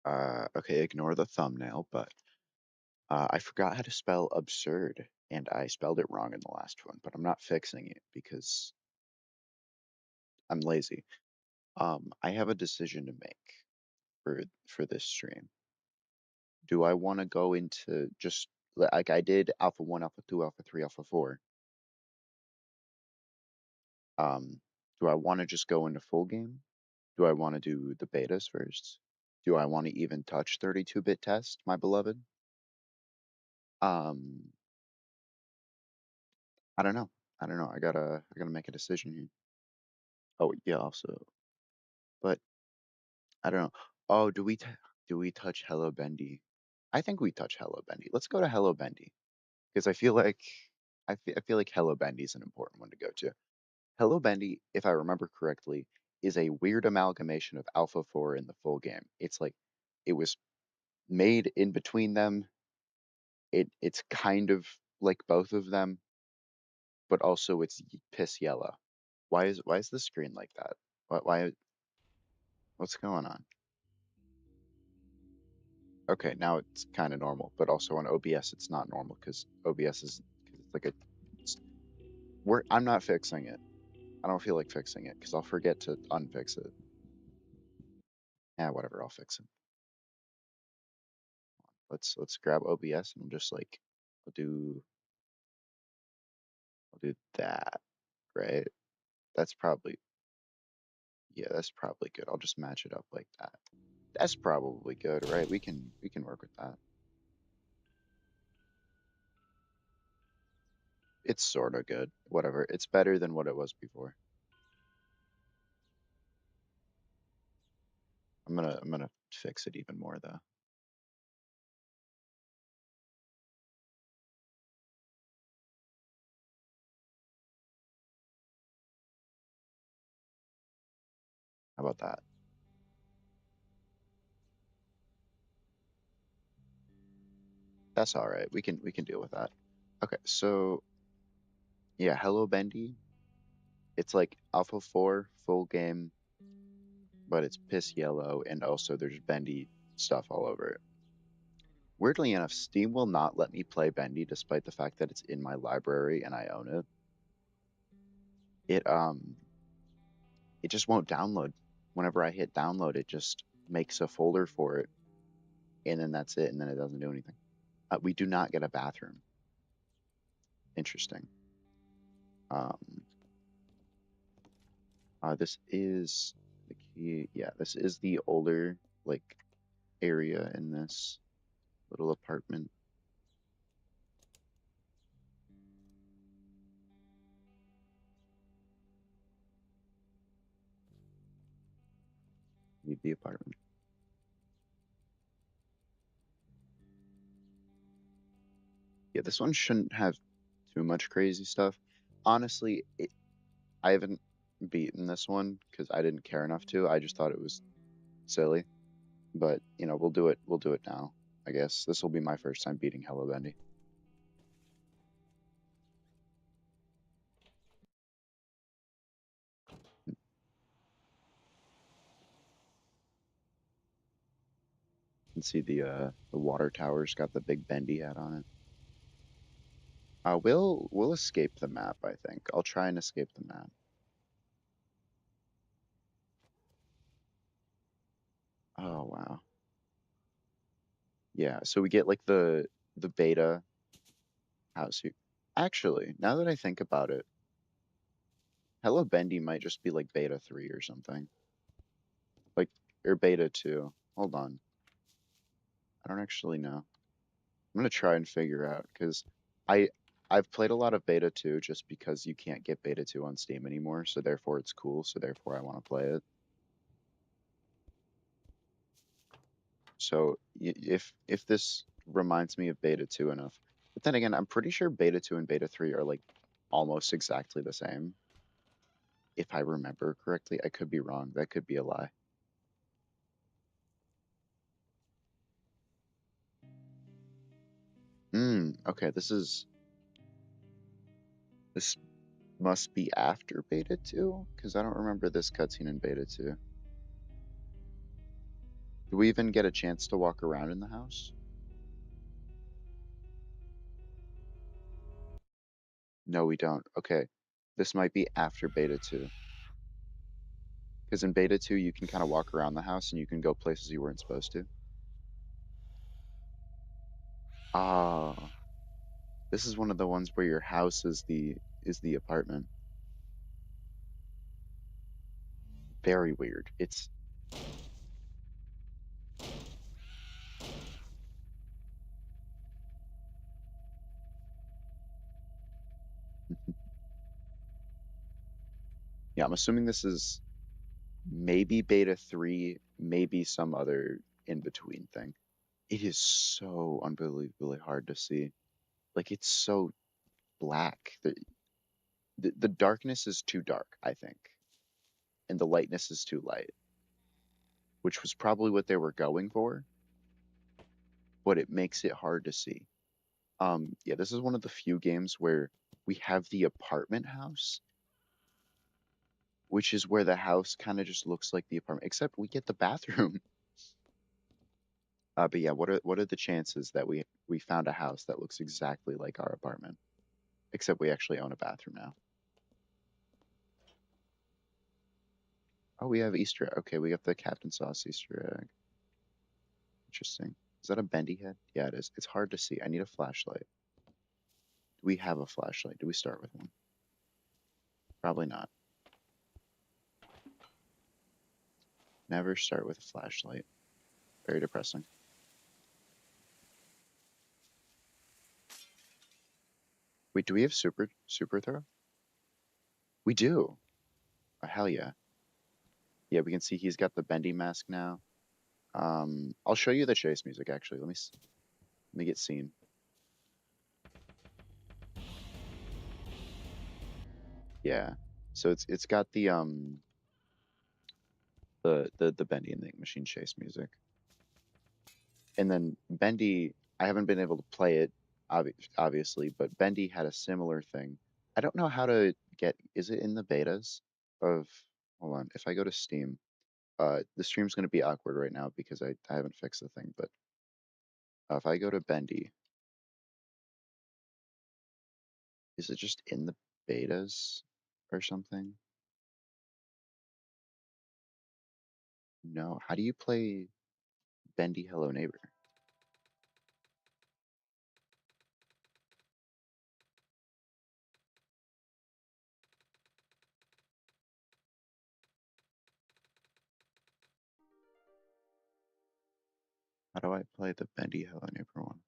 Okay, ignore the thumbnail, but I forgot how to spell absurd, and I spelled it wrong in the last one, but I'm not fixing it because I'm lazy. I have a decision to make for this stream. Do I want to go into just like I did Alpha 1, Alpha 2, Alpha 3, Alpha 4? Um, do I want to just go into full game? Do I want to do the betas first? Do I want to even touch 32-bit test, my beloved? Um, I don't know. I don't know. I gotta make a decision here. Oh yeah, also, but I don't know. Oh, do we touch Hello Bendy? I think we touch Hello Bendy. Let's go to Hello Bendy because I feel like Hello Bendy is an important one to go to. Hello Bendy, if I remember correctly, is a weird amalgamation of Alpha 4 and the full game. It's like it was made in between them. It's kind of like both of them, but also it's piss yellow. Why is the screen like that? Why what's going on? Okay, now it's kind of normal, but also on OBS it's not normal because OBS is because it's like a it's, I'm not fixing it. I don't feel like fixing it because I'll forget to unfix it. Yeah, whatever, I'll fix it. Let's grab OBS and just like I'll do I'll do that, right? That's probably yeah, that's probably good. I'll just match it up like that. That's probably good, right? We can work with that. It's sort of good. Whatever. It's better than what it was before. I'm gonna fix it even more though. How about that? That's all right. We can deal with that. Okay, so yeah, Hello Bendy. It's like Alpha 4 full game, but it's piss yellow and also there's bendy stuff all over it. Weirdly enough, Steam will not let me play Bendy despite the fact that it's in my library and I own it. It just won't download. Whenever I hit download, it just makes a folder for it and then that's it and then it doesn't do anything. We do not get a bathroom. Interesting. Um, this is the key. Yeah, this is the older like area in this little apartment. Need the apartment. Yeah, this one shouldn't have too much crazy stuff. Honestly, I haven't beaten this one because I didn't care enough to. I just thought it was silly. But you know, we'll do it. We'll do it now. I guess this will be my first time beating Hello Bendy. You can see the water tower's got the big bendy hat on it. We'll escape the map, I think. I'll try and escape the map. Oh wow. Yeah, so we get like the beta house here. Actually, now that I think about it, Hello Bendy might just be like beta 3 or something. Like or beta 2. Hold on. I don't actually know. I'm gonna try and figure out because I I've played a lot of beta 2 just because you can't get beta 2 on Steam anymore, so therefore it's cool, so therefore I want to play it. So if this reminds me of beta 2 enough. But then again, I'm pretty sure beta 2 and beta 3 are like almost exactly the same. If I remember correctly, I could be wrong. That could be a lie. Okay, this must be after beta 2 because I don't remember this cutscene in beta 2. Do we even get a chance to walk around in the house? No, we don't. Okay. This might be after beta 2. Because in beta 2, you can kind of walk around the house and you can go places you weren't supposed to. Ah, this is one of the ones where your house is the apartment. Very weird. It's yeah, I'm assuming this is maybe beta 3, maybe some other in between thing. It is so unbelievably hard to see. Like it's so black. The darkness is too dark, I think, and the lightness is too light, which was probably what they were going for, but it makes it hard to see. Yeah, this is one of the few games where we have the apartment house, which is where the house kind of just looks like the apartment, except we get the bathroom. But yeah, what are the chances that we found a house that looks exactly like our apartment, except we actually own a bathroom now? Oh, we have Easter egg. Okay, we got the Captain Sauce Easter egg. Interesting. Is that a bendy head? Yeah, it is. It's hard to see. I need a flashlight. Do we have a flashlight? Do we start with one? Probably not. Never start with a flashlight. Very depressing. Wait, do we have super throw? We do. Oh, hell yeah. Yeah, we can see he's got the bendy mask now. I'll show you the chase music actually. Let me get scene. Yeah. So it's got the Bendy and the Ink Machine chase music. And then Bendy, I haven't been able to play it obviously, but Bendy had a similar thing. I don't know how to get, is it in the betas of, hold on, if I go to Steam, the stream's going to be awkward right now because I haven't fixed the thing, but if I go to Bendy, is it just in the betas or something? No. How do you play Bendy Hello Neighbor? How do I play the Bendy Hello Neighbor one?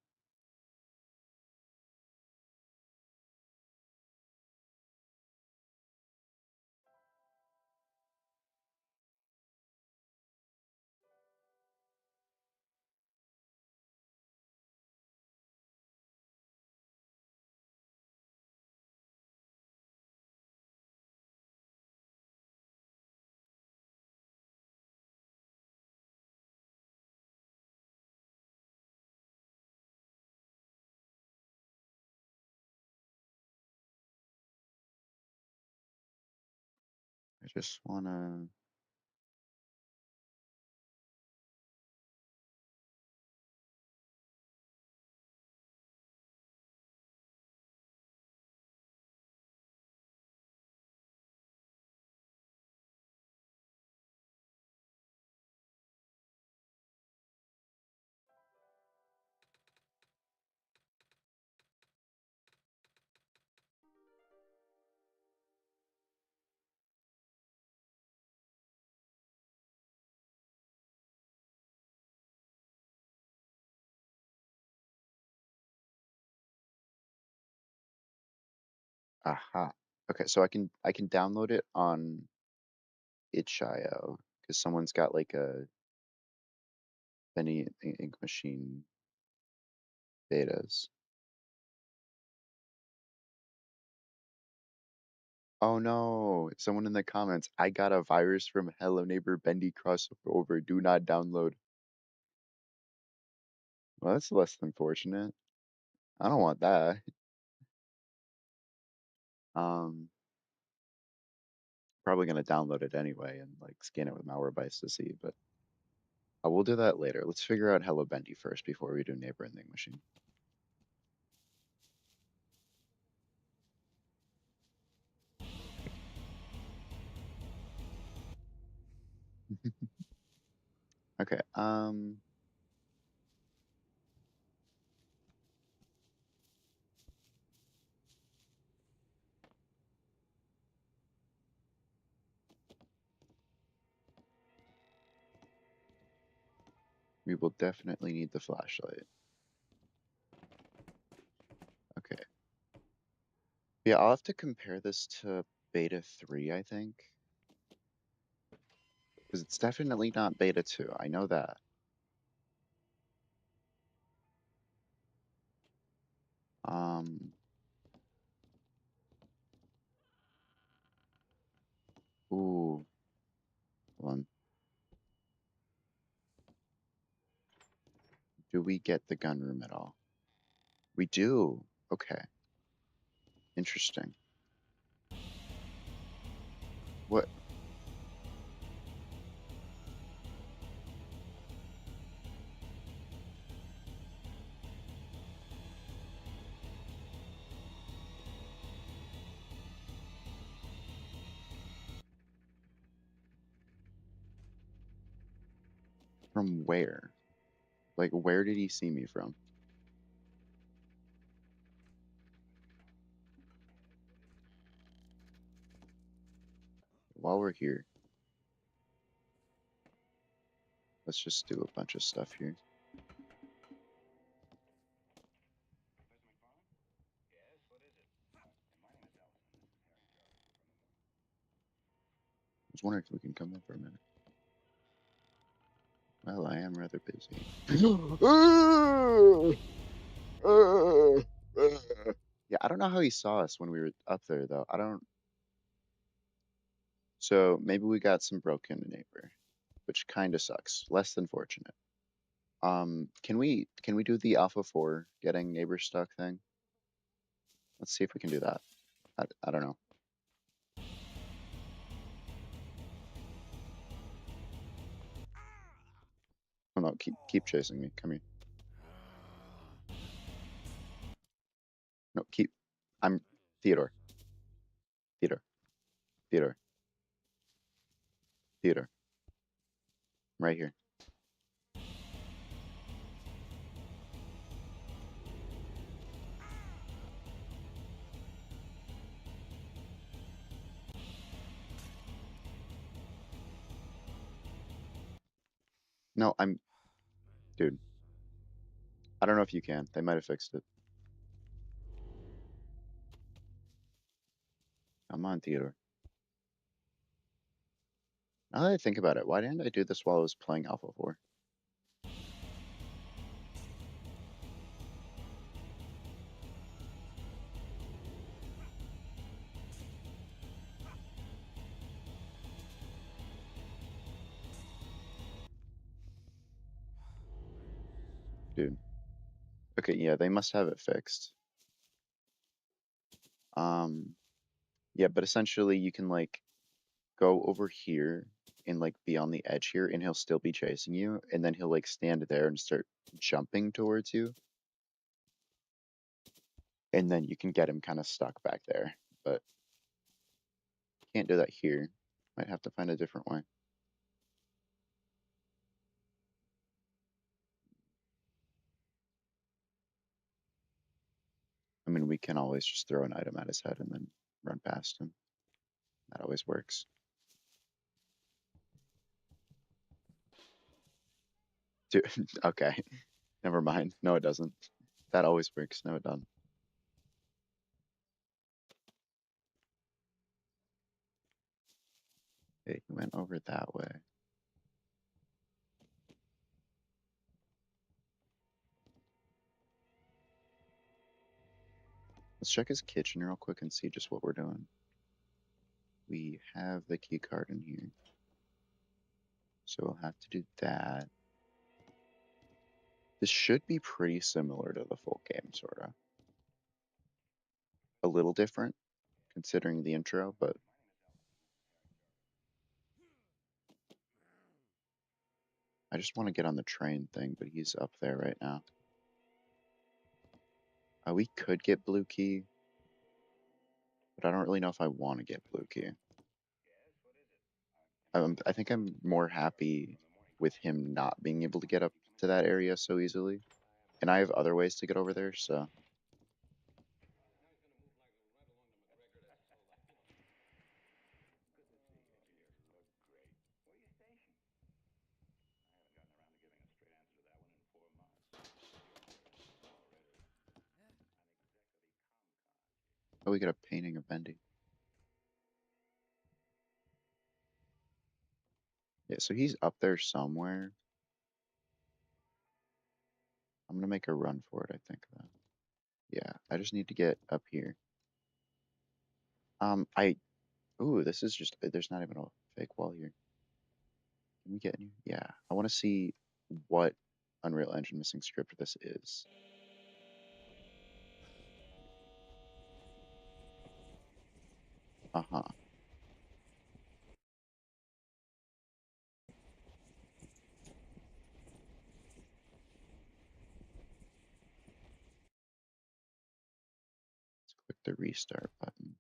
I just wanna. Aha. Okay, so I can download it on itch.io because someone's got like a Bendy Ink Machine betas. Oh no, someone in the comments, I got a virus from Hello Neighbor Bendy crossover. Do not download. Well, that's less than fortunate. I don't want that. Um, Probably gonna download it anyway and like scan it with Malwarebytes to see, but We'll do that later. Let's figure out Hello Bendy first before we do Neighbor Ending Machine. Okay, we will definitely need the flashlight. Okay. Yeah, I'll have to compare this to Beta 3, I think. Because it's definitely not Beta 2. I know that. Um, ooh, hold on. Do we get the gun room at all? We do. Okay, interesting. What? From where? Like, where did he see me from? While we're here, let's just do a bunch of stuff here. I was wondering if we can come in for a minute. Well, I am rather busy. Yeah, I don't know how he saw us when we were up there, though. I don't. So maybe we got some broken neighbor, which kind of sucks. Less than fortunate. Can we do the Alpha 4 getting neighbor stuck thing? Let's see if we can do that. I don't know. Oh no, keep chasing me. Come here. No, keep. I'm Theodore. Theodore. Theodore. Theodore. I'm right here. No, I'm dude. I don't know if you can. They might have fixed it. Come on, Theodore. Now that I think about it, why didn't I do this while I was playing Alpha 4? Dude. Okay, yeah, they must have it fixed. Um, yeah, but essentially you can like go over here and like be on the edge here and he'll still be chasing you and then he'll like stand there and start jumping towards you and then you can get him kind of stuck back there. But can't do that here. Might have to find a different way. I mean, we can always just throw an item at his head and then run past him. That always works. Dude, okay. Never mind. No, it doesn't. That always works. No, it doesn't. It went over that way. Let's check his kitchen real quick and see just what we're doing. We have the key card in here. So we'll have to do that. This should be pretty similar to the full game, sort of. A little different, considering the intro, but I just want to get on the train thing, but he's up there right now. We could get blue key, but I don't really know if I want to get blue key. I think I'm more happy with him not being able to get up to that area so easily. And I have other ways to get over there, so oh, we got a painting of Bendy. Yeah, so he's up there somewhere. I'm gonna make a run for it, I think though. Yeah, I just need to get up here. I ooh, this is just there's not even a fake wall here. Can we get in here? Yeah, I want to see what Unreal Engine missing script this is. Uh-huh. Let's click the restart button.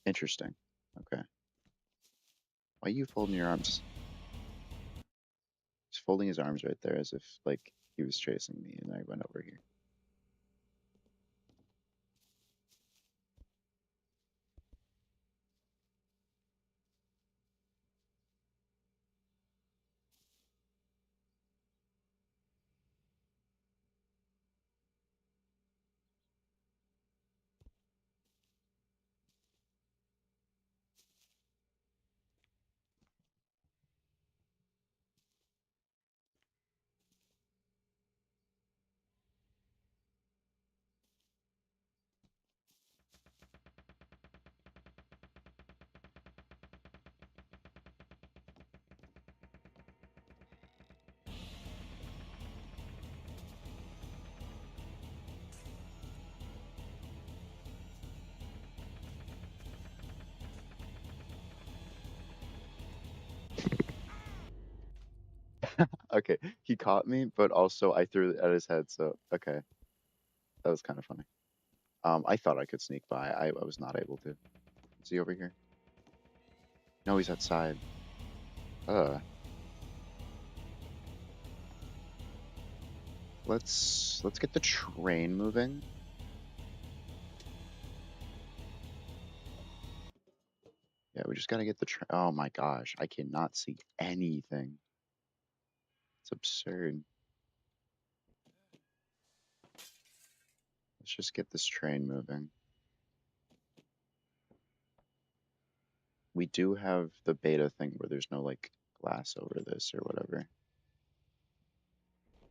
Interesting. Okay. Why are you folding your arms? He's folding his arms right there as if like he was chasing me and I went over here. Okay, he caught me, but also I threw it at his head, so okay. That was kind of funny. I thought I could sneak by. I was not able to. Is he over here? No, he's outside. Uh, let's get the train moving. Yeah, we just gotta get the train. Oh my gosh, I cannot see anything. It's absurd. Let's just get this train moving. We do have the beta thing where there's no like glass over this or whatever.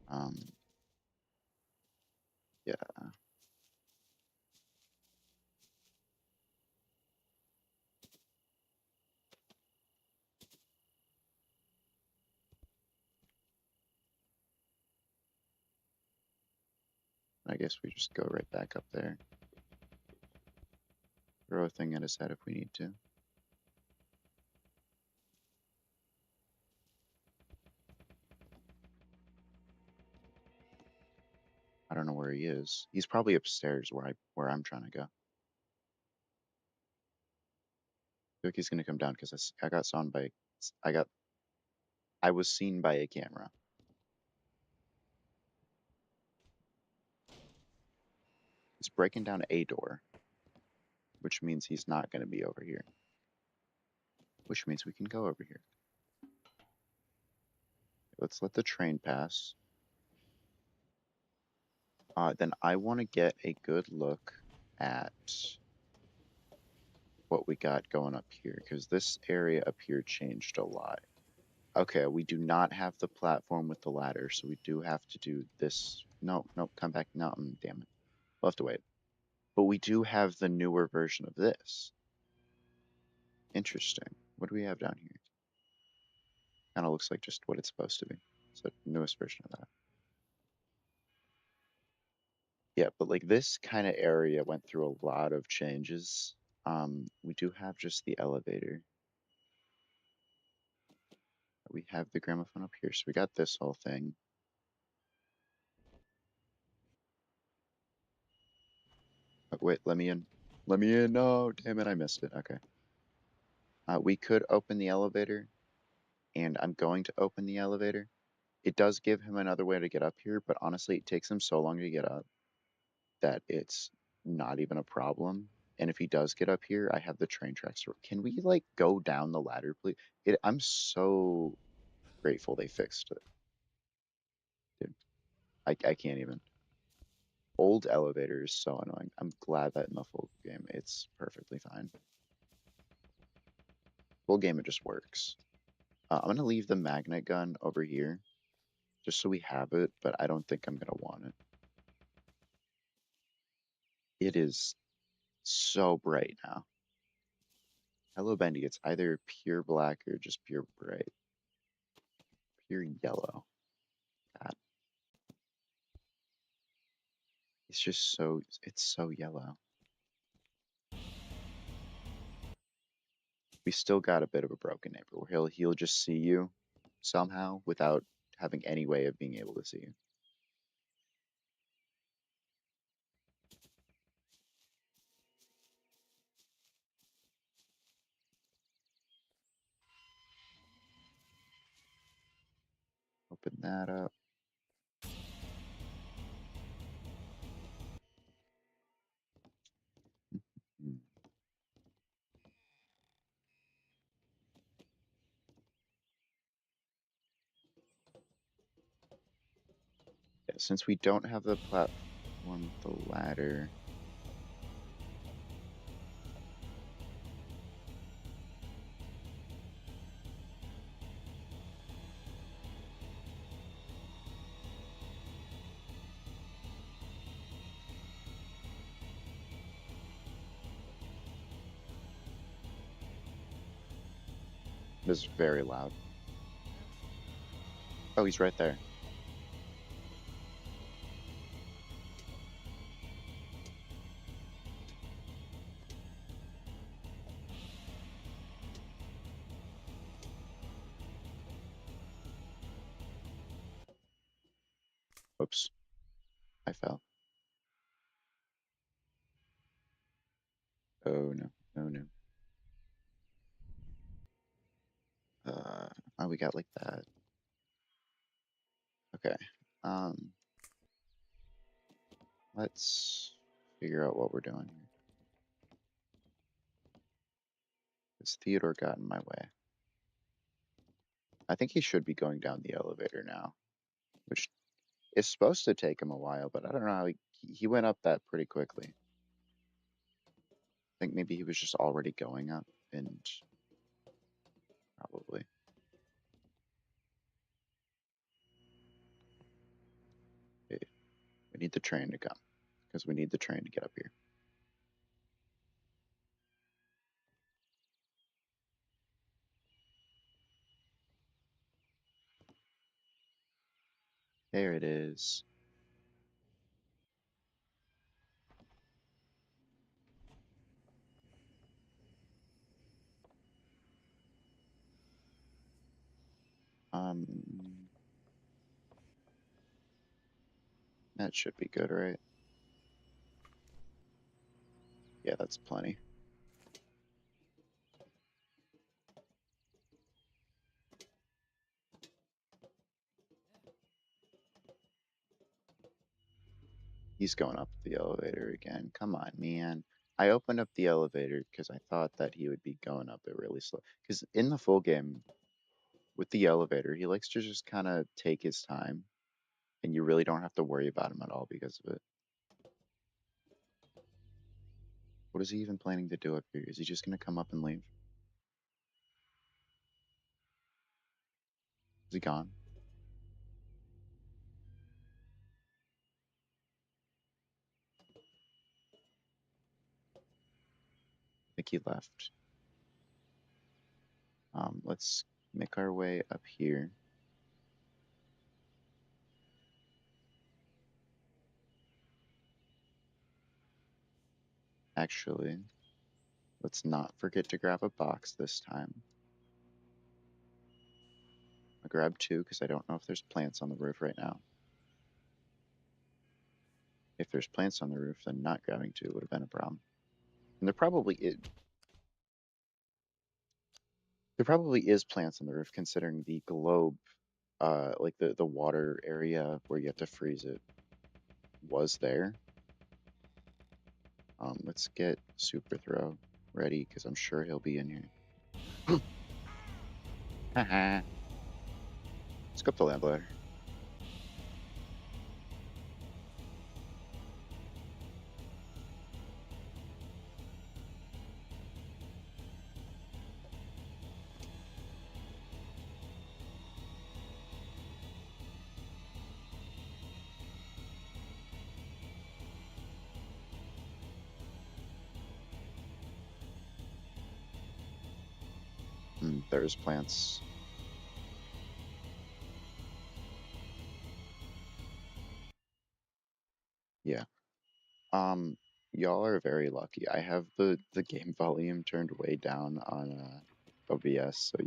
Um, yeah, I guess we just go right back up there. Throw a thing at his head if we need to. I don't know where he is. He's probably upstairs where I'm trying to go. I feel like he's gonna come down because I got sawn by I got I was seen by a camera. He's breaking down a door, which means he's not gonna be over here. Which means we can go over here. Let's let the train pass. Then I want to get a good look at what we got going up here because this area up here changed a lot. Okay, we do not have the platform with the ladder, so we do have to do this. No, no, come back. No, damn it. We'll have to wait. But we do have the newer version of this. Interesting. What do we have down here? Kind of looks like just what it's supposed to be. It's the newest version of that. Yeah, but like this kind of area went through a lot of changes. We do have just the elevator. we have the gramophone up here, so we got this whole thing. Wait, let me in. Let me in. No, damn it, I missed it. Okay. We could open the elevator, and I'm going to open the elevator. It does give him another way to get up here, but honestly, it takes him so long to get up that it's not even a problem. And if he does get up here, I have the train tracks. Can we like go down the ladder, please? I'm so grateful they fixed it, dude. I can't even. Old elevator is so annoying. I'm glad that in the full game it's perfectly fine. Full game it just works. I'm gonna leave the magnet gun over here just so we have it, but I don't think I'm gonna want it. It is so bright now. Hello Bendy, it's either pure black or just pure bright. Pure yellow. God, it's just so it's so yellow. We still got a bit of a broken neighbor where he'll just see you somehow without having any way of being able to see you. Open that up. Hmm. Yeah, since we don't have the platform with the ladder, it is very loud. Oh, he's right there. Oops, I fell. Oh no, oh no. Uh, oh, we got like that. Okay. Um, let's figure out what we're doing here. Because Theodore got in my way. I think he should be going down the elevator now, which is supposed to take him a while, but I don't know how he went up that pretty quickly. I think maybe he was just already going up, and probably. Okay, we need the train to come, because we need the train to get up here. There it is. Um, that should be good, right? Yeah, that's plenty. He's going up the elevator again. Come on, man. I opened up the elevator because I thought that he would be going up it really slow. Because in the full game, with the elevator, he likes to just kind of take his time, and you really don't have to worry about him at all because of it. What is he even planning to do up here? Is he just going to come up and leave? Is he gone? I think he left. Let's make our way up here. Actually, let's not forget to grab a box this time. I grabbed two because I don't know if there's plants on the roof right now. If there's plants on the roof, then not grabbing two would have been a problem. And there probably is plants on the roof considering the globe, like the water area where you have to freeze it was there. Let's get Super Throw ready because I'm sure he'll be in here. Haha. Let's go up the lamp ladder. There's plants. Yeah. Um, y'all are very lucky. I have the game volume turned way down on OBS, so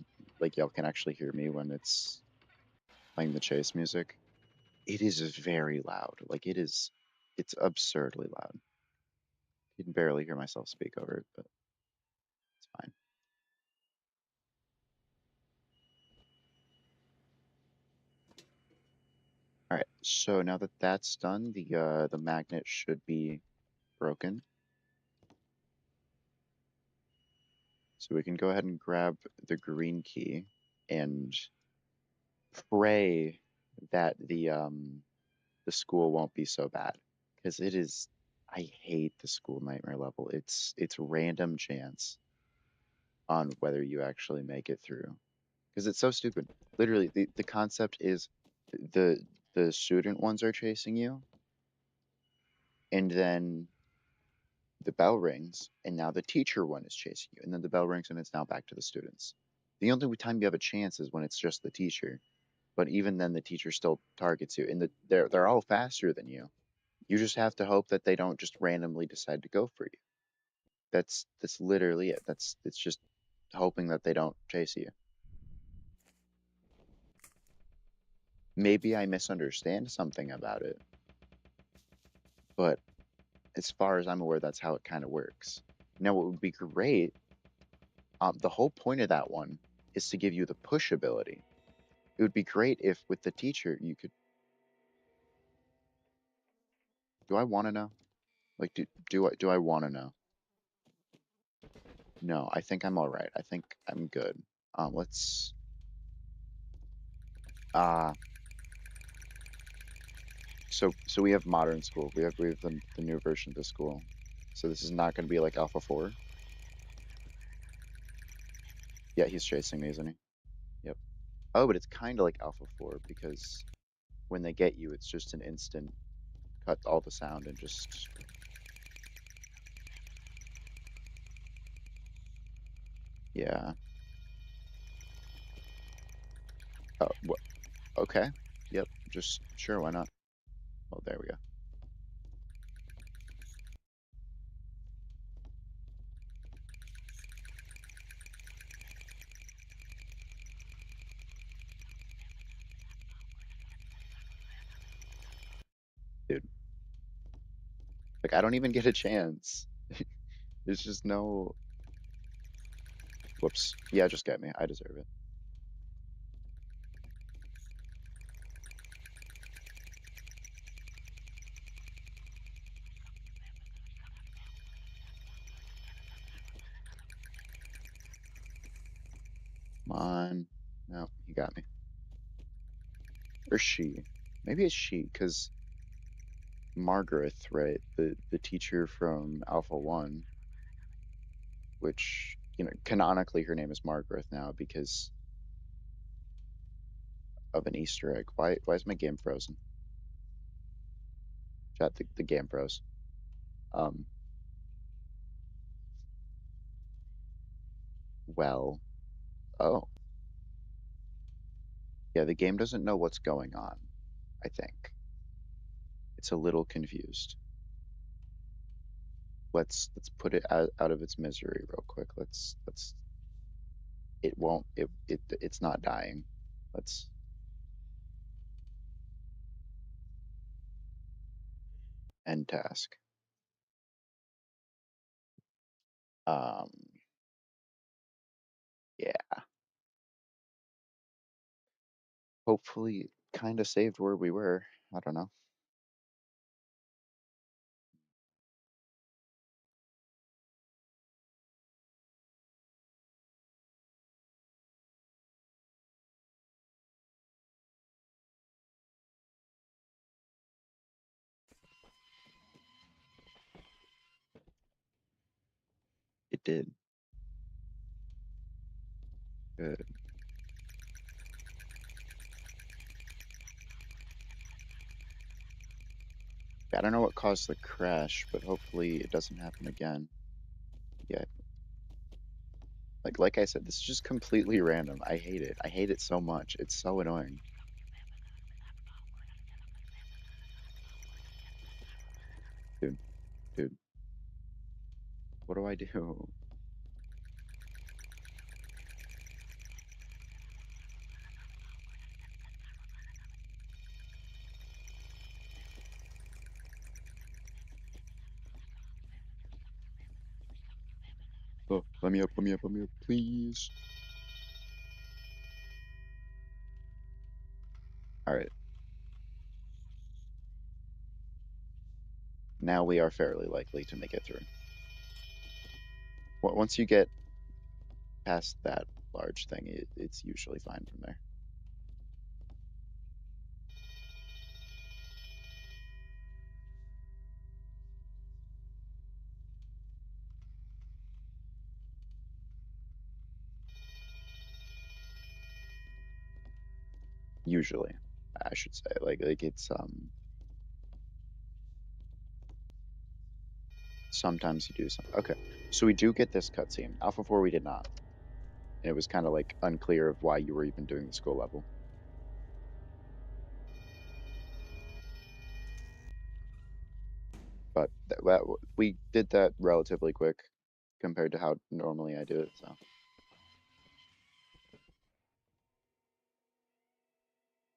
like y'all can actually hear me when it's playing the chase music. It is very loud. Like it's absurdly loud. You can barely hear myself speak over it, but it's fine. All right. So now that that's done, the magnet should be broken. So we can go ahead and grab the green key and pray that the school won't be so bad because it is. I hate the school nightmare level. It's random chance on whether you actually make it through because it's so stupid. Literally, the concept is the the student ones are chasing you, and then the bell rings, and now the teacher one is chasing you, and then the bell rings, and it's now back to the students. The only time you have a chance is when it's just the teacher, but even then, the teacher still targets you, and they're all faster than you. You just have to hope that they don't just randomly decide to go for you. That's literally it. It's just hoping that they don't chase you. Maybe I misunderstand something about it, but as far as I'm aware, that's how it kind of works. Now, what would be great, the whole point of that one is to give you the push ability. It would be great if with the teacher you could. Do I want to know? Like, do I want to know? No, I think I'm all right. I think I'm good. Let's. Uh, so we have modern school. We have the new version of the school. So this is not going to be like Alpha 4. Yeah, he's chasing me, isn't he? Yep. Oh, but it's kind of like Alpha 4 because when they get you, it's just an instant cut all the sound and just yeah. Oh, okay. Yep. Just sure, why not? Oh, there we go. Dude, like I don't even get a chance. There's just no whoops. Yeah, just get me. I deserve it. Come on. No, he got me. Or she. Maybe it's she, because Margaret, right? The teacher from Alpha 1, which, canonically her name is Margaret now because of an Easter egg. Why is my game frozen? Chat, the game froze. Um, well, oh, yeah, the game doesn't know what's going on, I think. It's a little confused. Let's put it out of its misery real quick. Let's it won't it's not dying. Let's end task. Um, yeah. Hopefully, it kind of saved where we were. I don't know. It did. Good. I don't know what caused the crash, but hopefully it doesn't happen again. Yeah. Like I said, this is just completely random. I hate it. I hate it so much. It's so annoying. Dude, dude, what do I do? Oh, let me up, let me up, let me up, please. All right. Now we are fairly likely to make it through. Once you get past that large thing, it's usually fine from there. Usually, I should say. Like it's sometimes you do some. Okay, so we do get this cutscene. Alpha 4 we did not. It was kind of like unclear of why you were even doing the school level. But we did that relatively quick compared to how normally I do it. So,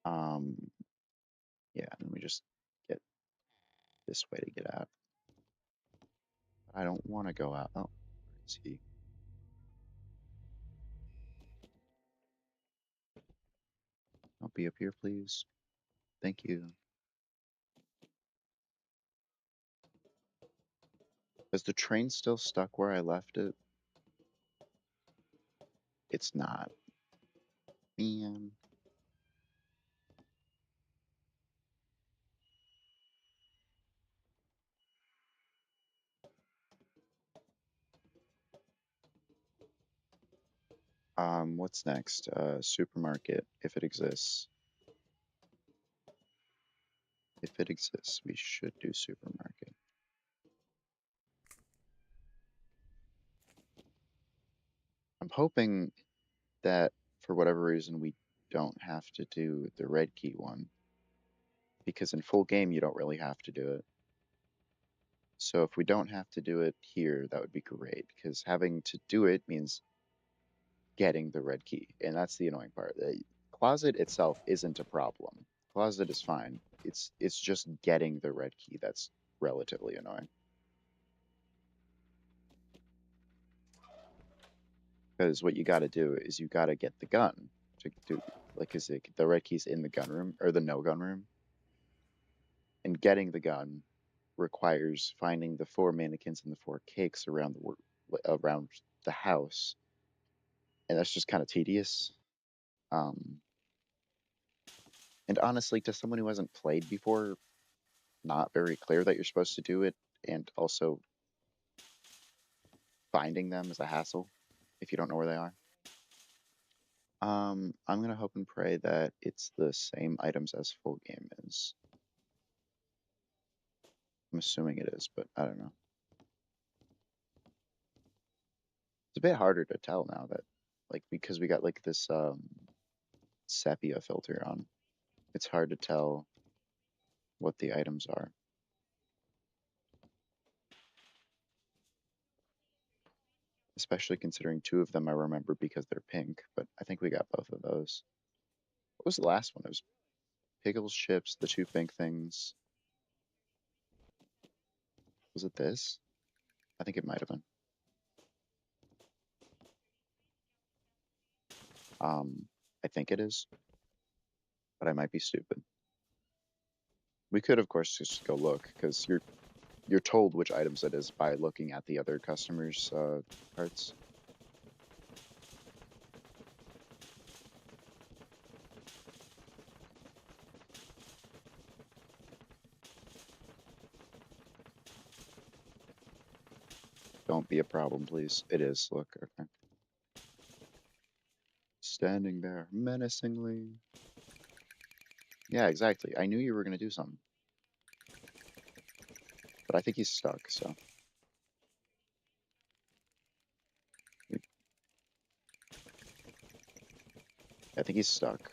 um, yeah, let me just get this way to get out. I don't want to go out. Oh, where is he? I'll be up here, please. Thank you. Is the train still stuck where I left it? It's not. Man. What's next? Supermarket, if it exists. If it exists, we should do supermarket. I'm hoping that for whatever reason we don't have to do the red key one because in full game you don't really have to do it. So if we don't have to do it here, that would be great because having to do it means getting the red key, and that's the annoying part. The closet itself isn't a problem. Closet is fine. It's just getting the red key that's relatively annoying. Because what you got to do is you got to get the gun to do like is it the red key's in the gun room or the no gun room, and getting the gun requires finding the four mannequins and the four cakes around the house, and that's just kind of tedious. Um, and honestly, to someone who hasn't played before, not very clear that you're supposed to do it, and also finding them is a hassle if you don't know where they are. I'm gonna hope and pray that it's the same items as full game is. I'm assuming it is, but I don't know. It's a bit harder to tell now that, like, because we got like this sepia filter on. It's hard to tell what the items are, especially considering two of them I remember because they're pink. But I think we got both of those. What was the last one? It was pickles, chips, the two pink things. Was it this? I think it might have been. I think it is, but I might be stupid. We could, of course, just go look because you're told which items it is by looking at the other customers' carts. Don't be a problem, please. It is. Look, okay. Standing there menacingly. Yeah, exactly. I knew you were gonna do something, but I think he's stuck. So I think he's stuck.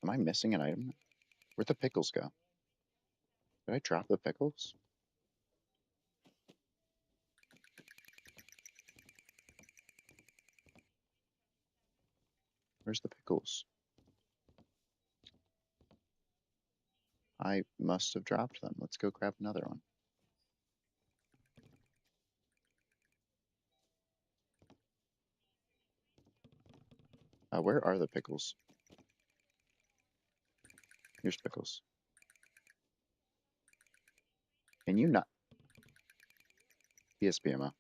Am I missing an item? Where'd the pickles go? Did I drop the pickles? Where's the pickles? I must have dropped them. Let's go grab another one. Where are the pickles? Here's pickles. Can you not? PSBMO.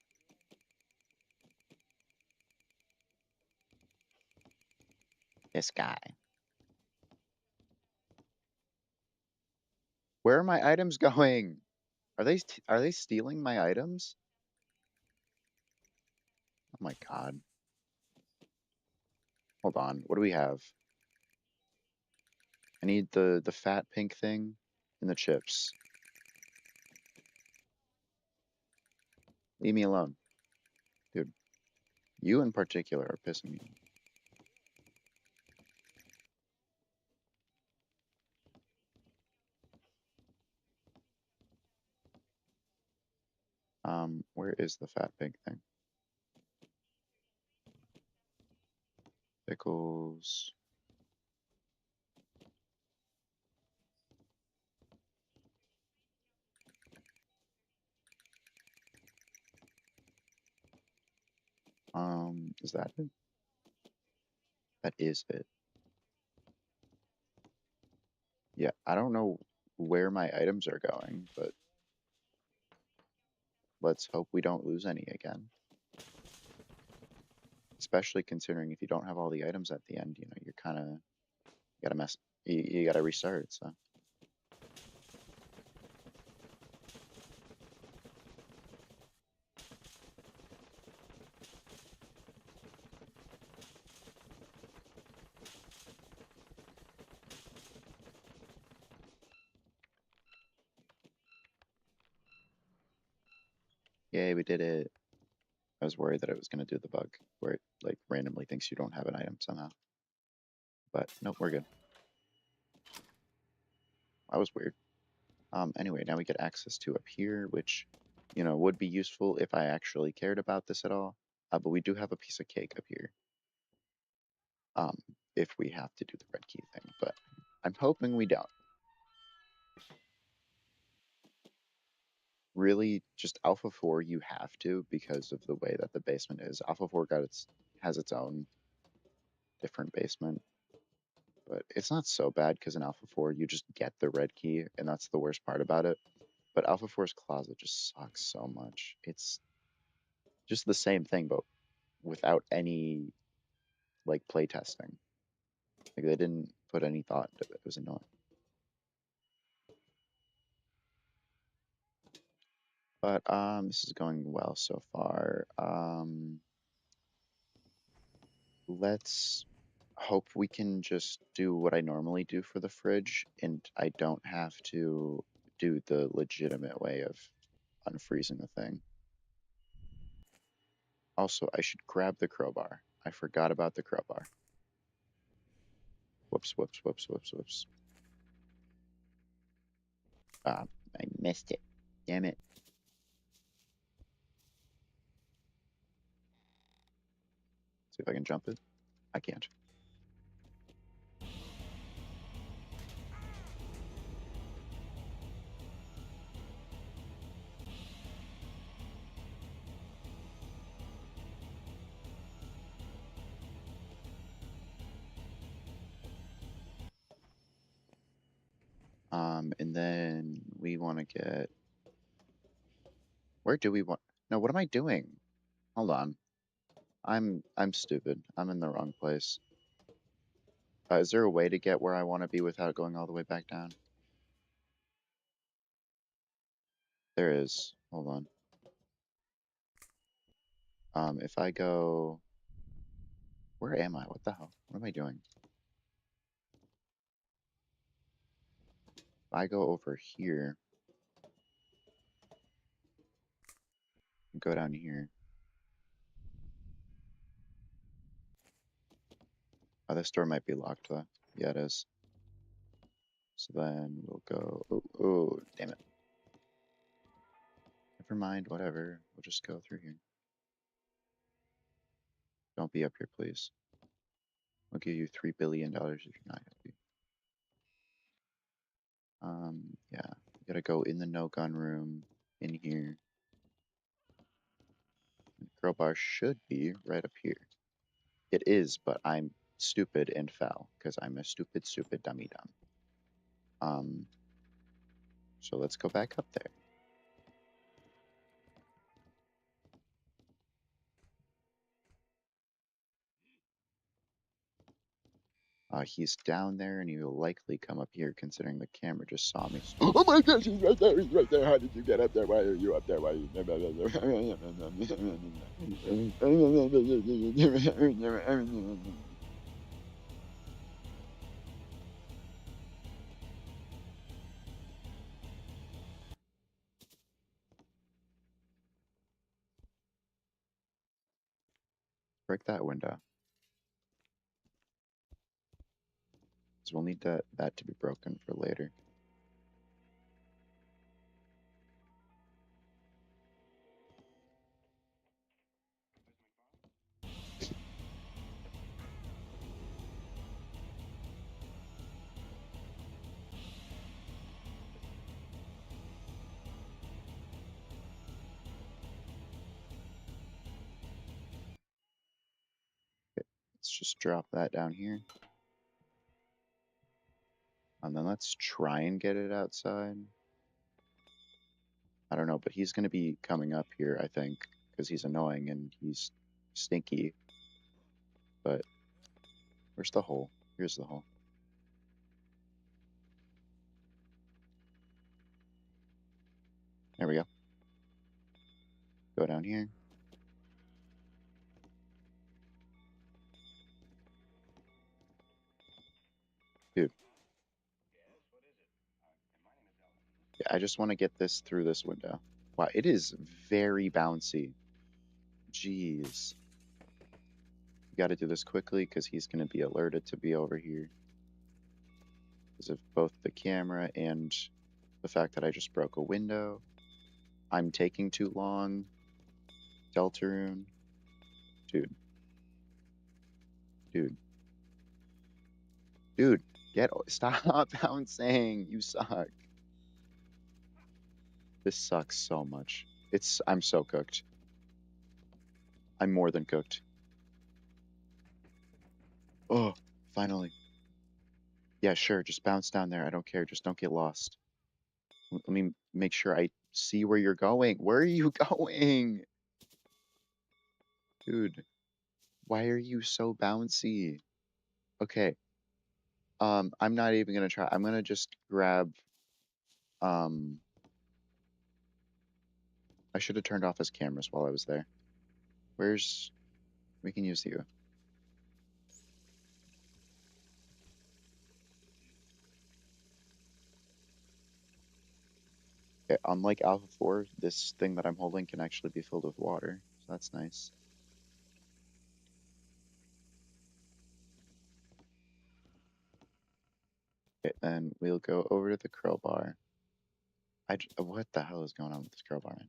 This guy. Where are my items going? Are they stealing my items? Oh my god. Hold on. What do we have? I need the fat pink thing and the chips. Leave me alone. Dude, you in particular are pissing me. Where is the fat pink thing? Pickles. Is that it? That is it. Yeah, I don't know where my items are going, but let's hope we don't lose any again. Especially considering if you don't have all the items at the end, you know, you're kind of, you gotta restart, so. Yay, we did it. I was worried that it was gonna do the bug where it like randomly thinks you don't have an item somehow. But nope, we're good. That was weird. Anyway, now we get access to up here, which, you know, would be useful if I actually cared about this at all. But we do have a piece of cake up here. Um, if we have to do the red key thing, but I'm hoping we don't. Really, just Alpha 4 you have to because of the way that the basement is. Alpha 4 has its own different basement. But it's not so bad because in Alpha 4 you just get the red key, and that's the worst part about it. But Alpha 4's closet just sucks so much. It's just the same thing, but without any like playtesting. Like they didn't put any thought into it. It was annoying. But this is going well so far. Let's hope we can just do what I normally do for the fridge, and I don't have to do the legitimate way of unfreezing the thing. Also, I should grab the crowbar. I forgot about the crowbar. Whoops, whoops, whoops, whoops, whoops. Ah, I missed it. Damn it. See if I can jump it. I can't. And then we want to get. Where do we want? No, what am I doing? Hold on. I'm stupid. I'm in the wrong place. Is there a way to get where I want to be without going all the way back down? There is. Hold on. If I go, where am I? What the hell? What am I doing? If I go over here, go down here. Oh, this door might be locked though. Yeah, it is. So then we'll go. Oh, oh, damn it. Never mind. Whatever. We'll just go through here. Don't be up here, please. I'll give you $3 billion if you're not happy. Yeah. You gotta go in the no gun room in here. And the crowbar should be right up here. It is, but I'm stupid and foul because I'm a stupid, stupid dummy dumb. So let's go back up there. He's down there, and he will likely come up here, considering the camera just saw me. Oh my gosh, he's right there! He's right there! How did you get up there? Why are you up there? Why are you? Break that window. So we'll need that to be broken for later. Let's just drop that down here. And then let's try and get it outside. I don't know, but he's going to be coming up here, I think, because he's annoying and he's stinky. But where's the hole? Here's the hole. There we go. Go down here. Dude. Yeah, I just want to get this through this window. Wow, it is very bouncy. Jeez. You got to do this quickly because he's going to be alerted to be over here. Because of both the camera and the fact that I just broke a window. I'm taking too long. Deltarune. Dude. Dude. Dude, stop bouncing. You suck. This sucks so much. I'm so cooked. I'm more than cooked. Oh, finally. Yeah, sure. Just bounce down there. I don't care. Just don't get lost. Let me make sure I see where you're going. Where are you going? Dude, why are you so bouncy? Okay. I'm not even gonna try. I'm gonna just grab um I should have turned off his cameras while I was there. We can use you. Okay, unlike Alpha 4, this thing that I'm holding can actually be filled with water, so that's nice. Okay, then we'll go over to the crowbar. What the hell is going on with this crowbar, man?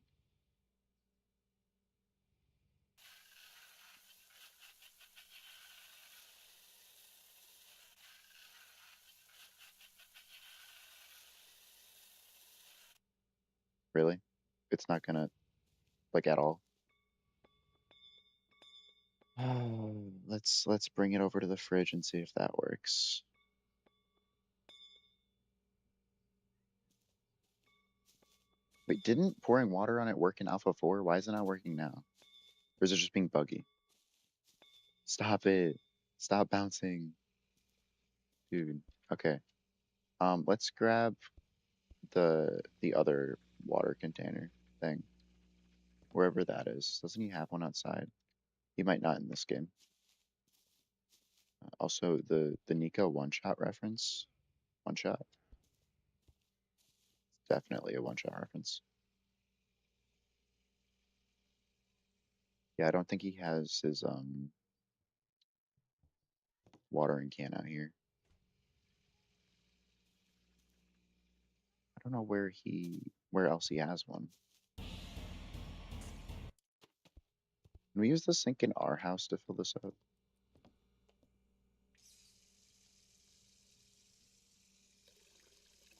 Really? It's not gonna, like, at all? Oh, let's bring it over to the fridge and see if that works. Wait, didn't pouring water on it work in Alpha 4? Why is it not working now? Or is it just being buggy? Stop it. Stop bouncing. Dude. Okay. Let's grab the other water container thing. Wherever that is. Doesn't he have one outside? He might not in this game. Also, the Nico one-shot reference. One shot. Definitely a one-shot reference. Yeah, I don't think he has his watering can out here. I don't know where else he has one. Can we use the sink in our house to fill this up?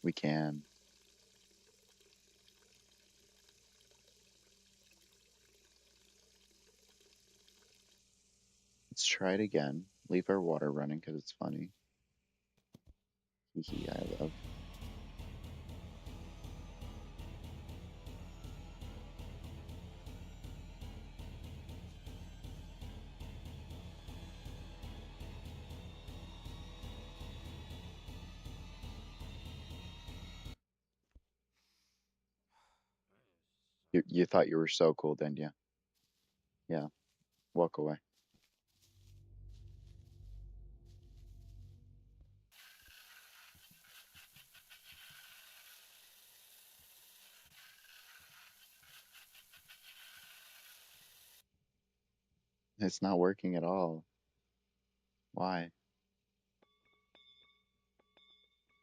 We can. Let's try it again. Leave our water running because it's funny. Hee hee, I love. You thought you were so cool, didn't you? Yeah. Walk away. It's not working at all. Why?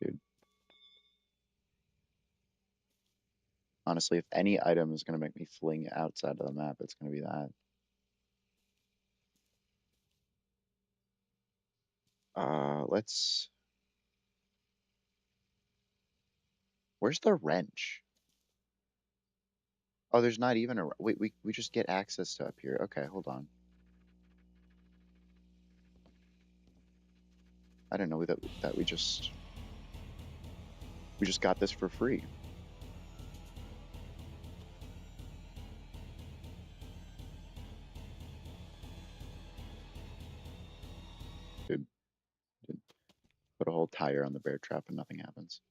Dude, honestly, if any item is gonna make me fling outside of the map, it's gonna be that. Let's. Where's the wrench? Oh, there's not even a. Wait, we just get access to up here. Okay, hold on. I didn't know that we just got this for free. Dude, dude, put a whole tire on the bear trap and nothing happens.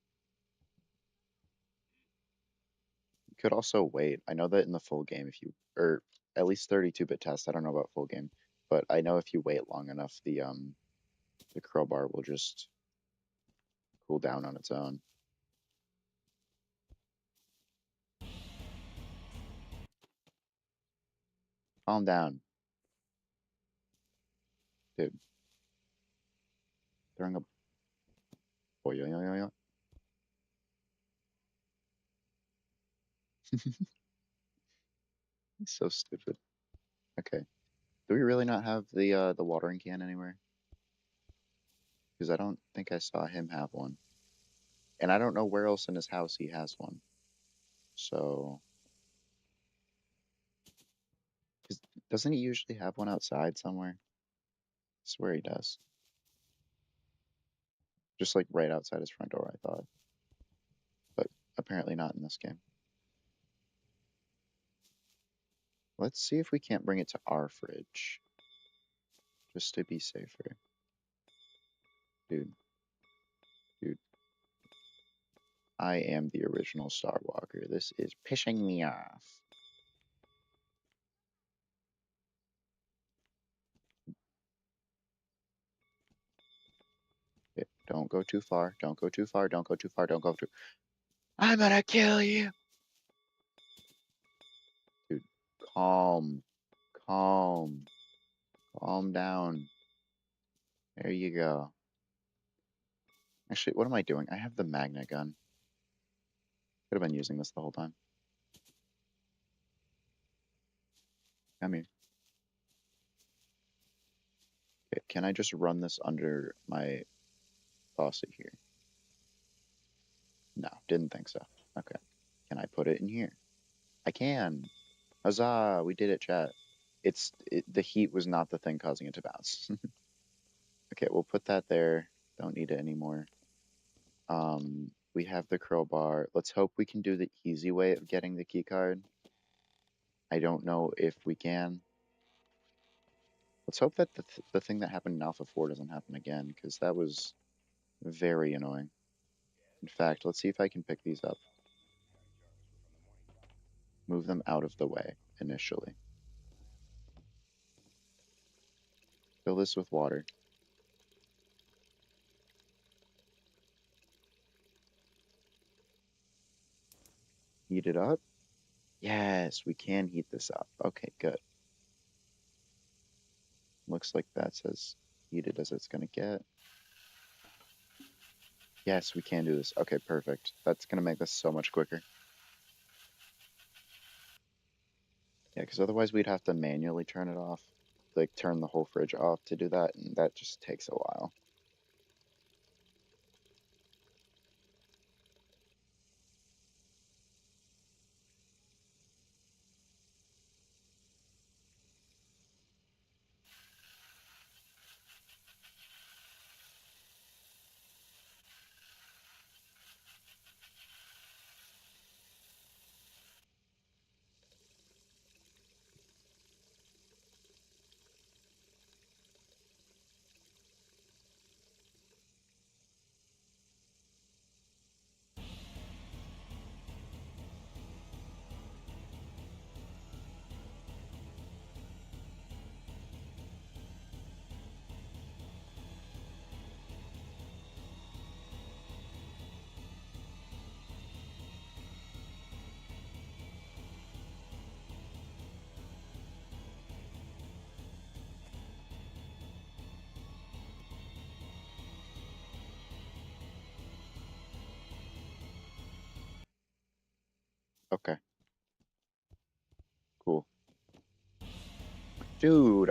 You could also wait. I know that in the full game, if you or at least 32-bit test, I don't know about full game, but I know if you wait long enough, the crowbar will just cool down on its own. Calm down, dude. Throwing a boy, yo, yo, yo, yo. He's so stupid. Okay. Do we really not have the watering can anywhere? Because I don't think I saw him have one. And I don't know where else in his house he has one. So, 'cause doesn't he usually have one outside somewhere? I swear he does. Just like right outside his front door, I thought. But apparently not in this game. Let's see if we can't bring it to our fridge. Just to be safer. Dude, dude. I am the original Star Walker. This is pissing me off. Okay, don't go too far. Don't go too far. Don't go too far. Don't go too. I'm gonna kill you. Dude, calm. Calm. Calm down. There you go. Actually, what am I doing? I have the magnet gun. Could have been using this the whole time. Come here. Okay, can I just run this under my faucet here? No, didn't think so. Okay. Can I put it in here? I can. Huzzah! We did it, chat. The heat was not the thing causing it to bounce. Okay, we'll put that there. Don't need it anymore. We have the crowbar. Let's hope we can do the easy way of getting the key card. I don't know if we can. Let's hope that the thing that happened in Alpha 4 doesn't happen again, because that was very annoying. In fact, let's see if I can pick these up. Move them out of the way initially. Fill this with water. Heat it up. Yes, we can heat this up. Okay, good. Looks like that's as heated as it's going to get. Yes, we can do this. Okay, perfect. That's going to make this so much quicker. Yeah, because otherwise we'd have to manually turn it off. Like, turn the whole fridge off to do that, and that just takes a while. Okay, cool. Dude,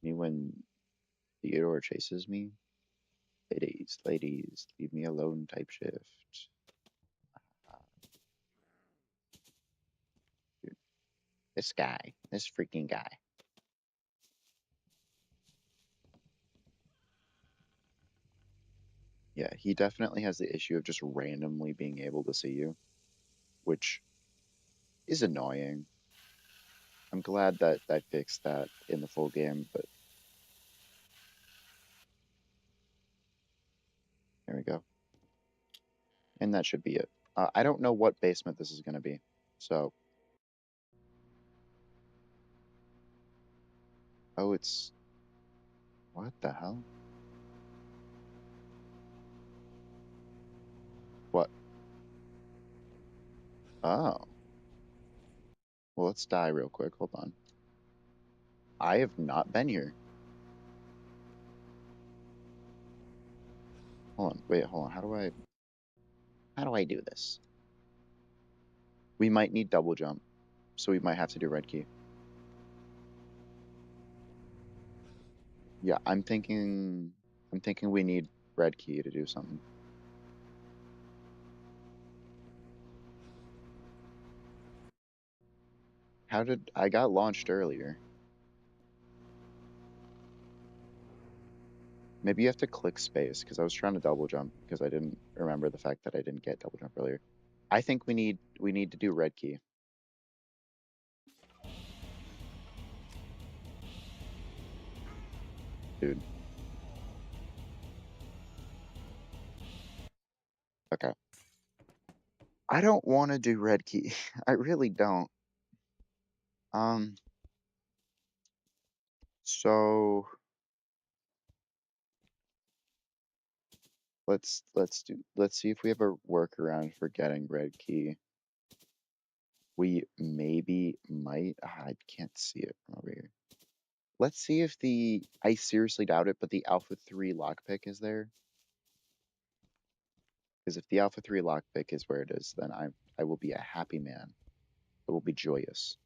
me when Theodore chases me. Ladies, leave me alone type shift. Ah, dude, this freaking guy. Yeah, he definitely has the issue of just randomly being able to see you, which is annoying. I'm glad that I fixed that in the full game, but there we go. And that should be it. I don't know what basement this is going to be, so... Oh, it's... What the hell? What? Oh. Well, let's die real quick. Hold on. I have not been here. Hold on. Wait, hold on. How do I do this? We might need double jump, so we might have to do red key. Yeah, I'm thinking we need red key to do something. How did I got launched earlier? Maybe you have to click space because I was trying to double jump because I didn't remember the fact that I didn't get double jump earlier. I think we need to do red key, dude. Okay. I don't want to do red key. I really don't. Um, so let's see if we have a workaround for getting red key. We maybe might. I can't see it from over here. Let's see if I seriously doubt it, but the Alpha 3 lockpick is there. Because if the Alpha 3 lockpick is where it is, then I will be a happy man. I will be joyous.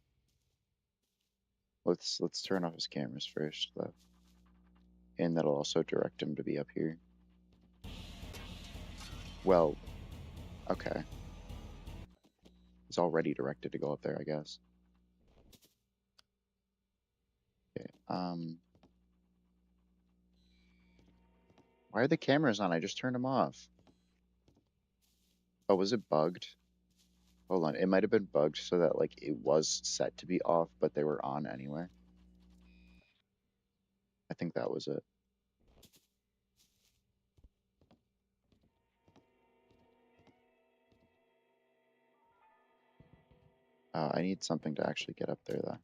Let's turn off his cameras first, though. And that'll also direct him to be up here. Well, okay. He's already directed to go up there, I guess. Okay, why are the cameras on? I just turned them off. Oh, was it bugged? Hold on, it might have been bugged so that like it was set to be off, but they were on anyway. I think that was it. I need something to actually get up there, though.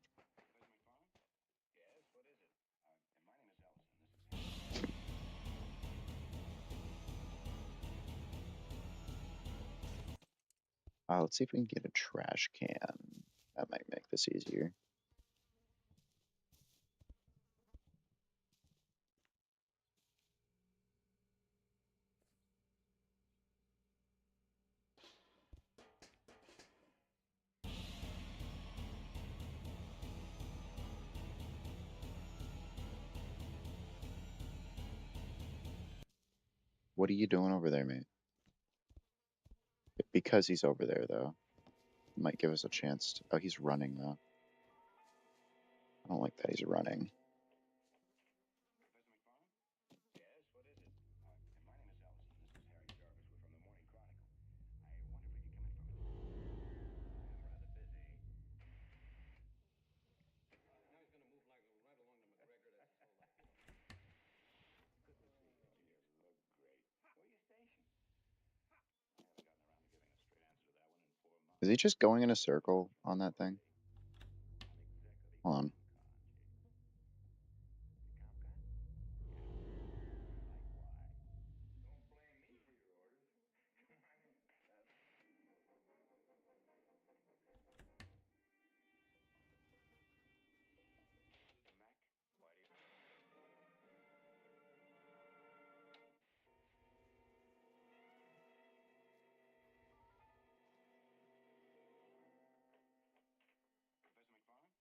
Let's see if we can get a trash can. That might make this easier. What are you doing over there, mate? Because he's over there, though, might give us a chance to... Oh, he's running, though. I don't like that he's running. Is he just going in a circle on that thing? Hold on.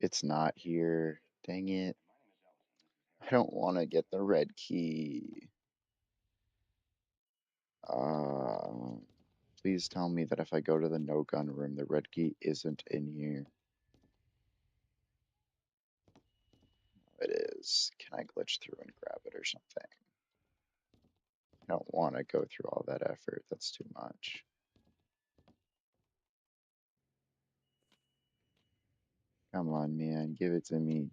It's not here. Dang it. I don't want to get the red key. Uh, please tell me that if I go to the no gun room, the red key isn't in here. It is. Can I glitch through and grab it or something? I don't want to go through all that effort. That's too much. Come on, man. Give it to me.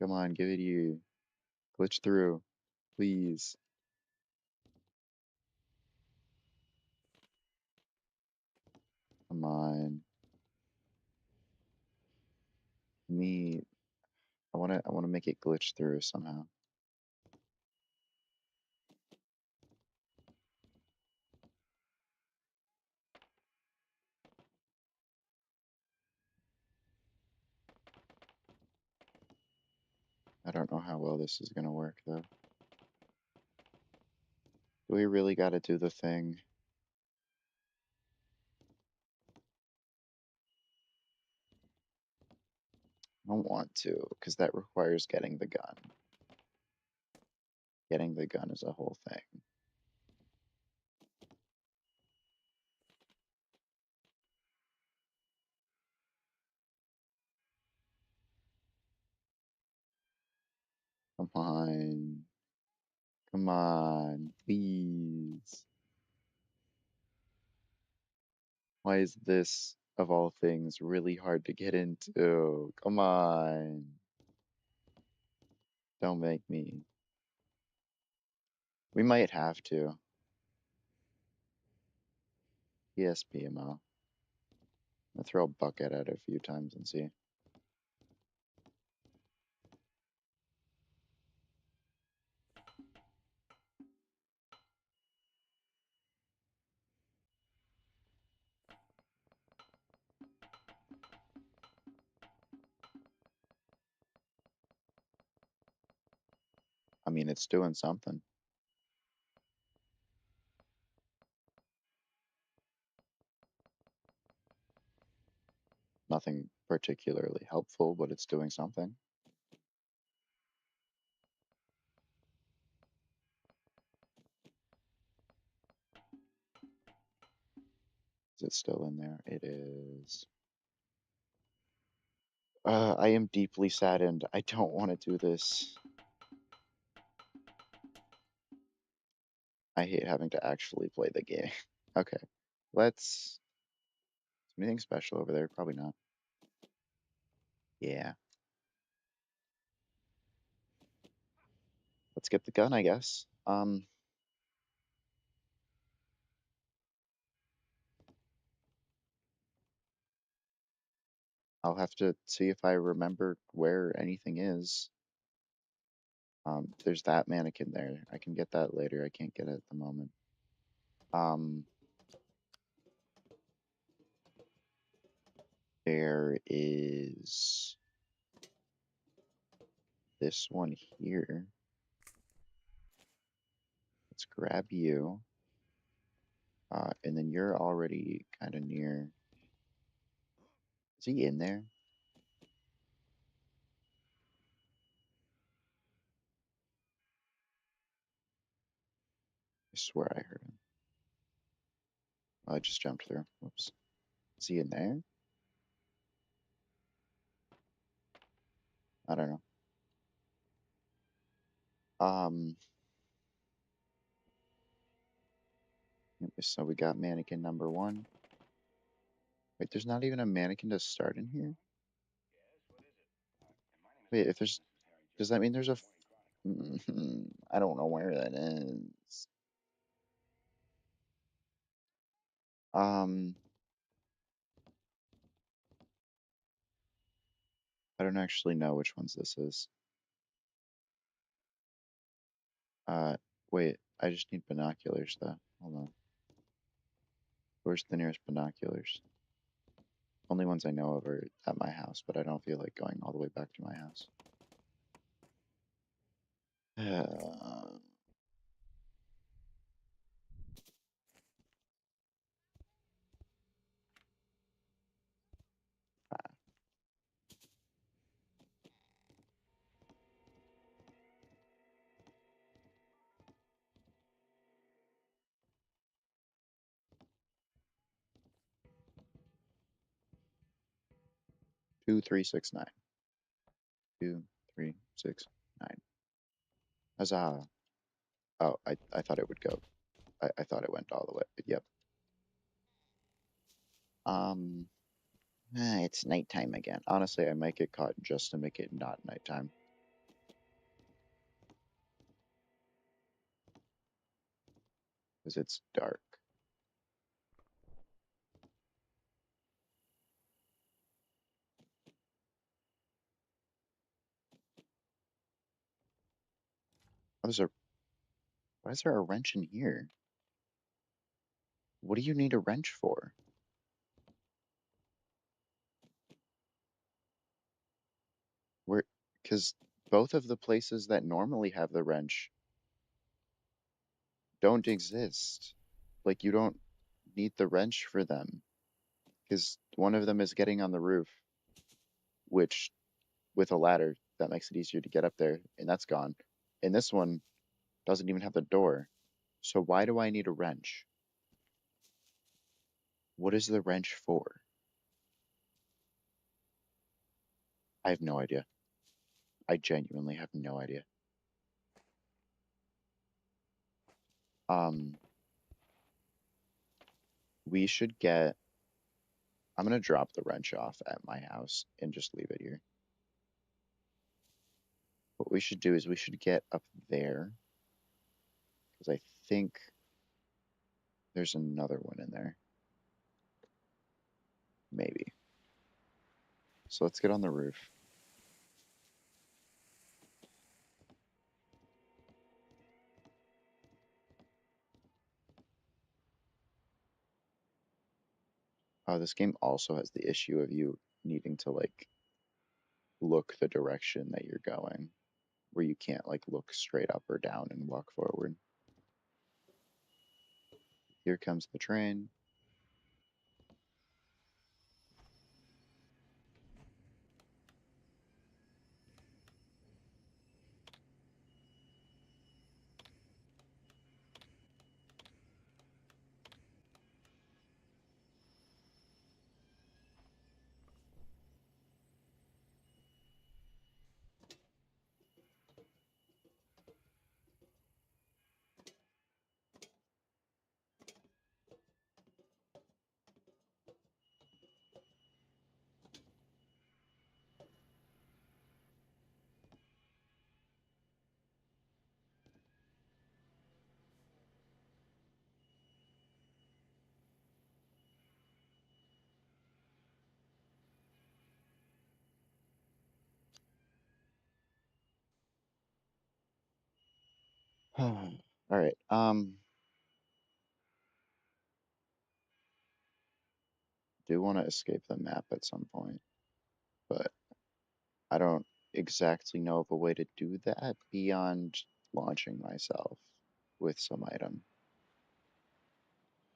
Come on, give it here. Glitch through. Please. Come on. Me. I wanna make it glitch through somehow. I don't know how well this is gonna work though. Do we really gotta do the thing? I don't want to, because that requires getting the gun. Getting the gun is a whole thing. Come on. Come on, please. Why is this, of all things, really hard to get into? Come on. Don't make me. We might have to. Yes, PMO. I'll throw a bucket at it a few times and see. I mean, it's doing something. Nothing particularly helpful, but it's doing something. Is it still in there? It is. I am deeply saddened. I don't want to do this. I hate having to actually play the game. Okay, let's. Anything special over there? Probably not. Yeah, let's get the gun, I guess. I'll have to see if I remember where anything is. There's that mannequin there. I can get that later. I can't get it at the moment. Um, there is this one here. Let's grab you. And then you're already kind of near. Is he in there? I swear I heard him. Oh, I just jumped through. Whoops. Is he in there? I don't know. Um, so we got mannequin number one. Wait, there's not even a mannequin to start in here? Wait, if there's, does that mean there's a, I don't know where that is. Um, I don't actually know which ones this is. Uh, wait, I just need binoculars though. Hold on. Where's the nearest binoculars? Only ones I know of are at my house, but I don't feel like going all the way back to my house. Uh, 2369. 2369. Huzzah. Oh, I thought it would go. I thought it went all the way. Yep. Um, it's nighttime again. Honestly, I might get caught just to make it not nighttime. Because it's dark. Why is there, why is there a wrench in here? What do you need a wrench for? Where, because both of the places that normally have the wrench don't exist. Like, you don't need the wrench for them. Because one of them is getting on the roof, which with a ladder, that makes it easier to get up there, and that's gone. And this one doesn't even have the door. So why do I need a wrench? What is the wrench for? I have no idea. I genuinely have no idea. Um, we should get. I'm gonna drop the wrench off at my house and just leave it here. What we should do is we should get up there because I think there's another one in there. Maybe. So let's get on the roof. Oh, this game also has the issue of you needing to like look the direction that you're going, where you can't like look straight up or down and walk forward. Here comes the train. All right. Do want to escape the map at some point, but I don't exactly know of a way to do that beyond launching myself with some item.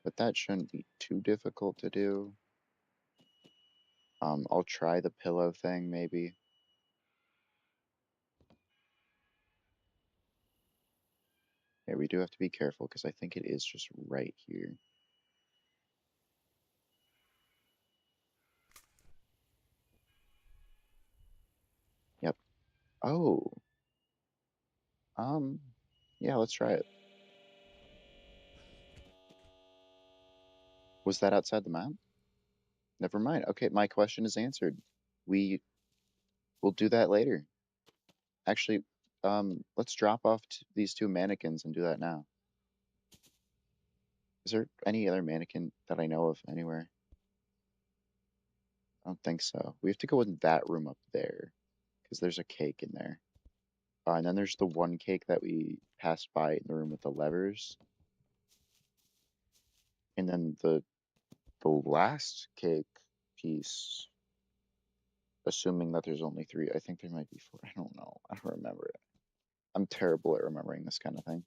But that shouldn't be too difficult to do. I'll try the pillow thing maybe. Yeah, we do have to be careful because I think it is just right here. Yep. Oh, um, yeah, let's try it. Was that outside the map? Never mind. Okay, my question is answered. We will do that later. Actually, let's drop off these two mannequins and do that now. Is there any other mannequin that I know of anywhere? I don't think so. We have to go in that room up there because there's a cake in there. And then there's the one cake that we passed by in the room with the levers. And then the last cake piece, assuming that there's only three, I think there might be four. I don't know. I don't remember it. I'm terrible at remembering this kind of thing.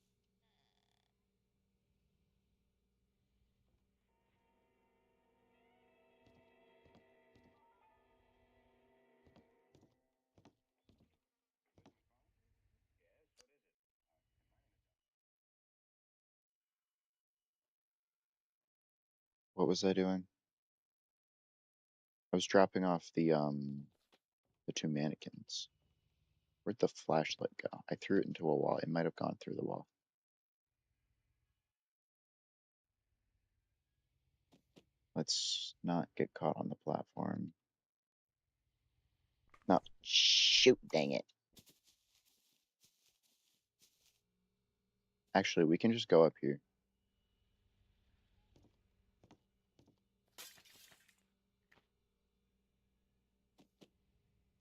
What was I doing? I was dropping off the two mannequins. Where'd the flashlight go? I threw it into a wall. It might have gone through the wall. Let's not get caught on the platform. No, shoot, dang it. Actually, we can just go up here.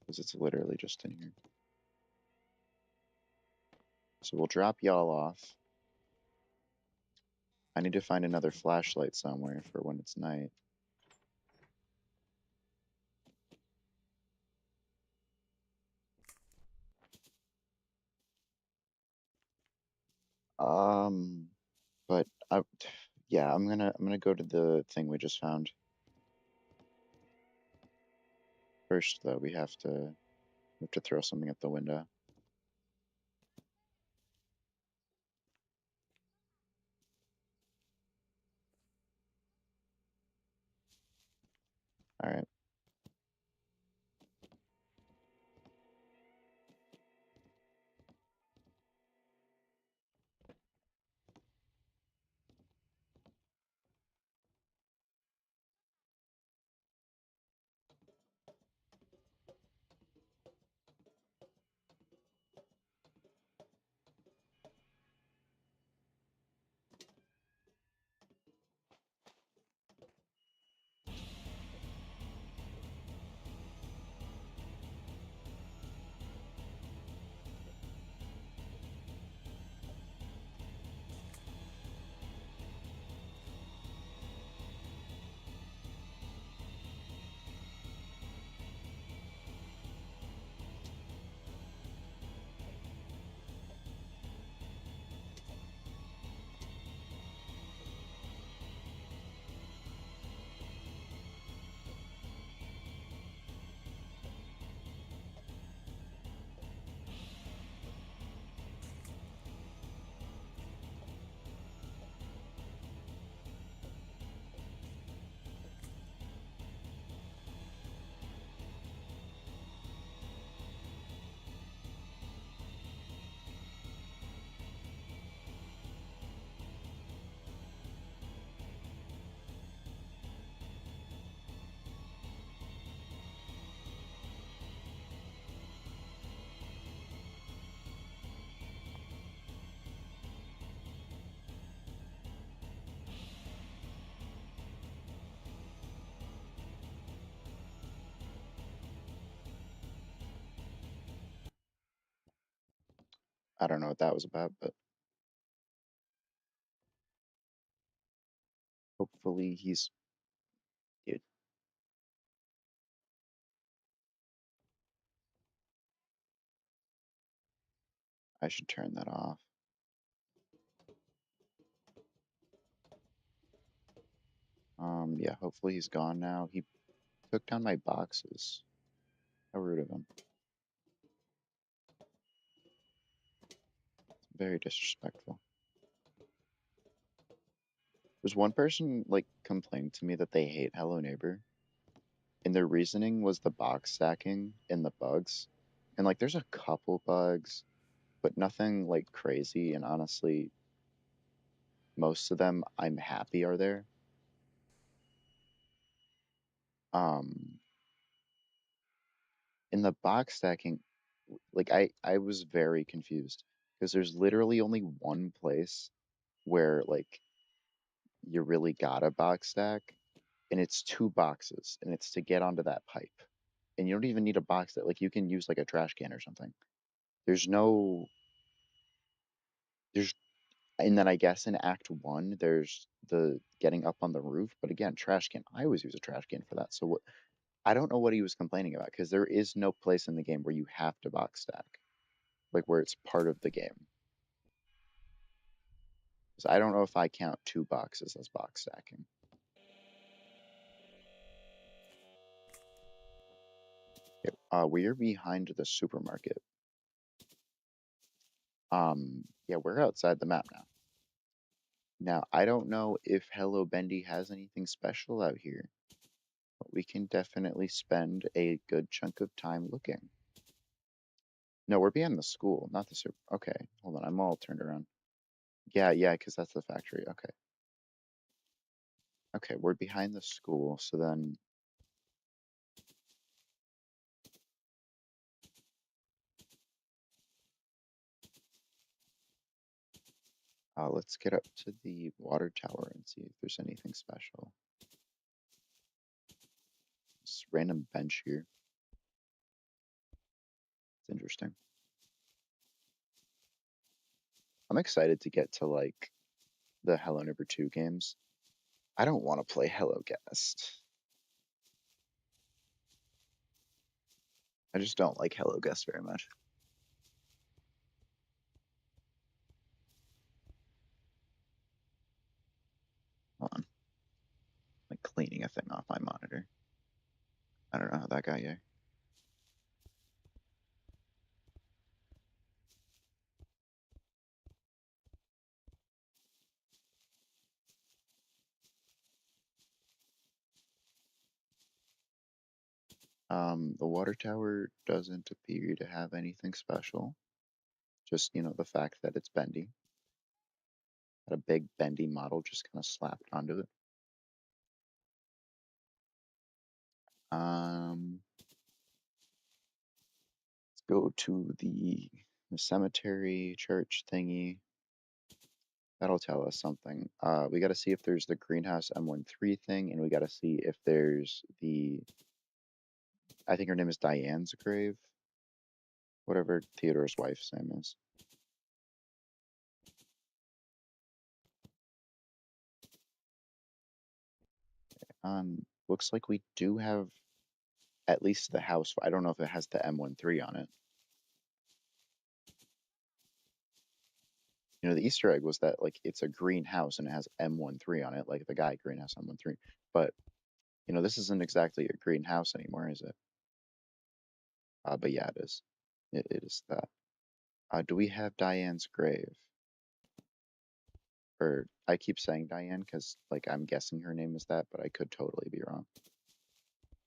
Because it's literally just in here. So we'll drop y'all off. I need to find another flashlight somewhere for when it's night. Um, but yeah, I'm gonna go to the thing we just found. First, though, we have to throw something at the window. All right. I don't know what that was about, but hopefully he's good. I should turn that off. Yeah, hopefully he's gone now. He took down my boxes. How rude of him. Very disrespectful. There's one person like complaining to me that they hate Hello Neighbor, and their reasoning was the box stacking and the bugs. And like there's a couple bugs, but nothing like crazy, and honestly, most of them I'm happy are there. Um in the box stacking, like I was very confused because there's literally only one place where like you really gotta box stack, and it's two boxes, and it's to get onto that pipe. And you don't even need a box that like you can use like a trash can or something. There's no there's and then I guess in Act One there's the getting up on the roof, but again, trash can. I always use a trash can for that. So what I don't know what he was complaining about because there is no place in the game where you have to box stack, like where it's part of the game. So I don't know if I count two boxes as box stacking. Okay, we're behind the supermarket. Yeah, we're outside the map now. Now, I don't know if Hello Bendy has anything special out here, but we can definitely spend a good chunk of time looking. No, we're behind the school, not the super. Okay, hold on, I'm all turned around. Yeah, because that's the factory. Okay. Okay, we're behind the school, so then let's get up to the water tower and see if there's anything special. This random bench here. It's interesting. I'm excited to get to like the Hello Neighbor 2 games. I don't want to play Hello Guest. I just don't like Hello Guest very much. Hold on, like cleaning a thing off my monitor. I don't know how that got here. The water tower doesn't appear to have anything special. Just, the fact that it's bendy. Got a big bendy model just kind of slapped onto it. Let's go to the cemetery church thingy. That'll tell us something. We got to see if there's the greenhouse M13 thing, and we got to see if there's I think her name is Diane's grave, whatever Theodore's wife's name is. Looks like we do have at least the house. I don't know if it has the M13 on it. The Easter egg was that like it's a green house and it has M13 on it, like the guy greenhouse M13. But this isn't exactly a greenhouse anymore, is it? But yeah, it is. It is that. Do we have Diane's grave? Or I keep saying Diane because like I'm guessing her name is that, but I could totally be wrong.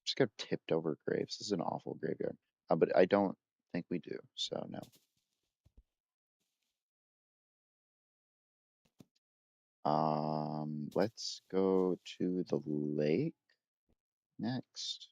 Just got tipped over graves. This is an awful graveyard. But I don't think we do, so no. Let's go to the lake next.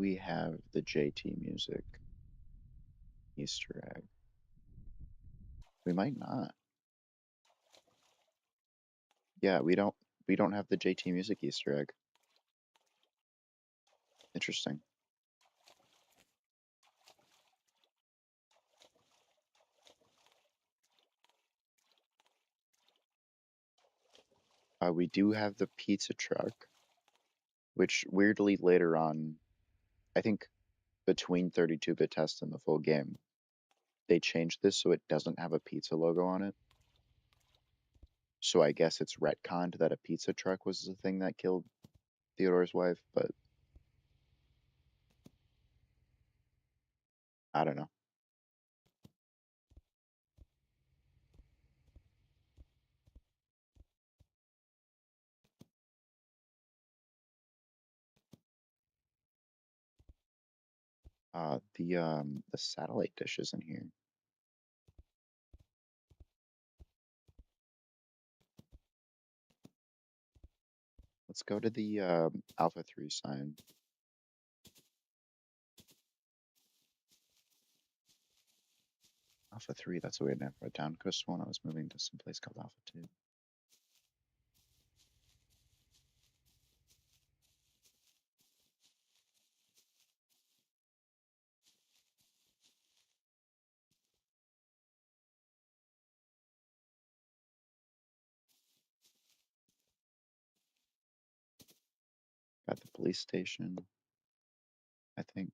we have the JT music Easter egg? We might not. Yeah, we don't have the JT music Easter egg. Interesting. We do have the pizza truck, which weirdly later on, I think between 32-bit test and the full game, they changed this so it doesn't have a pizza logo on it. So I guess it's retconned that a pizza truck was the thing that killed Theodore's wife, but I don't know. The satellite dish is in here. Let's go to the Alpha 3 sign. Alpha 3, that's the way I never wrote down. Coast 1, I was moving to some place called Alpha 2. Got the police station, I think.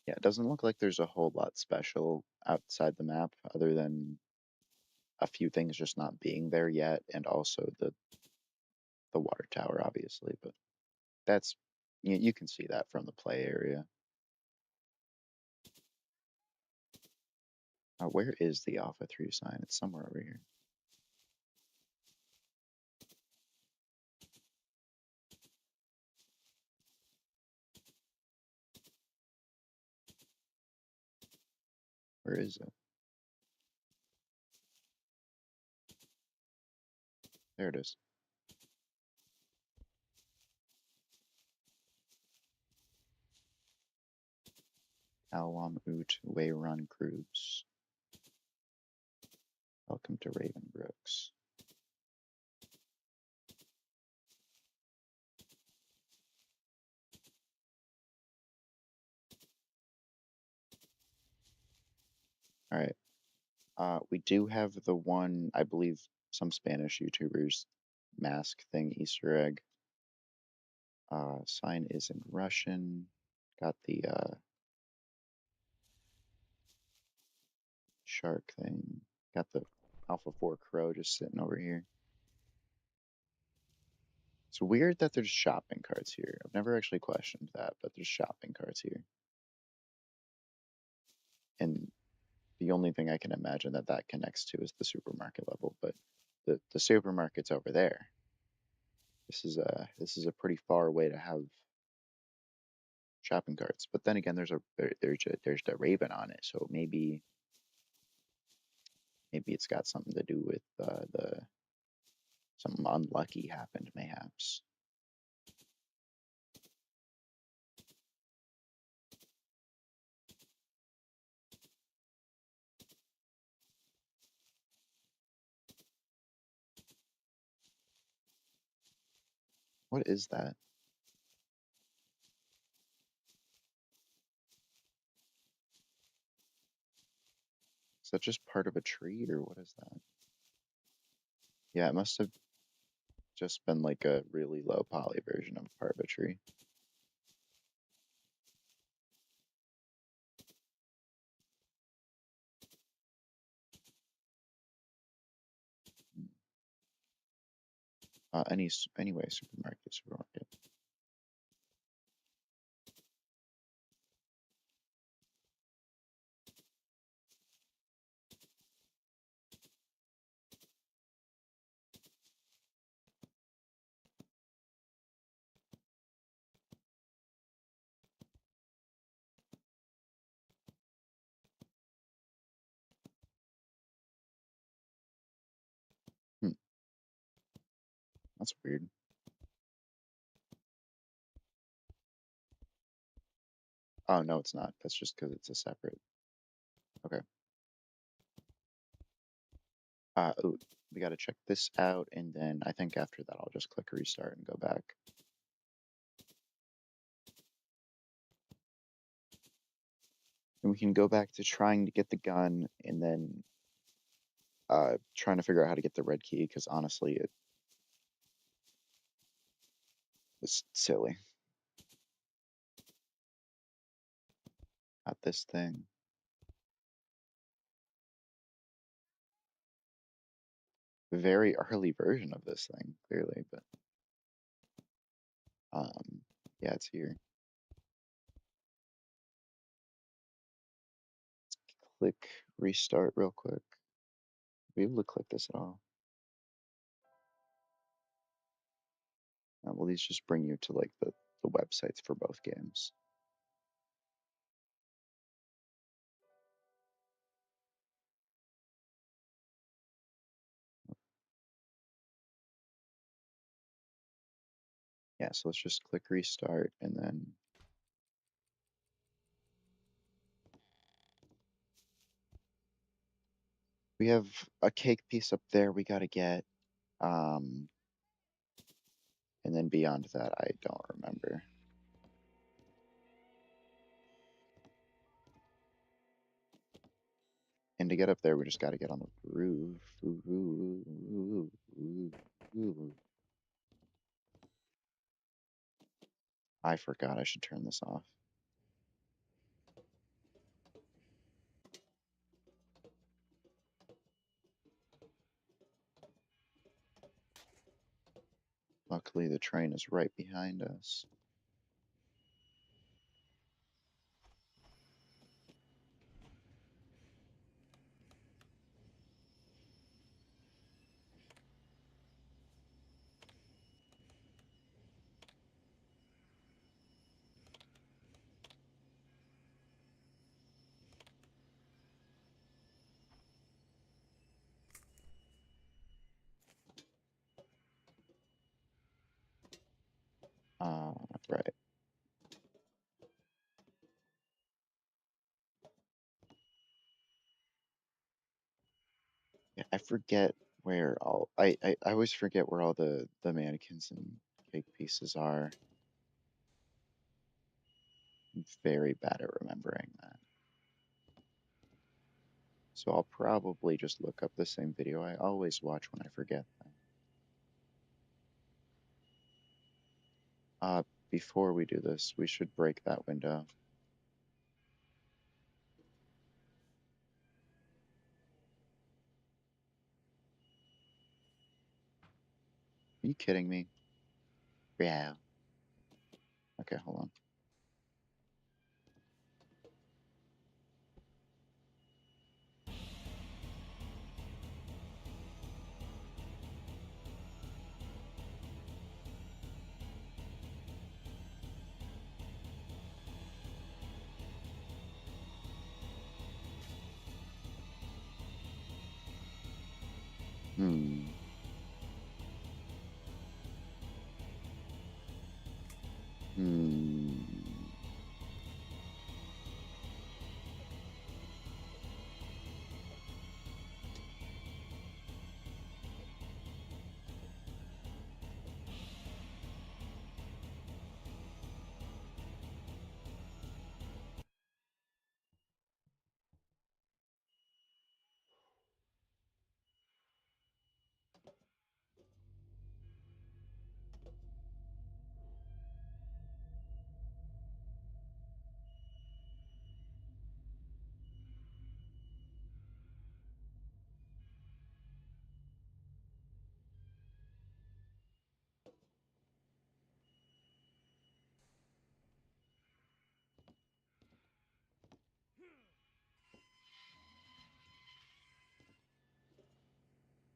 Yeah, it doesn't look like there's a whole lot special outside the map other than a few things just not being there yet, and also the water tower, obviously. But that's you can see that from the play area. Where is the Alpha 3 sign? It's somewhere over here. Where is it? There it is. Alwam Oot Way Run Cruise. Welcome to Raven Brooks. All right. We do have the one, I believe, some Spanish YouTubers mask thing Easter egg. Sign is in Russian. Got the shark thing. Got the Alpha 4 Crow just sitting over here. It's weird that there's shopping carts here. I've never actually questioned that, but there's shopping carts here. And the only thing I can imagine that that connects to is the supermarket level, but the supermarket's over there. This is a pretty far way to have shopping carts. But then again, there's the Raven on it, so maybe it's got something to do with the something unlucky happened, mayhaps. What is that? Is that just part of a tree or what is that? Yeah, it must have just been like a really low poly version of part of a tree. Anyway, supermarket. That's weird. Oh, no, it's not. That's just because it's a separate. Okay. Ooh, we got to check this out, and then I think after that I'll just click restart and go back. And we can go back to trying to get the gun, and then trying to figure out how to get the red key, because honestly, it was silly. Not this thing. Very early version of this thing, clearly, but um, yeah, it's here. Click restart real quick. Be able to click this at all. Will these just bring you to like the websites for both games? Yeah, so let's just click restart and then we have a cake piece up there we gotta get. Um, and then beyond that, I don't remember. And to get up there, we just gotta get on the roof. I forgot I should turn this off. Luckily, the train is right behind us. Right. Yeah, I forget where all I always forget where all the mannequins and cake pieces are. I'm very bad at remembering that. So I'll probably just look up the same video I always watch when I forget them. Uh, Before we do this, we should break that window. Are you kidding me? Yeah. Okay, hold on. Hmm. Hmm.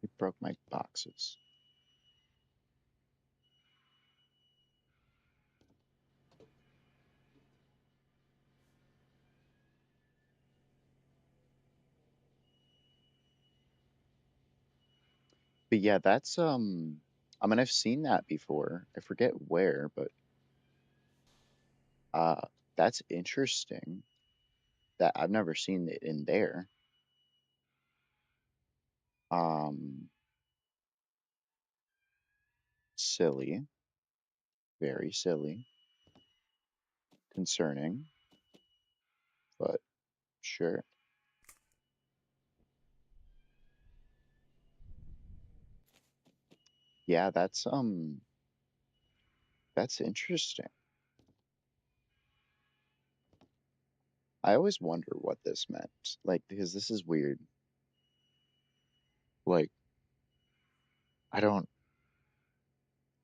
You broke my boxes. But yeah, that's. I mean, I've seen that before. I forget where, but uh, that's interesting. That I've never seen it in there. Um, Silly, very silly, concerning, but sure. Yeah, that's interesting. I always wonder what this meant. Like, because this is weird. Like, I don't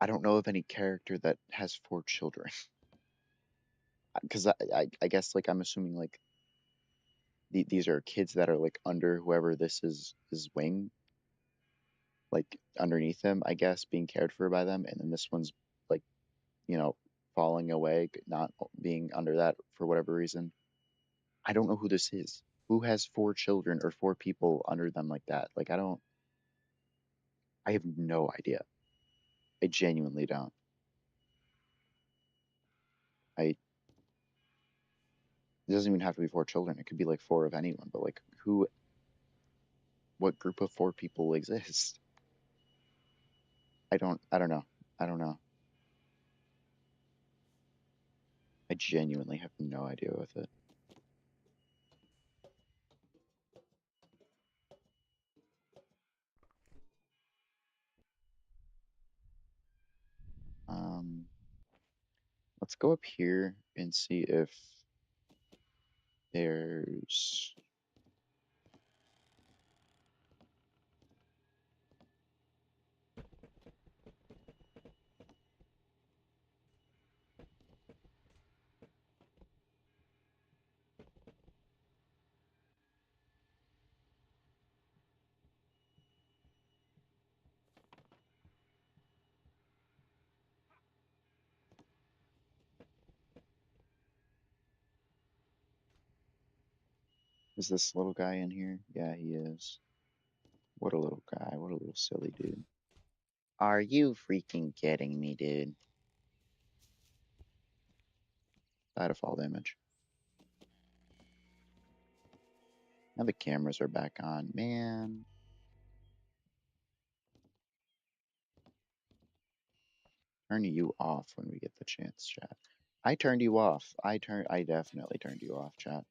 I don't know of any character that has four children. Because I guess like I'm assuming like these are kids that are like under whoever this is wing, like underneath him, I guess, being cared for by them, and then this one's like, you know, falling away, not being under that for whatever reason. I don't know who this is. Who has four children or four people under them like that? Like I have no idea. I genuinely don't. I It doesn't even have to be four children. It could be like four of anyone, but like who what group of four people exists? I don't know. I don't know. I genuinely have no idea with it. Um, let's go up here and see if there's is this little guy in here? Yeah, he is. What a little guy. What a little silly dude. Are you freaking kidding me, dude? Out of fall damage. Now the cameras are back on. Man, turn you off when we get the chance, chat. I turned you off. I definitely turned you off, chat.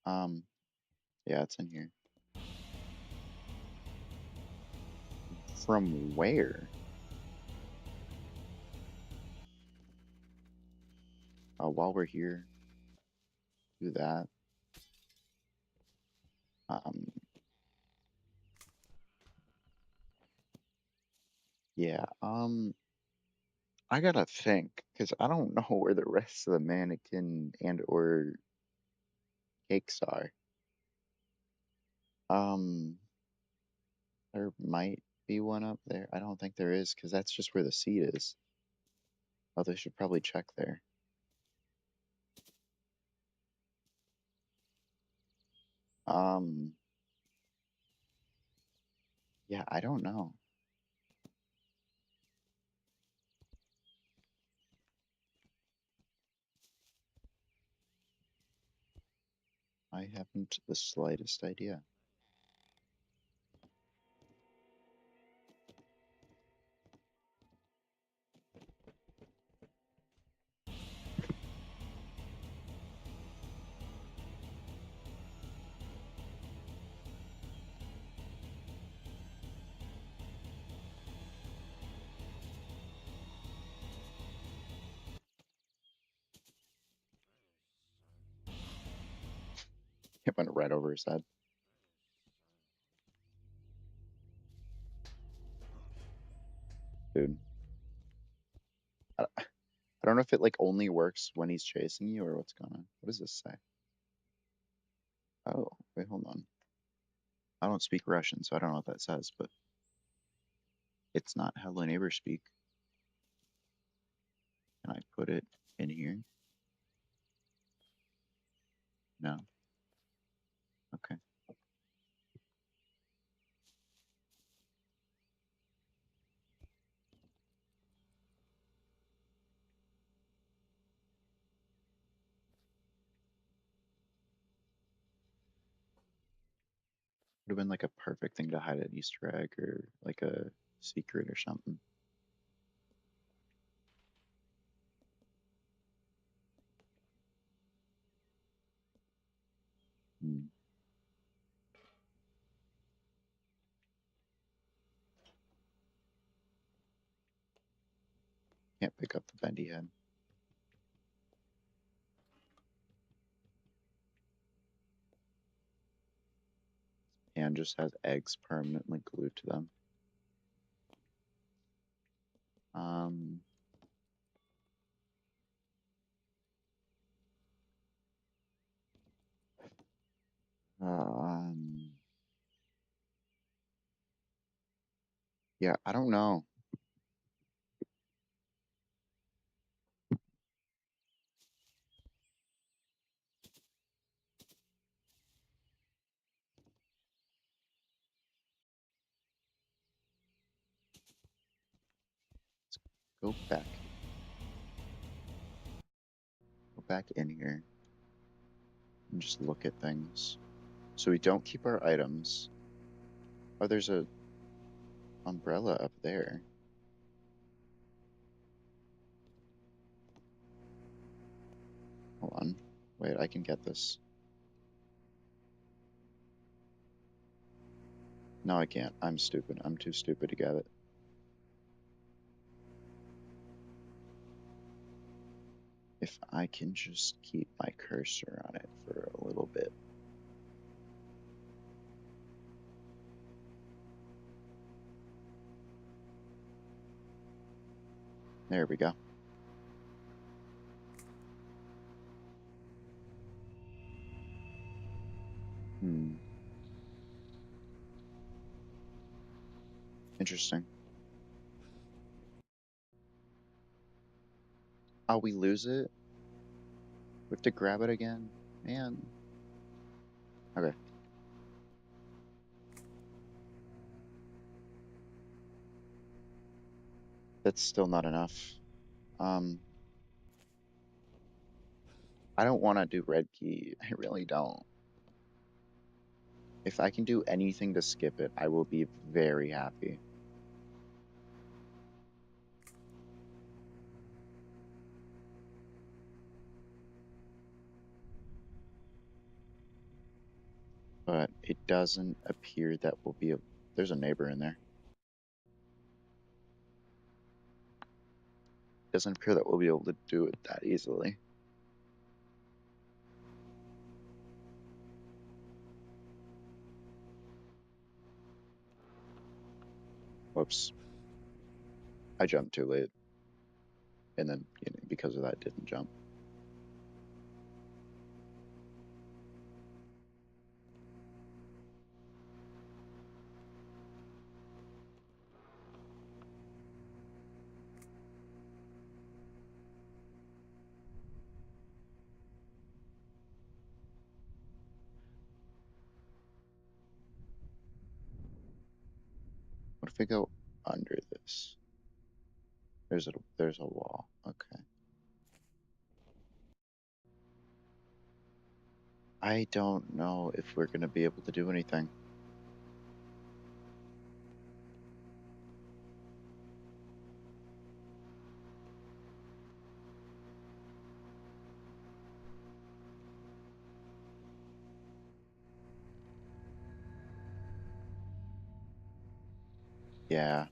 Um, yeah, it's in here. From where? While we're here, do that. Um, yeah. I gotta think because I don't know where the rest of the mannequin and or cakes are. Um, there might be one up there. I don't think there is because that's just where the seat is. Oh, they should probably check there. Um, yeah, I don't know. I haven't the slightest idea. It went right over his head. Dude, I don't know if it like only works when he's chasing you or what's going on. What does this say? Oh, wait, hold on. I don't speak Russian, so I don't know what that says, but it's not hello neighbor speak. Can I put it in here? No. Okay. Would have been like a perfect thing to hide an Easter egg or like a secret or something. Hmm. Can't pick up the bendy head. And just has eggs permanently glued to them. Um, um, yeah, I don't know. Go back. Go back in here and just look at things. So we don't keep our items. Oh, there's a umbrella up there. Hold on. Wait, I can get this. No, I can't. I'm stupid. I'm too stupid to get it. If I can just keep my cursor on it for a little bit. There we go. Hmm. Interesting. Oh, we lose it? We have to grab it again? Man. Okay. That's still not enough. Um, I don't want to do red key. I really don't. If I can do anything to skip it, I will be very happy. But it doesn't appear that we'll be. There's a neighbor in there. Doesn't appear that we'll be able to do it that easily. Whoops. I jumped too late. And then, because of that, didn't jump. What if we go under this? There's a wall. Okay. I don't know if we're gonna be able to do anything. Yeah.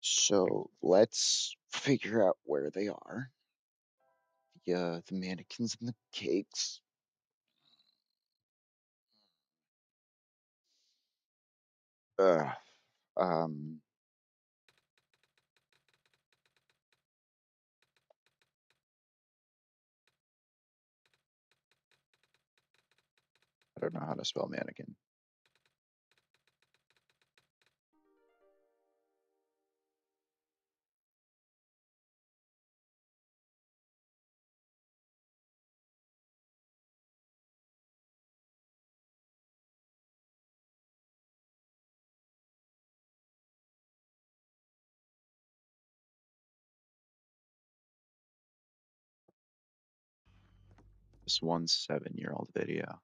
So let's figure out where they are. Yeah, the mannequins and the cakes. Ugh. Um, I don't know how to spell mannequin. This one 7-year-old video.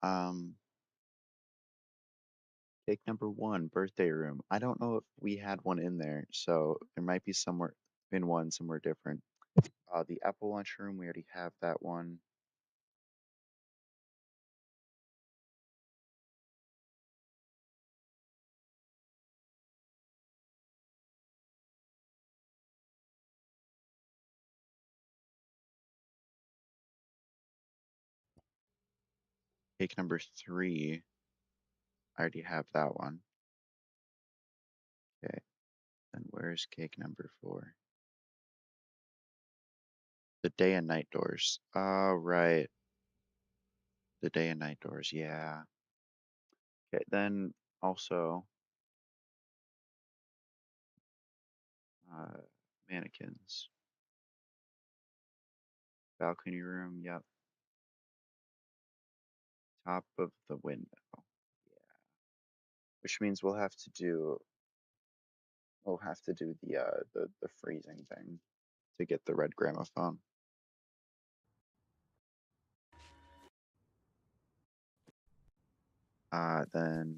Um, Cake number one, birthday room. I don't know if we had one in there, so there might be somewhere in one somewhere different. The apple lunchroom, we already have that one. Cake number three, I already have that one. Okay, then where's cake number four? The day and night doors. Oh, right. The day and night doors, yeah. Okay, then also uh, mannequins. Balcony room, yep. Top of the window. Yeah. Which means we'll have to do the freezing thing to get the red gramophone. Then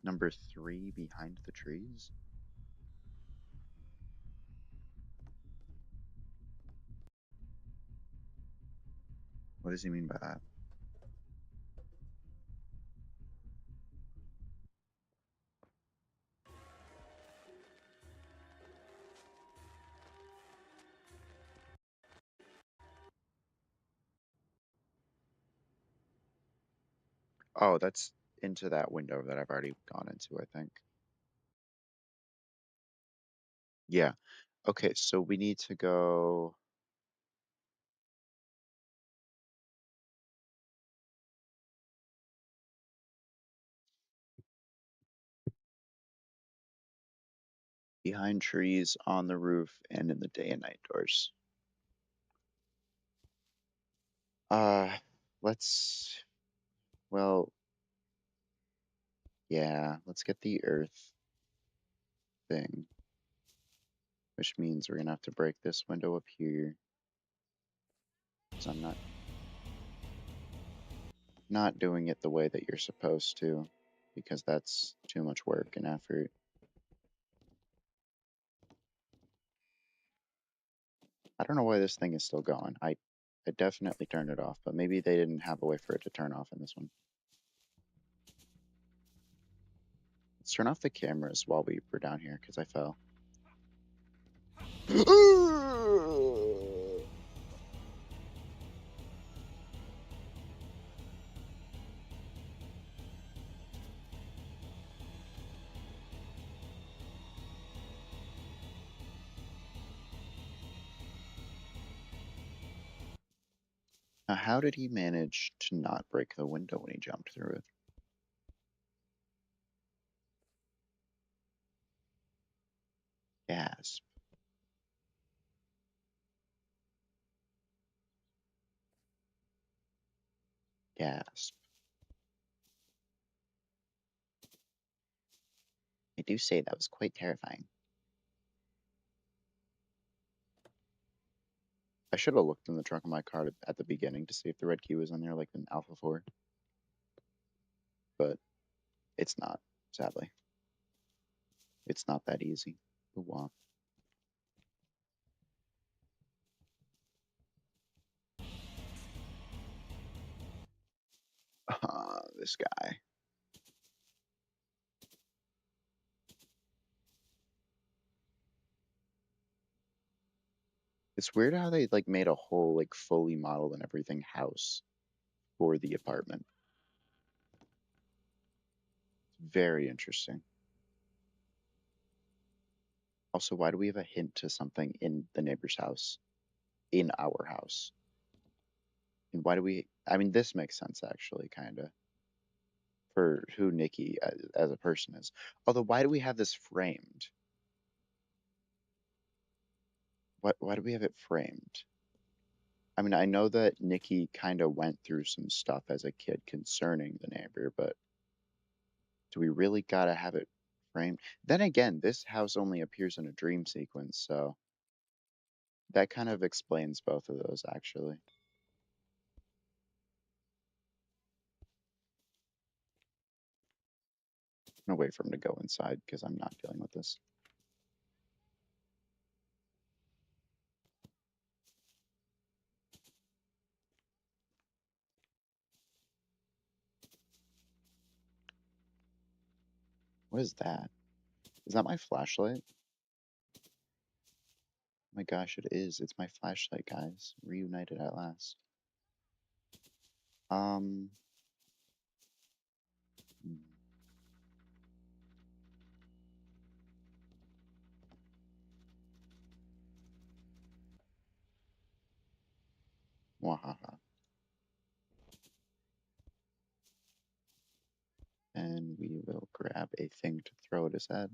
number three, behind the trees. What does he mean by that? Oh, that's into that window that I've already gone into, I think. Yeah. Okay, so we need to go behind trees, on the roof, and in the day and night doors. Uh, let's, well, yeah, let's get the earth thing, which means we're gonna have to break this window up here, because I'm not doing it the way that you're supposed to, because that's too much work and effort. I don't know why this thing is still going. I definitely turned it off, but maybe they didn't have a way for it to turn off in this one. Let's turn off the cameras while we were down here, because I fell. Now, how did he manage to not break the window when he jumped through it? Gasp. Gasp. I do say that was quite terrifying. I should have looked in the trunk of my car at the beginning to see if the red key was in there, like in Alpha 4, but it's not, sadly. It's not that easy. Ooh, this guy. It's weird how they like made a whole like fully modeled and everything house for the apartment. Very interesting. Also, why do we have a hint to something in the neighbor's house? In our house? And why do we? I mean, this makes sense actually, kind of, for who Nikki as a person is. Although, why do we have this framed? Why do we have it framed? I mean, I know that Nikki kind of went through some stuff as a kid concerning the neighbor, but do we really gotta have it framed? Then again, this house only appears in a dream sequence, so that kind of explains both of those, actually. I'm gonna wait for him to go inside because I'm not dealing with this. What is that? Is that my flashlight? Oh my gosh, it is. It's my flashlight, guys. Reunited at last. Um, hmm, Wahaha. And we will grab a thing to throw at his head.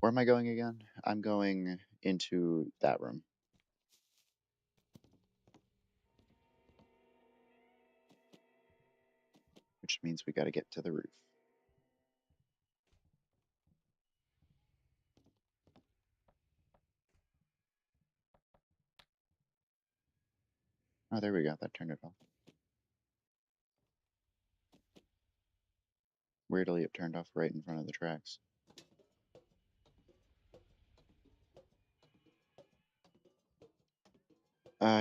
Where am I going again? I'm going into that room, which means we gotta get to the roof. Oh, there we go. That turned it off. Weirdly, it turned off right in front of the tracks.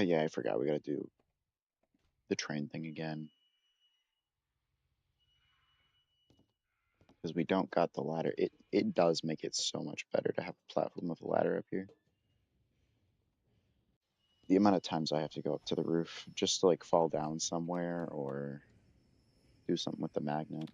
Yeah, I forgot. We gotta do the train thing again. Because we don't got the ladder. It does make it so much better to have a platform with a ladder up here. The amount of times I have to go up to the roof just to like fall down somewhere or do something with the magnet.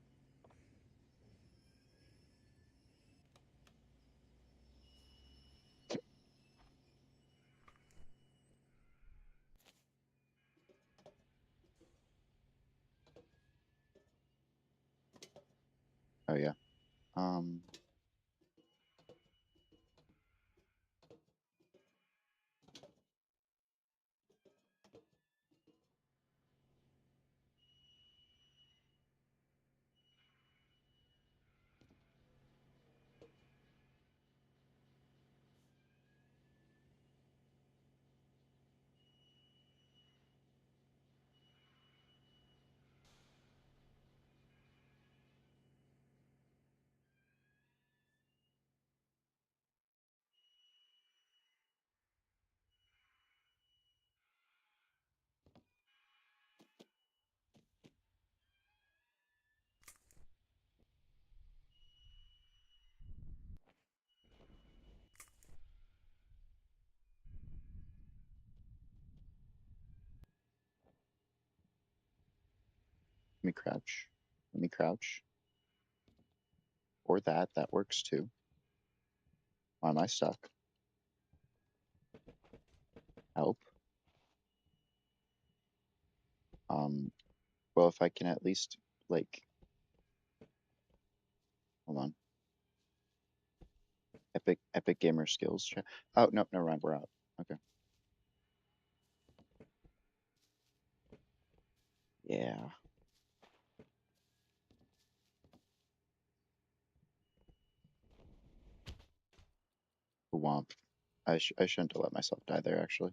Oh yeah. Um, let me crouch. Let me crouch. Or that. That works too. Why am I stuck? Help. Um, well, if I can at least like, hold on. Epic gamer skills check. Oh no, never mind. We're out. Okay. Yeah. Womp. I shouldn't have let myself die there actually.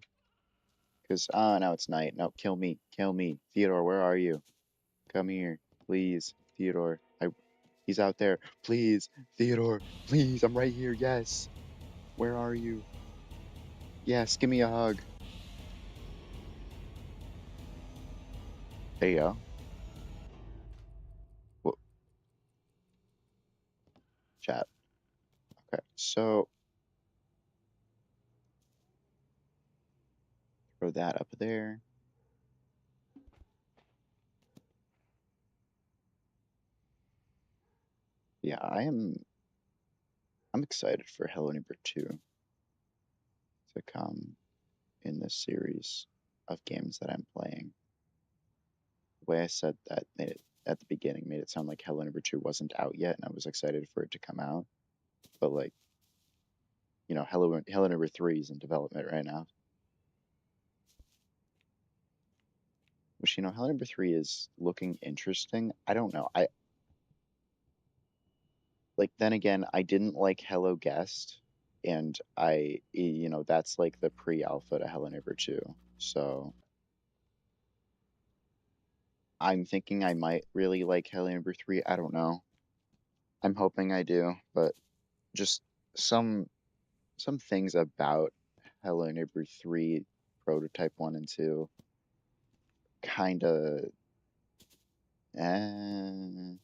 Because now it's night. No, kill me, kill me, Theodore. Where are you? Come here, please, Theodore. He's out there. Please, Theodore. Please, I'm right here. Yes. Where are you? Yes, give me a hug. There you go. Whoa, chat. Okay, so throw that up there. Yeah, I'm excited for Hello Neighbor 2 to come in this series of games that I'm playing. The way I said that made it at the beginning made it sound like Hello Neighbor 2 wasn't out yet, and I was excited for it to come out. But like, Hello Neighbor 3 is in development right now. Which Hello Neighbor 3 is looking interesting. I don't know. I like then again, I didn't like Hello Guest, and that's like the pre-alpha to Hello Neighbor 2. So I'm thinking I might really like Hello Neighbor 3. I don't know. I'm hoping I do, but just some some things about Hello Neighbor 3 prototype 1 and 2 kind of eh,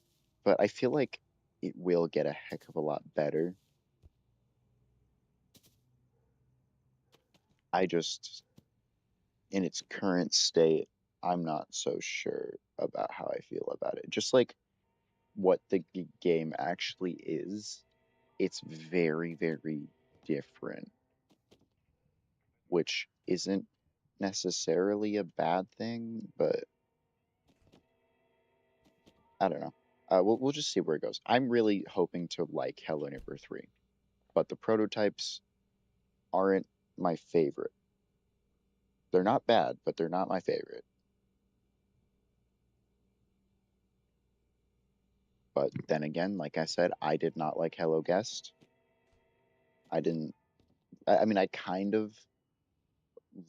but I feel like it will get a heck of a lot better. I just in its current state, I'm not so sure about how I feel about it. Just like what the game actually is, it's very, very different, which isn't necessarily a bad thing, but I don't know. We'll just see where it goes. I'm really hoping to like Hello Neighbor 3, but the prototypes aren't my favorite. They're not bad, but they're not my favorite. But then again, like I said, I did not like Hello Guest. I didn't. I mean, I kind of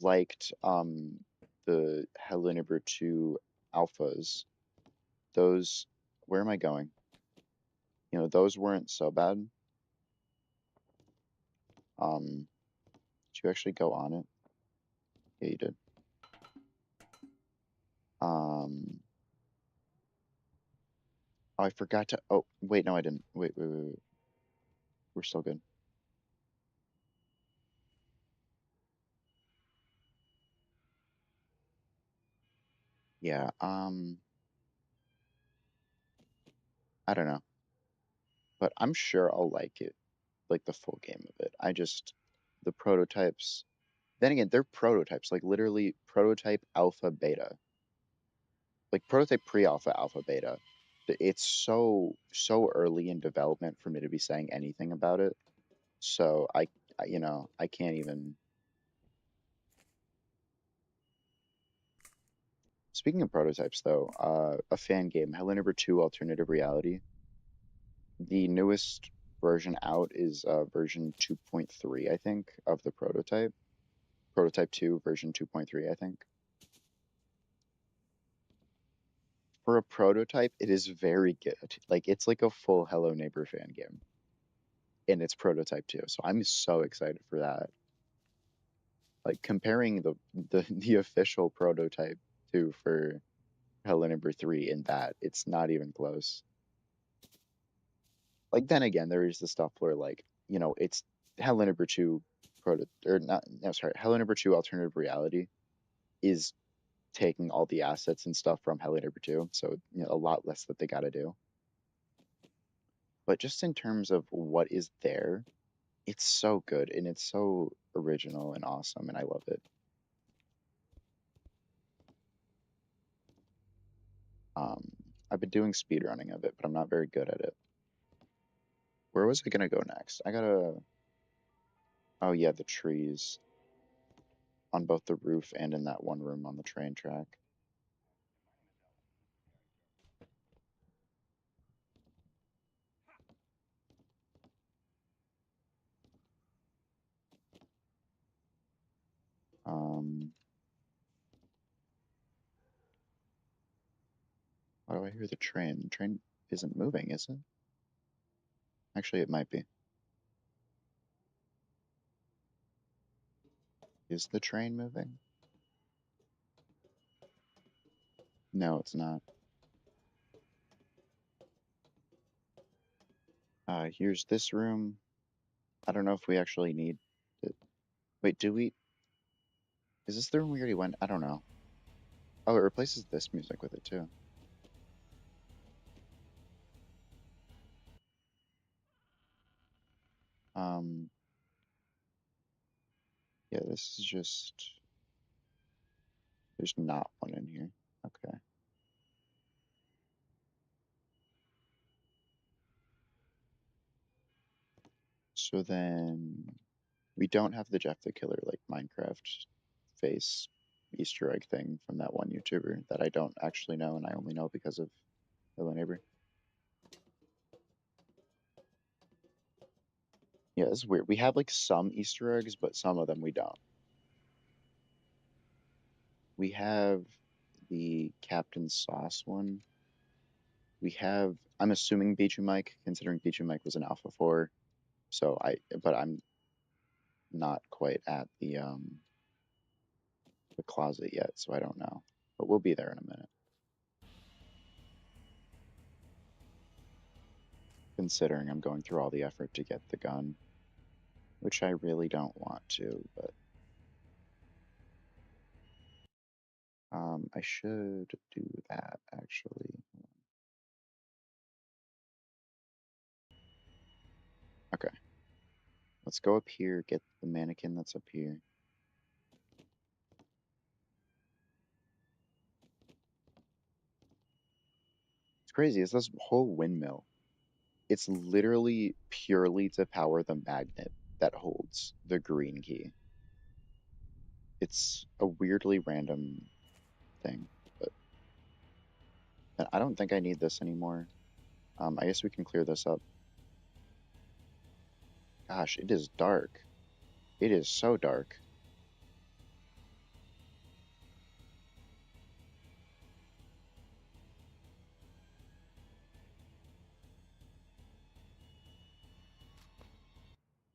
liked the Hello Neighbor 2 alphas. Those, where am I going? Those weren't so bad. Did you actually go on it? Yeah, you did. Um, oh, I forgot to. Oh, wait, no, I didn't. Wait. We're still good. Yeah. I don't know, but I'm sure I'll like it, like the full game of it. The prototypes. Then again, they're prototypes, like literally prototype alpha beta, like prototype pre-alpha, alpha beta. It's so early in development for me to be saying anything about it. So I can't even. Speaking of prototypes, though, a fan game, Hello Neighbor 2 Alternative Reality. The newest version out is version 2.3, I think, of the prototype. Prototype 2, version 2.3, I think. For a prototype, it is very good. Like, it's like a full Hello Neighbor fan game, and it's prototype 2. So I'm so excited for that. Like, comparing the official prototype 2 for Hello Neighbor 3 in that, it's not even close. Like then again, there is the stuff where it's Hello Neighbor 2 proto or not no sorry, Hello Neighbor 2 Alternative Reality is taking all the assets and stuff from Hello Neighbor 2, so a lot less that they gotta do. But just in terms of what is there, it's so good and it's so original and awesome and I love it. Um I've been doing speed running of it, but I'm not very good at it. Where was I gonna go next? Oh yeah, the trees on both the roof and in that one room on the train track. Um, why do I hear the train? The train isn't moving, is it? Actually, it might be. Is the train moving? No, it's not. Here's this room. I don't know if we actually need it. Wait, do we? Is this the room we already went? I don't know. Oh, it replaces this music with it too. Um, yeah, this is just. There's not one in here. Okay. So then we don't have the Jeff the Killer like Minecraft face Easter egg thing from that one YouTuber that I don't actually know and I only know because of Hello Neighbor. Yeah, it's weird. We have like some Easter eggs, but some of them we don't. We have the Captain Sauce one. We have, I'm assuming Bijou Mike, considering Bijou Mike was an Alpha 4. So but I'm not quite at the closet yet, so I don't know. But we'll be there in a minute. Considering I'm going through all the effort to get the gun, which I really don't want to, but I should do that actually. Okay, let's go up here, get the mannequin that's up here. It's crazy, it's this whole windmill. It's literally purely to power the magnet that holds the green key. It's a weirdly random thing, but I don't think I need this anymore. I guess we can clear this up. Gosh, it is dark. It is so dark.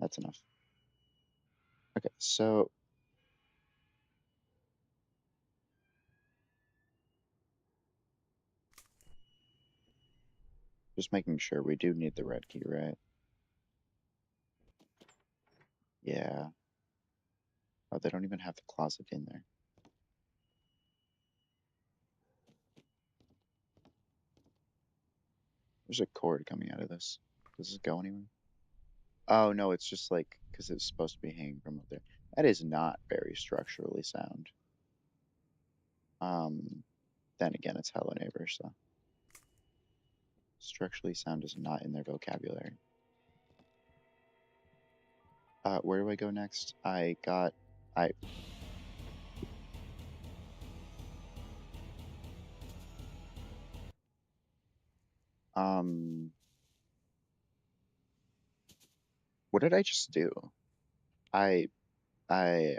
That's enough. Okay, so just making sure we do need the red key, right? Yeah. Oh, they don't even have the closet in there. There's a cord coming out of this. Does this go anywhere? Oh, no, it's just like, because it's supposed to be hanging from up there. That is not very structurally sound. Um, then again, it's Hello Neighbor, so structurally sound is not in their vocabulary. Where do I go next? I um, what did I just do? I, I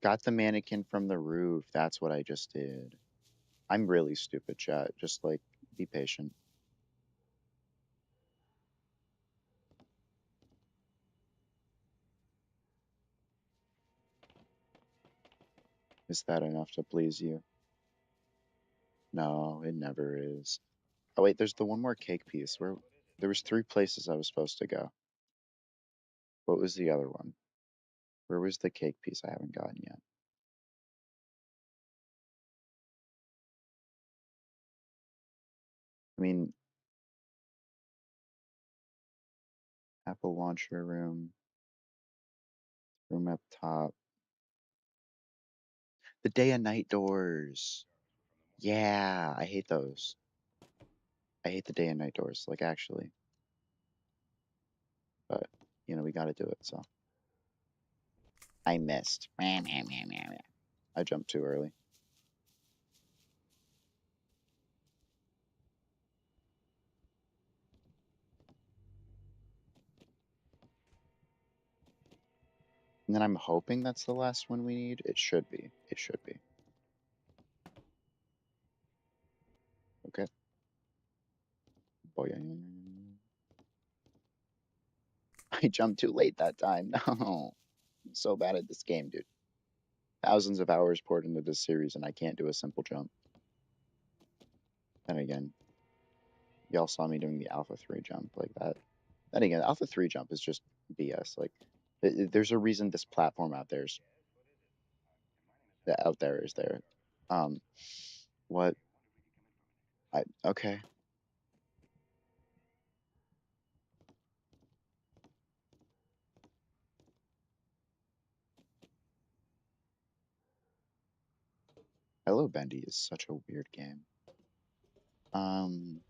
got the mannequin from the roof. That's what I just did. I'm really stupid, chat. Just like, be patient. Is that enough to please you? No, it never is. Oh wait, there's the one more cake piece. Where there was 3 places I was supposed to go. What was the other one? Where was the cake piece I haven't gotten yet? I mean, Apple launcher room up top. The day and night doors. Yeah, I hate those. I hate the day and night doors, like actually. But, we gotta do it, so. I missed. I jumped too early. And then I'm hoping that's the last one we need. It should be. It should be. Okay. Boy, I jumped too late that time. No. I'm so bad at this game, dude. Thousands of hours poured into this series, and I can't do a simple jump. Then again, y'all saw me doing the Alpha 3 jump like that. Then again, Alpha 3 jump is just BS. Like, there's a reason this platform out there is there. Um, what? Okay. Hello Bendy is such a weird game. Um,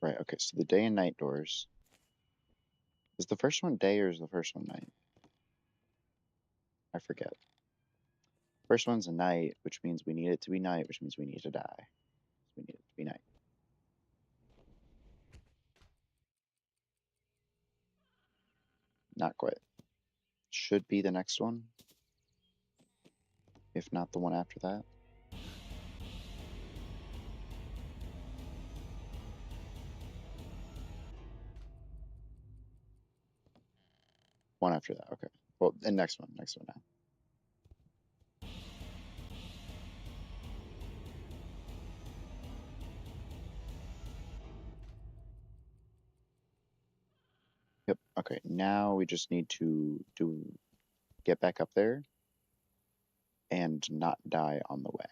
Right, okay, so the day and night doors. Is the first one day or is the first one night? I forget. First one's a night, which means we need it to be night, which means we need to die. So we need it to be night. Not quite. Should be the next one, if not the one after that. One after that, okay. Well, and next one now. Yep, okay, now we just need to get back up there and not die on the way.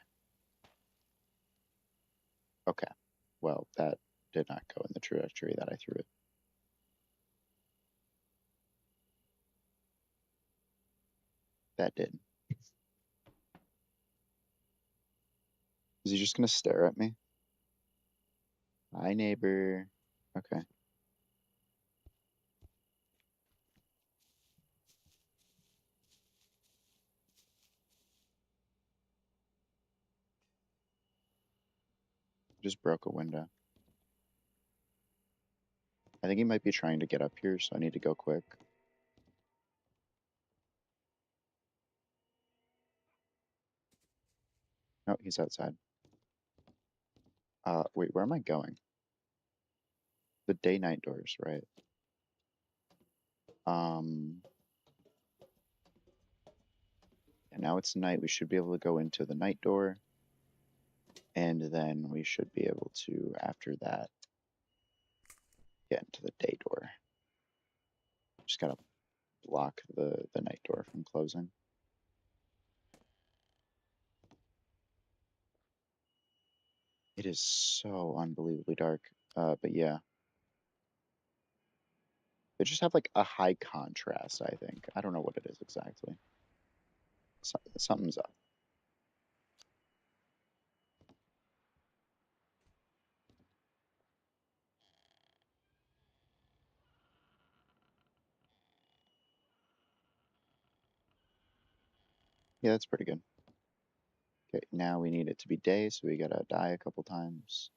Okay, well, that did not go in the trajectory that I threw it. That did. Is he just gonna stare at me? Hi, neighbor. Okay. Just broke a window. I think he might be trying to get up here, so I need to go quick. No, he's outside. Wait, where am I going? The day-night doors, right? Um, and now it's night. We should be able to go into the night door. And then we should be able to, after that, get into the day door. Just gotta block the night door from closing. It is so unbelievably dark. But yeah. They just have like a high contrast, I think. I don't know what it is exactly. Something's up. Yeah, that's pretty good. Okay, now we need it to be day, so we gotta die a couple times.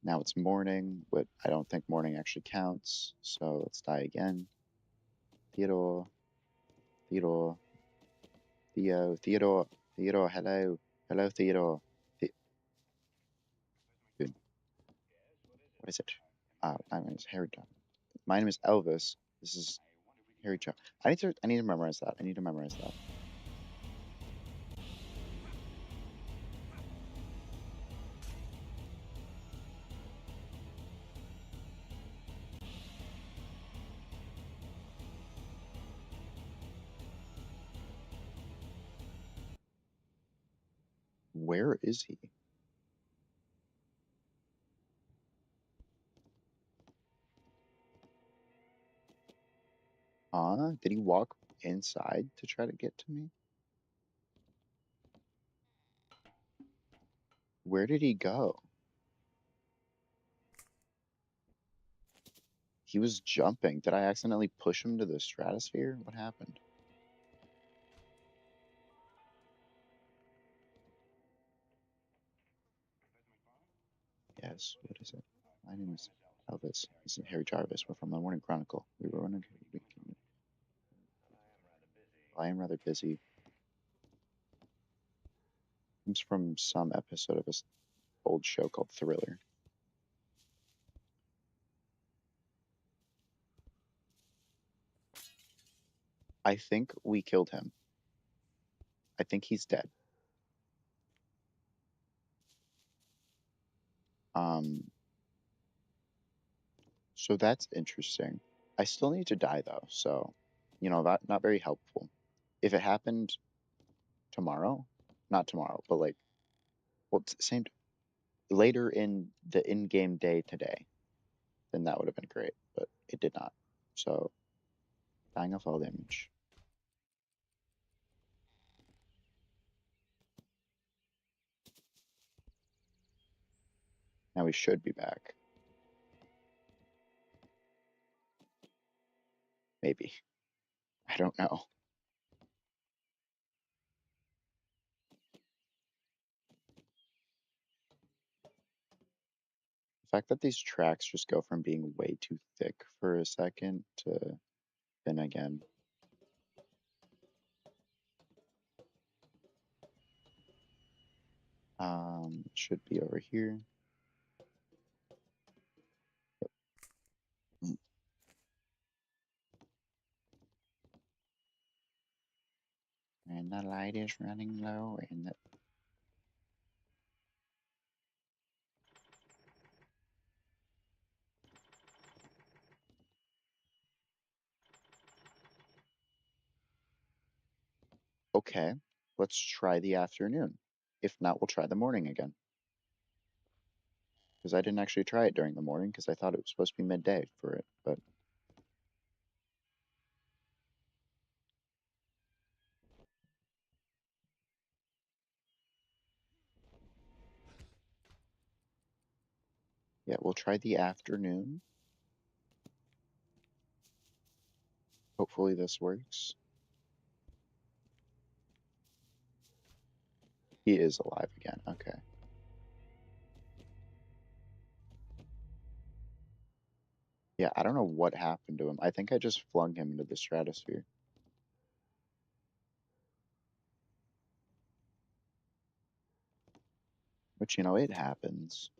Now it's morning, but I don't think morning actually counts, so let's die again. Theodore, Theodore, Theodore, Theodore, hello, hello, Theodore. Dude, what is it? My name is Harry John. My name is Elvis. This is Harry John. I need to memorize that. I need to memorize that. Where is he? Did he walk inside to try to get to me? Where did he go? He was jumping. Did I accidentally push him to the stratosphere? What happened? Yes, what is it? My name is Elvis. This is Harry Jarvis. We're from the Morning Chronicle. We were wondering. I am rather busy. Comes from some episode of this old show called Thriller. I think we killed him. I think he's dead. Um, so that's interesting. I still need to die though, so that not very helpful. If it happened tomorrow, not tomorrow, but like well, same later in the in-game day today, then that would have been great, but it did not. So dying of fall damage. Now we should be back. Maybe. I don't know. The fact that these tracks just go from being way too thick for a second to thin again. It should be over here. Mm. And the light is running low, and the okay, let's try the afternoon. If not, we'll try the morning again. Because I didn't actually try it during the morning because I thought it was supposed to be midday for it, but yeah, we'll try the afternoon. Hopefully this works. He is alive again. Okay. Yeah, I don't know what happened to him. I think I just flung him into the stratosphere. Which, it happens.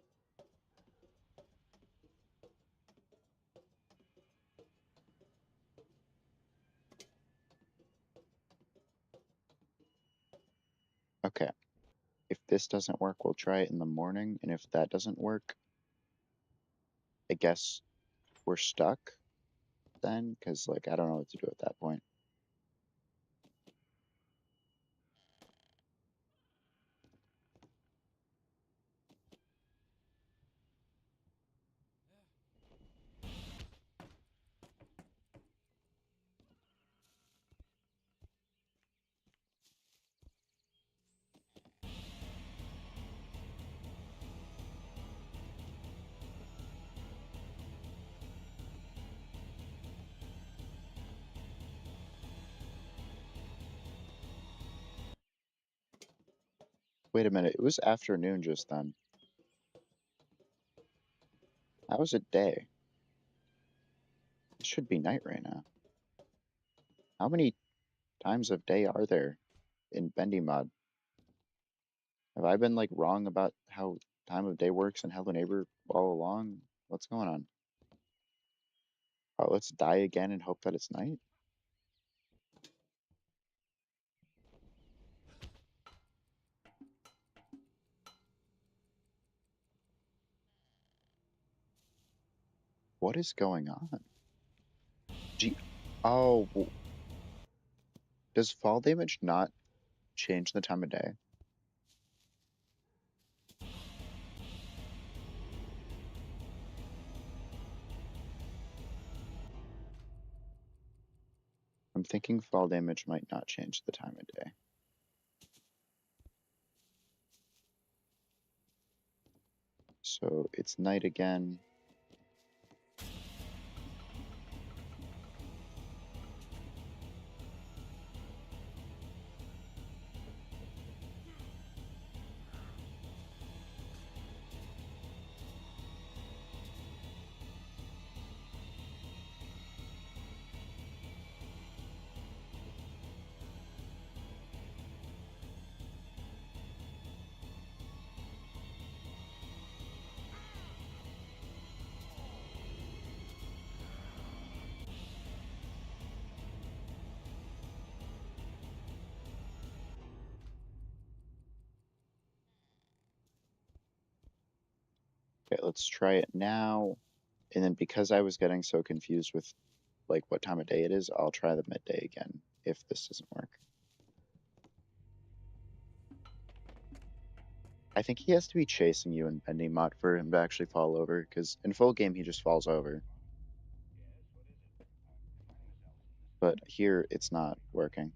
Okay. If this doesn't work, we'll try it in the morning. And if that doesn't work, I guess we're stuck then, because, like, I don't know what to do at that point. Wait a minute. It was afternoon just then. How was it day? It should be night right now. How many times of day are there in Bendy mod? Have I been like wrong about how time of day works in Hello Neighbor all along? What's going on? Oh, let's die again and hope that it's night? What is going on? Gee, oh, does fall damage not change the time of day? I'm thinking fall damage might not change the time of day. So it's night again. Okay, let's try it now. And then because I was getting so confused with like what time of day it is, I'll try the midday again if this doesn't work. I think he has to be chasing you in Bendy Mod for him to actually fall over, because in full game he just falls over. But here it's not working.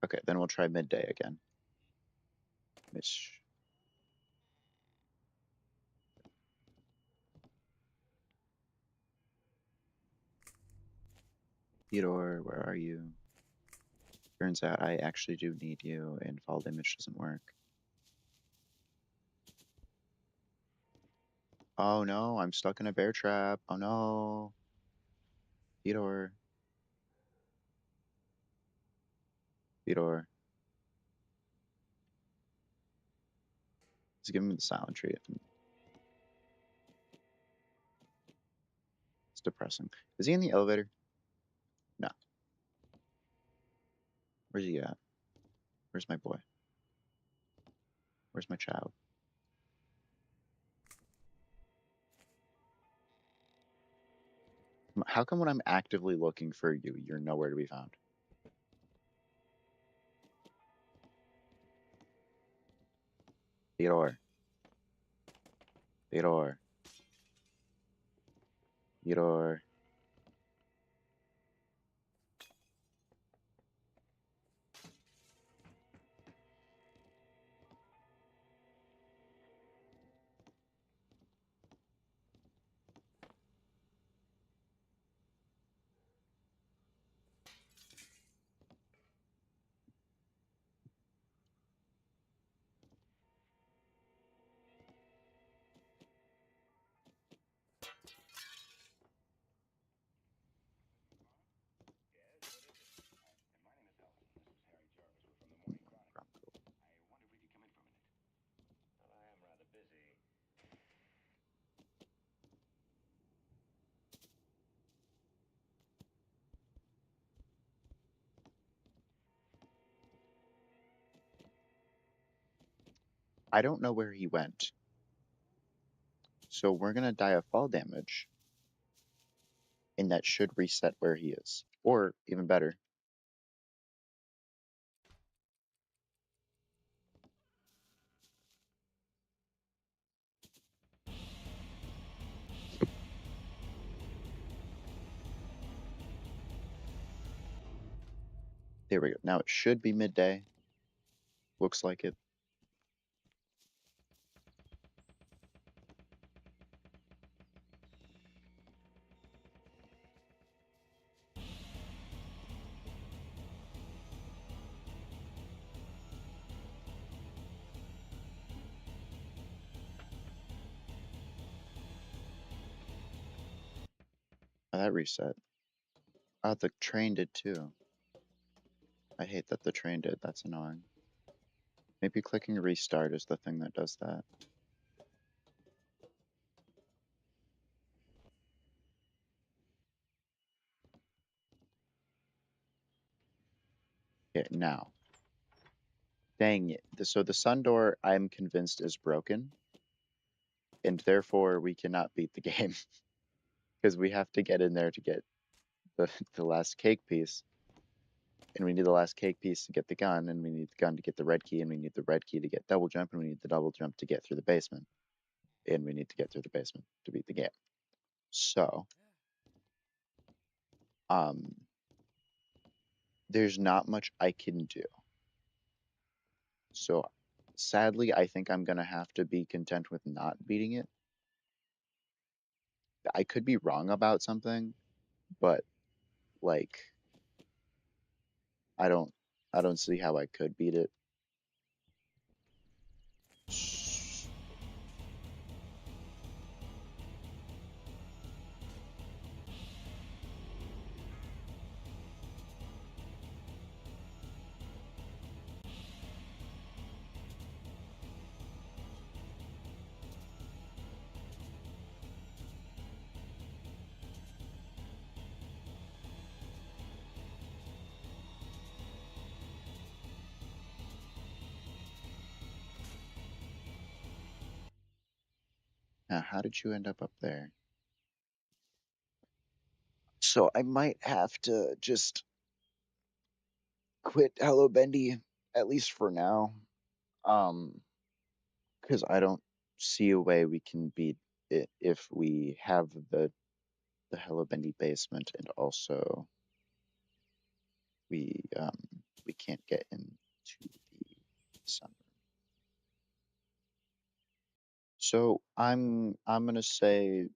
Okay, then we'll try midday again. Miss Theodore, where are you? Turns out I actually do need you, and fall damage doesn't work. Oh no, I'm stuck in a bear trap. Oh no. Theodore. Theodore. Let's give him the silent treat. It's depressing. Is he in the elevator? No. Where's he at? Where's my boy? Where's my child? How come when I'm actively looking for you, you're nowhere to be found? Theodore. Theodore. Theodore. I don't know where he went. So we're gonna die of fall damage, and that should reset where he is. Or even better, there we go. Now it should be midday. Looks like it. Oh, that reset. Oh, the train did too. I hate that the train did. That's annoying. Maybe clicking restart is the thing that does that. Okay, now. Dang it. So the sun door, I'm convinced, is broken, and therefore we cannot beat the game because we have to get in there to get the last cake piece, and we need the last cake piece to get the gun, and we need the gun to get the red key, and we need the red key to get double jump, and we need the double jump to get through the basement, and we need to get through the basement to beat the game. So, um, there's not much I can do. So, sadly, I think I'm gonna have to be content with not beating it. I could be wrong about something, but like I don't I don't see how I could beat it. Now, how did you end up there? So I might have to just quit Hello Bendy, at least for now. Um, because I don't see a way we can beat it if we have the Hello Bendy basement and also we um we can't get into the sun. So I'm gonna say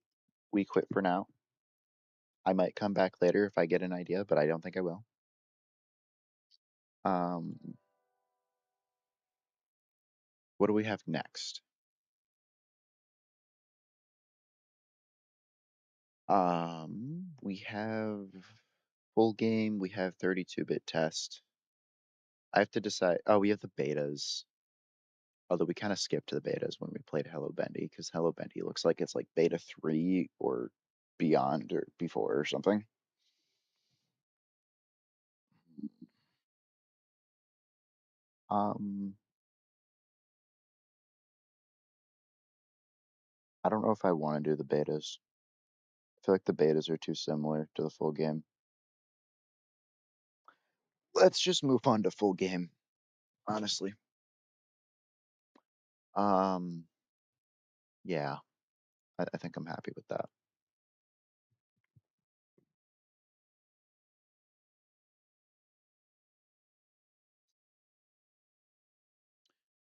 we quit for now. I might come back later if I get an idea, but I don't think I will. Um, what do we have next? We have full game, we have 32-bit test. I have to decide. Oh, we have the betas. Although we kind of skipped the betas when we played Hello Bendy, because Hello Bendy looks like it's like beta 3 or beyond or before or something. Um, I don't know if I want to do the betas. I feel like the betas are too similar to the full game. Let's just move on to full game, honestly. Um, yeah, I think I'm happy with that.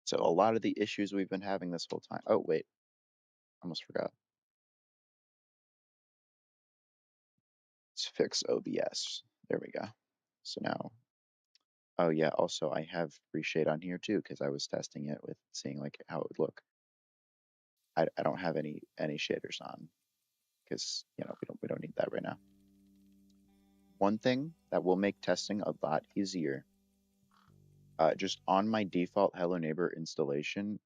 So a lot of the issues we've been having this whole time. Oh, wait, almost forgot. Let's fix OBS. There we go. So now, oh yeah, also I have reshade on here too because I was testing it with seeing like how it would look. I don't have any shaders on because we don't need that right now. One thing that will make testing a lot easier, just on my default Hello Neighbor installation,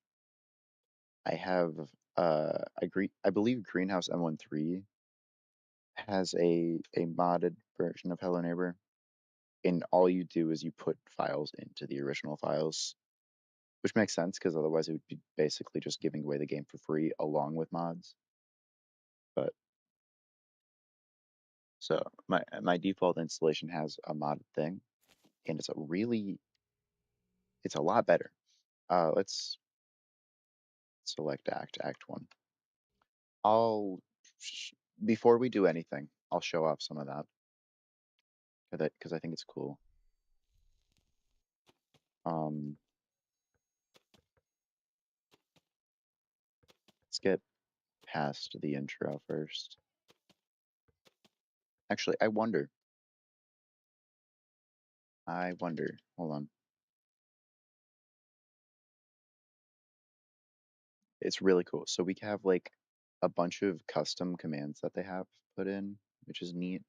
I have I believe Greenhouse M13 has a modded version of Hello Neighbor, and all you do is you put files into the original files, which makes sense because otherwise it would be basically just giving away the game for free along with mods. But so my default installation has a modded thing, and it's a lot better. Let's select Act 1. I'll before we do anything, I'll show off some of that because I think it's cool. Um, let's get past the intro first. Actually, I wonder. Hold on. It's really cool. So we have like a bunch of custom commands that they have put in, which is neat.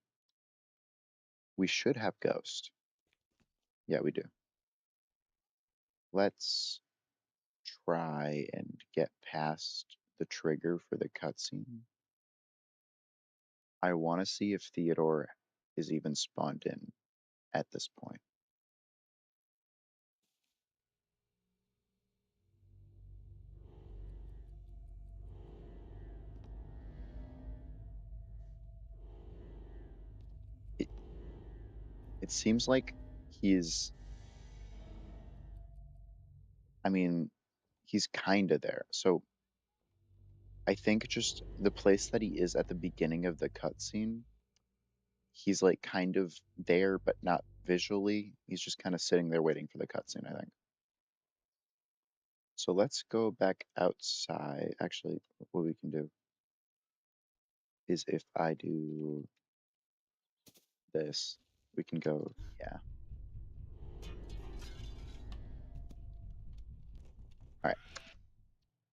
We should have Ghost. Yeah, we do. Let's try and get past the trigger for the cutscene. I want to see if Theodore is even spawned in at this point. It, it seems like he's, I mean, he's kind of there. So I think just the place that he is at the beginning of the cutscene, he's like kind of there, but not visually. He's just kind of sitting there waiting for the cutscene, I think. So let's go back outside. Actually, what we can do is if I do this, we can go, yeah. All right.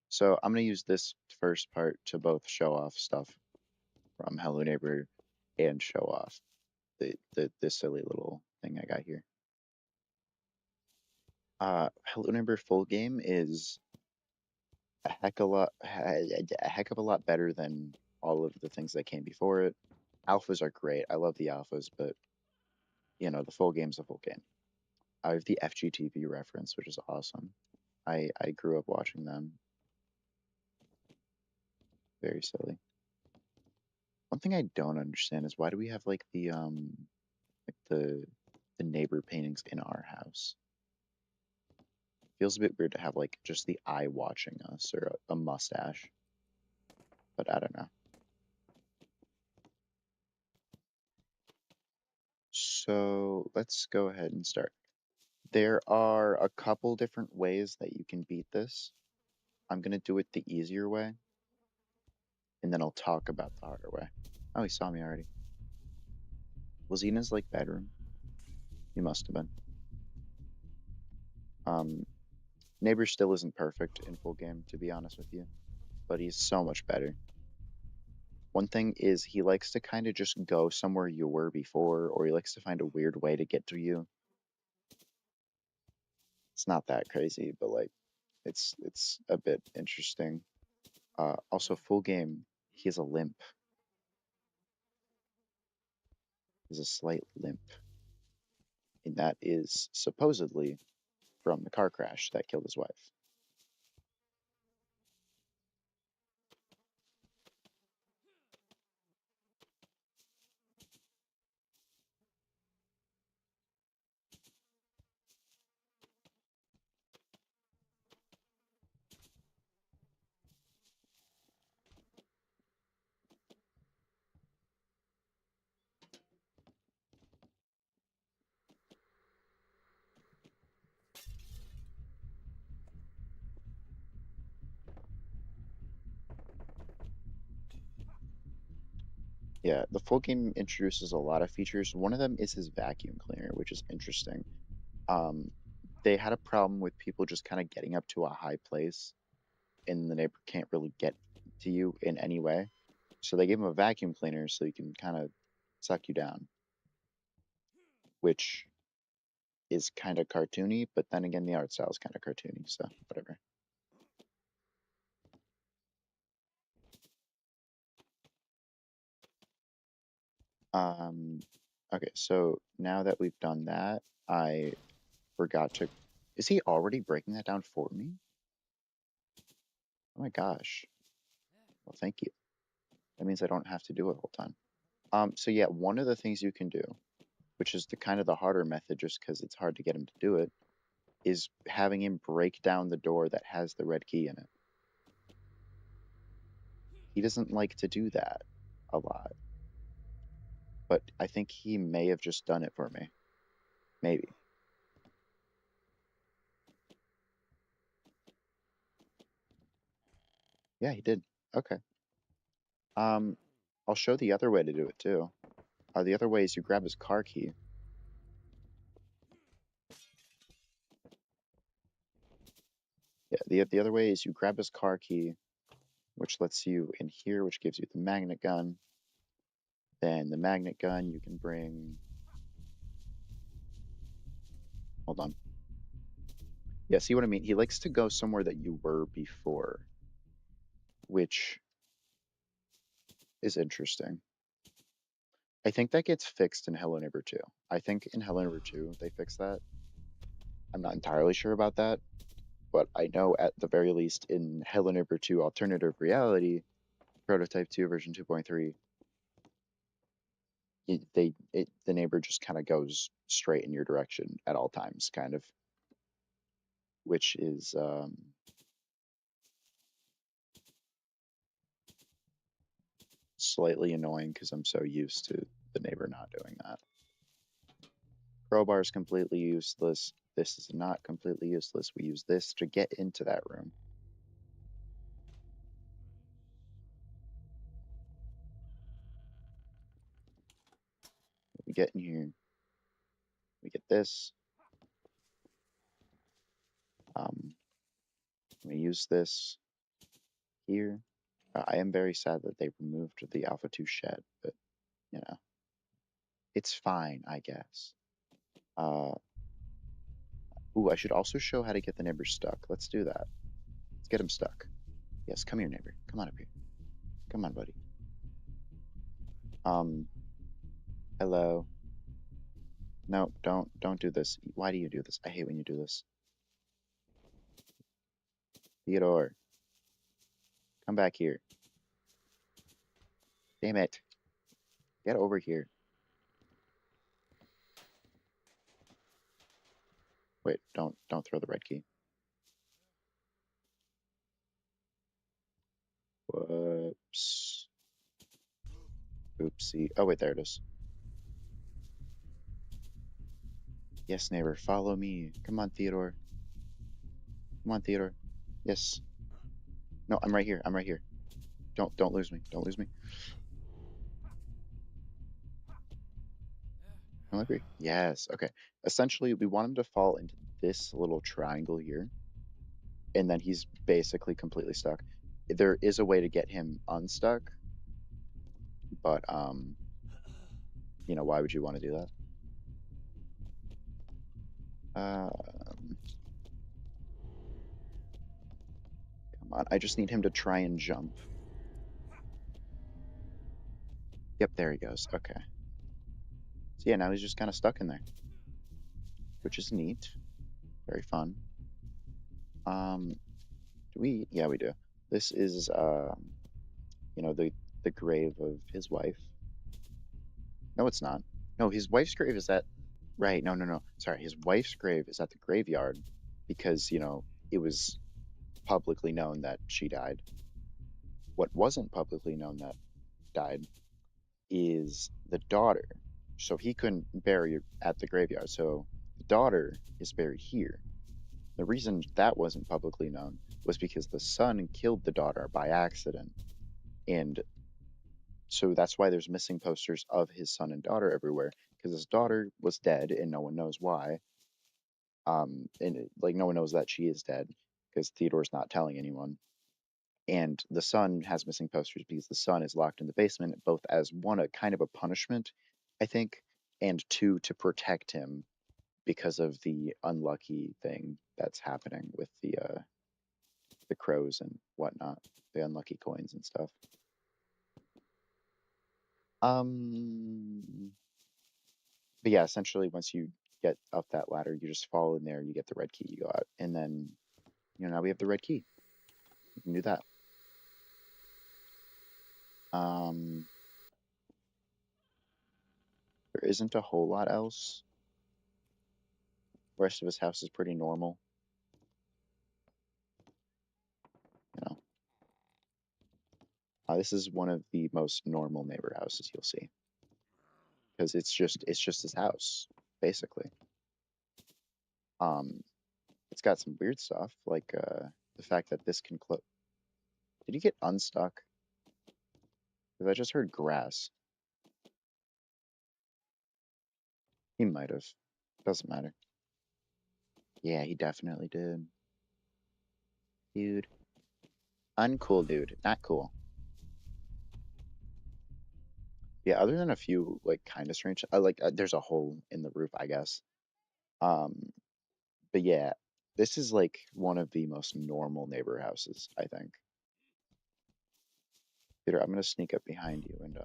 So I'm gonna use this first part to both show off stuff from Hello Neighbor and show off this silly little thing I got here. Hello Neighbor full game is a heck of a lot better than all of the things that came before it. Alphas are great. I love the alphas, but the full game's a full game. I have the FGTV reference, which is awesome. I grew up watching them. Very silly. One thing I don't understand is why do we have like the neighbor paintings in our house? Feels a bit weird to have like just the eye watching us or a mustache, but I don't know. So let's go ahead and start. There are a couple different ways that you can beat this. I'm gonna do it the easier way, and then I'll talk about the harder way. Oh, he saw me already. Was he in his like bedroom? He must have been. Um, Neighbor still isn't perfect in full game, to be honest with you, but he's so much better. One thing is he likes to kind of just go somewhere you were before, or he likes to find a weird way to get to you. It's not that crazy, but like it's a bit interesting. Also, full game, he has a limp. He has a slight limp, and that is supposedly from the car crash that killed his wife. Yeah, the full game introduces a lot of features. One of them is his vacuum cleaner, which is interesting. Um, they had a problem with people just kind of getting up to a high place, and the neighbor can't really get to you in any way. So they gave him a vacuum cleaner so he can kind of suck you down, which is kind of cartoony, but then again, the art style is kind of cartoony, so whatever. Um, okay, so now that we've done that, I forgot to. Is he already breaking that down for me? Oh my gosh. Well, thank you. That means I don't have to do it all the time. So yeah, one of the things you can do, which is the kind of the harder method, just because it's hard to get him to do it, is having him break down the door that has the red key in it. He doesn't like to do that a lot, but I think he may have just done it for me. Maybe. Yeah, he did. Okay. Um, I'll show the other way to do it too. The other way is you grab his car key. Yeah, the other way is you grab his car key, which lets you in here, which gives you the magnet gun. Then the magnet gun you can bring. Hold on. Yeah, see what I mean? He likes to go somewhere that you were before, which is interesting. I think that gets fixed in Hello Neighbor 2. I think in Hello Neighbor 2 they fix that. I'm not entirely sure about that, but I know at the very least in Hello Neighbor 2 Alternative Reality, Prototype 2 version 2.3, the neighbor just kind of goes straight in your direction at all times, kind of, which is slightly annoying because I'm so used to the neighbor not doing that. Crowbar is completely useless. This is not completely useless. We use this to get into that room. We get in here. We get this. We use this here. I am very sad that they removed the Alpha 2 shed, but you know, it's fine, I guess. Uh, ooh, I should also show how to get the neighbor stuck. Let's do that. Let's get him stuck. Yes, come here, neighbor. Come on up here. Come on, buddy. Um, hello. No, don't do this. Why do you do this? I hate when you do this. Theodore, come back here. Damn it. Get over here. Wait, don't throw the red key. Whoops. Oopsie. Oh, wait, there it is. Yes, neighbor, follow me. Come on, Theodore. Come on, Theodore. Yes. No, I'm right here. I'm right here. Don't lose me. Don't lose me. Am I agree? Yes. Okay. Essentially, we want him to fall into this little triangle here, and then he's basically completely stuck. There is a way to get him unstuck, but why would you want to do that? Come on. I just need him to try and jump. Yep, there he goes. Okay. So yeah, now he's just kind of stuck in there, which is neat. Very fun. Do we? Yeah, we do. This is the grave of his wife. No, it's not. No, his wife's grave is at right. No, no, no. Sorry, his wife's grave is at the graveyard because, it was publicly known that she died. What wasn't publicly known that died is the daughter. So he couldn't bury her at the graveyard. So the daughter is buried here. The reason that wasn't publicly known was because the son killed the daughter by accident. And so that's why there's missing posters of his son and daughter everywhere because his daughter was dead and no one knows why. Like no one knows that she is dead because Theodore's not telling anyone. And the son has missing posters because the son is locked in the basement, both as one, a kind of a punishment, I think, and two, to protect him because of the unlucky thing that's happening with the crows and whatnot, the unlucky coins and stuff. Um, but yeah, essentially, once you get up that ladder, you just fall in there, you get the red key, you go out, and then now we have the red key. You can do that. Um, there isn't a whole lot else. The rest of his house is pretty normal. You know, this is one of the most normal neighbor houses you'll see because it's just his house basically. Um, it's got some weird stuff like the fact that this can close. Did he get unstuck? Because I just heard grass. He might have. Doesn't matter. Yeah, he definitely did. Dude. Uncool, dude. Not cool. Yeah, other than a few, like, kind of strange. There's a hole in the roof, I guess. Um, but yeah, this is like one of the most normal neighbor houses, I think. Peter, I'm gonna sneak up behind you and,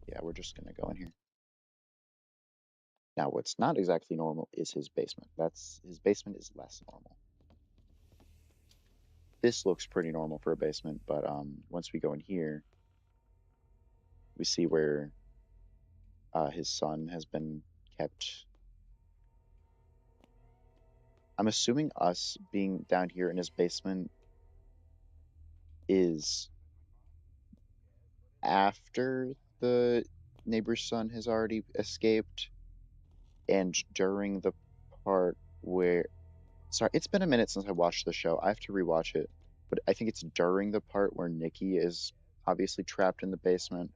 yeah, we're just gonna go in here. Now, what's not exactly normal is his basement. His basement is less normal. This looks pretty normal for a basement, but once we go in here, we see where his son has been kept. I'm assuming us being down here in his basement is after the neighbor's son has already escaped and during the part where, sorry, it's been a minute since I watched the show. I have to rewatch it, but I think it's during the part where Nikki is obviously trapped in the basement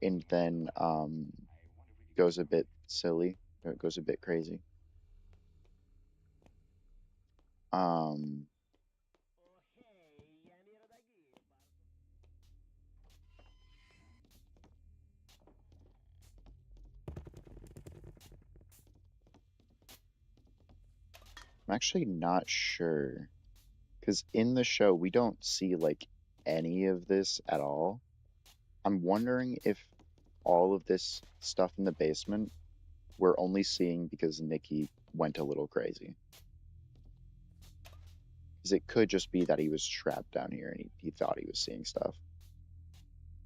and then goes a bit silly, or it goes a bit crazy. Um, I'm actually not sure because in the show we don't see like any of this at all. I'm wondering if all of this stuff in the basement we're only seeing because Nikki went a little crazy. Because it could just be that he was trapped down here and he thought he was seeing stuff.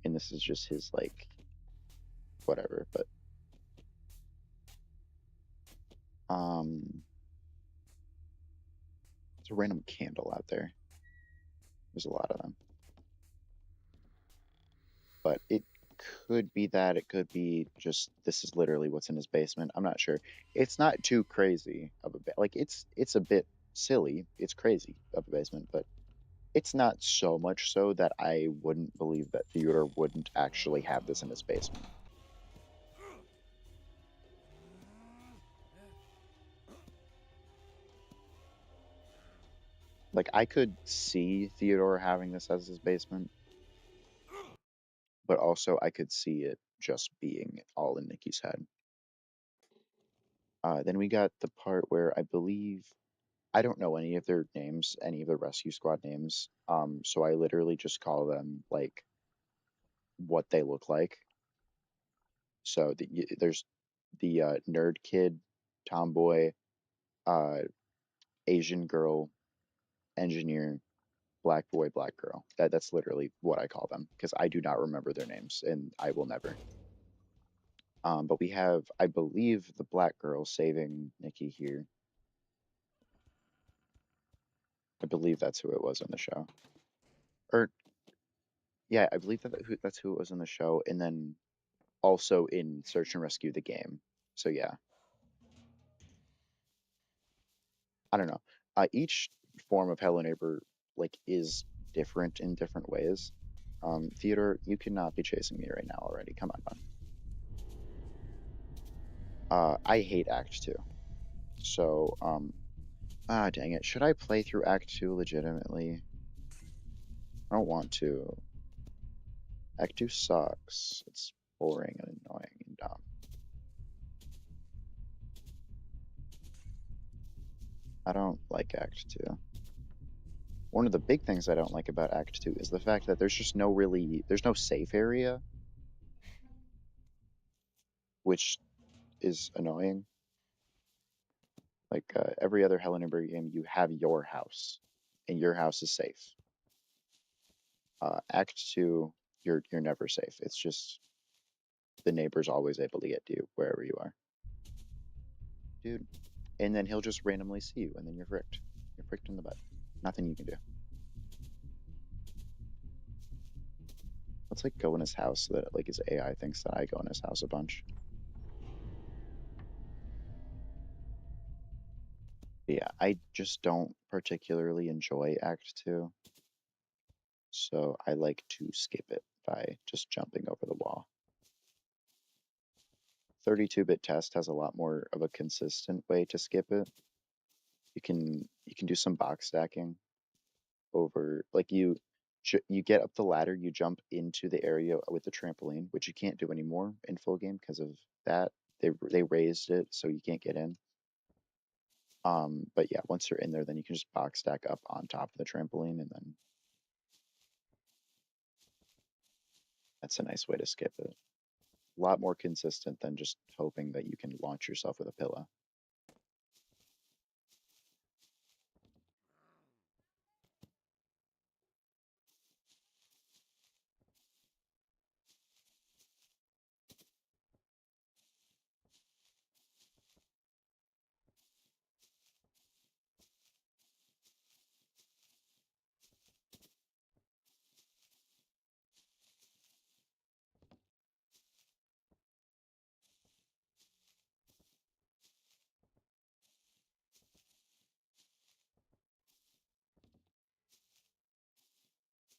And this is just his, like, whatever. But, there's a random candle out there. There's a lot of them. but it could be that. It could be just this is literally what's in his basement. I'm not sure. It's not too crazy of a bit. Like it's a bit silly. It's crazy of a basement, but it's not so much so that I wouldn't believe that Theodore wouldn't actually have this in his basement. Like I could see Theodore having this as his basement, but also I could see it just being all in Nikki's head. Then we got the part where I believe I don't know any of their names, any of the rescue squad names. So I literally just call them like what they look like. So there's the nerd kid, tomboy, uh, Asian girl, engineer, black boy, black girl. That's literally what I call them because I do not remember their names and I will never. But we have, I believe, the black girl saving Nikki here. I believe that's who it was in the show. Or yeah, I believe that's who it was in the show, and then also in Search and Rescue the game. So yeah, I don't know. Each form of Hello Neighbor like is different in different ways. Theodore, you cannot be chasing me right now already. Come on, man. I hate Act Two. So dang it. Should I play through Act Two legitimately? I don't want to. Act Two sucks. It's boring and annoying and dumb. I don't like Act Two. One of the big things I don't like about Act Two is the fact that there's no safe area, which is annoying. Like every other Hellenberg game, you have your house, and your house is safe. Act Two, you're never safe. It's just the neighbor's always able to get to you wherever you are, dude. And then he'll just randomly see you, and then you're fricked. You're fricked in the butt. Nothing you can do. Let's like go in his house so that like his AI thinks that I go in his house a bunch. But yeah, I just don't particularly enjoy Act Two, so I like to skip it by just jumping over the wall. 32-bit test has a lot more of a consistent way to skip it. You can do some box stacking over like you get up the ladder, you jump into the area with the trampoline, which you can't do anymore in full game because of that. They raised it so you can't get in. But yeah, once you're in there, then you can just box stack up on top of the trampoline, and then that's a nice way to skip it. A lot more consistent than just hoping that you can launch yourself with a pillow.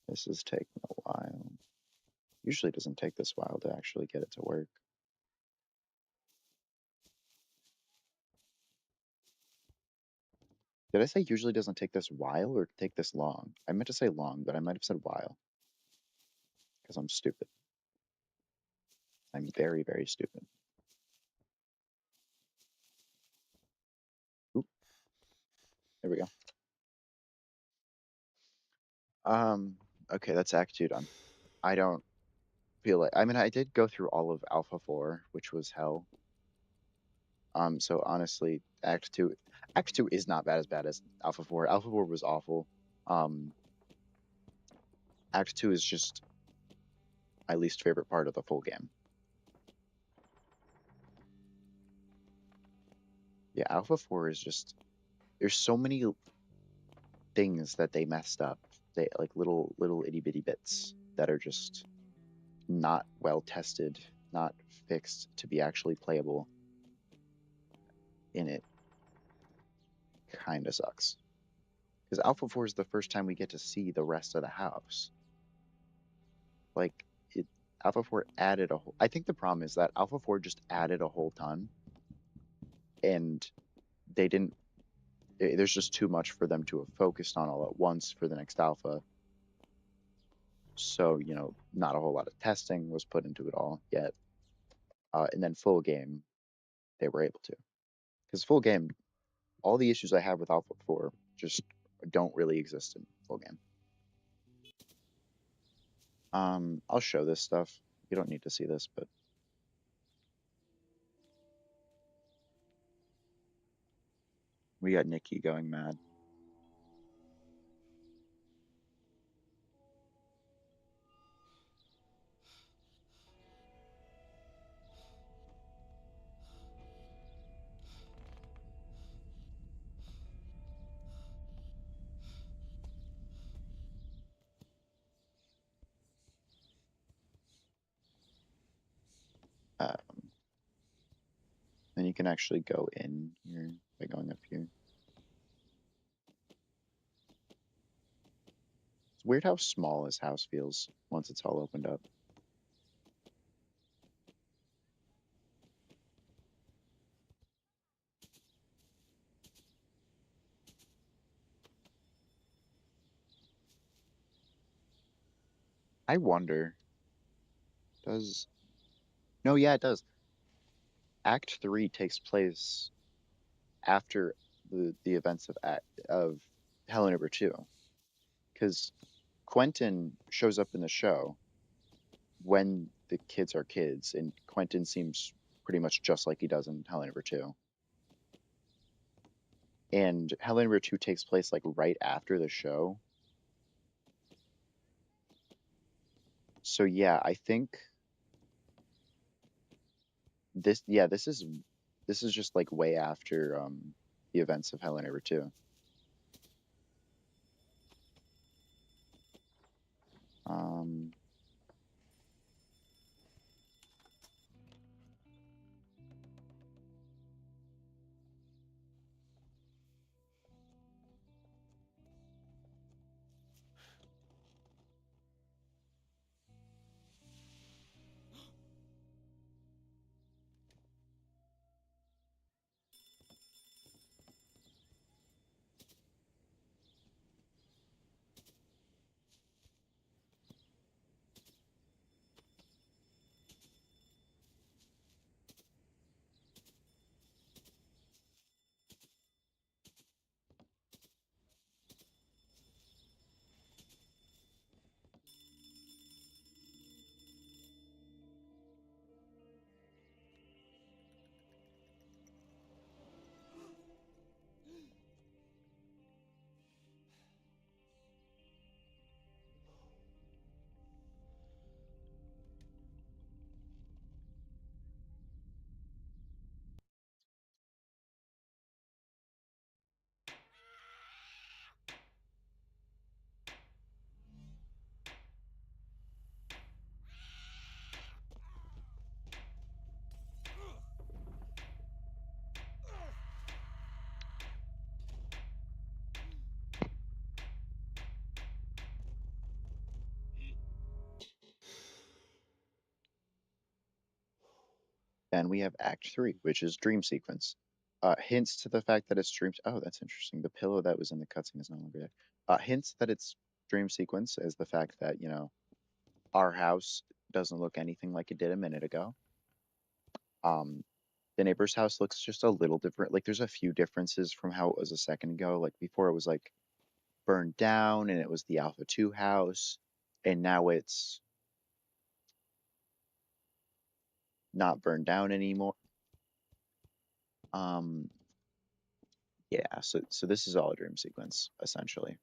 This is taking a while. Usually doesn't take this while to actually get it to work. Did I say usually doesn't take this while or take this long? I meant to say long, but I might have said while because I'm stupid. I'm very, very stupid. Oop, there we go. Um, okay, that's Act 2 done. I don't feel like, I mean, I did go through all of Alpha 4, which was hell. So honestly, Act 2 is not bad as Alpha 4. Alpha 4 was awful. Um, Act 2 is just my least favorite part of the full game. Yeah, Alpha 4 is just, there's so many things that they messed up. They like little itty bitty bits that are just not well tested, not fixed to be actually playable in it kind of sucks. Because Alpha 4 is the first time we get to see the rest of the house. Like, it, Alpha 4 added a whole. I think the problem is that Alpha 4 just added a whole ton, and they didn't. There's just too much for them to have focused on all at once for the next Alpha. So, not a whole lot of testing was put into it all yet. And then full game, they were able to. Because full game, all the issues I have with Alpha 4 just don't really exist in full game. I'll show this stuff. You don't need to see this, but we got Nikki going mad. Um, then you can actually go in here by going up here. It's weird how small his house feels once it's all opened up. I wonder, does no, yeah, it does. Act 3 takes place after the events of Hello Neighbor 2, because Quentin shows up in the show when the kids are kids, and Quentin seems pretty much just like he does in Hello Neighbor 2. And Hello Neighbor 2 takes place like right after the show. So yeah, I think this is just like way after the events of Hello Neighbor 2. Um Then we have Act 3, which is Dream Sequence. Hints to the fact that it's dream. Oh, that's interesting. The pillow that was in the cutscene is no longer there. Hints that it's Dream Sequence is the fact that, our house doesn't look anything like it did a minute ago. Um, the neighbor's house looks just a little different. Like, there's a few differences from how it was a second ago. Like, before it was like burned down and it was the Alpha 2 house, and now it's not burned down anymore. Um, yeah, so this is all a dream sequence, essentially.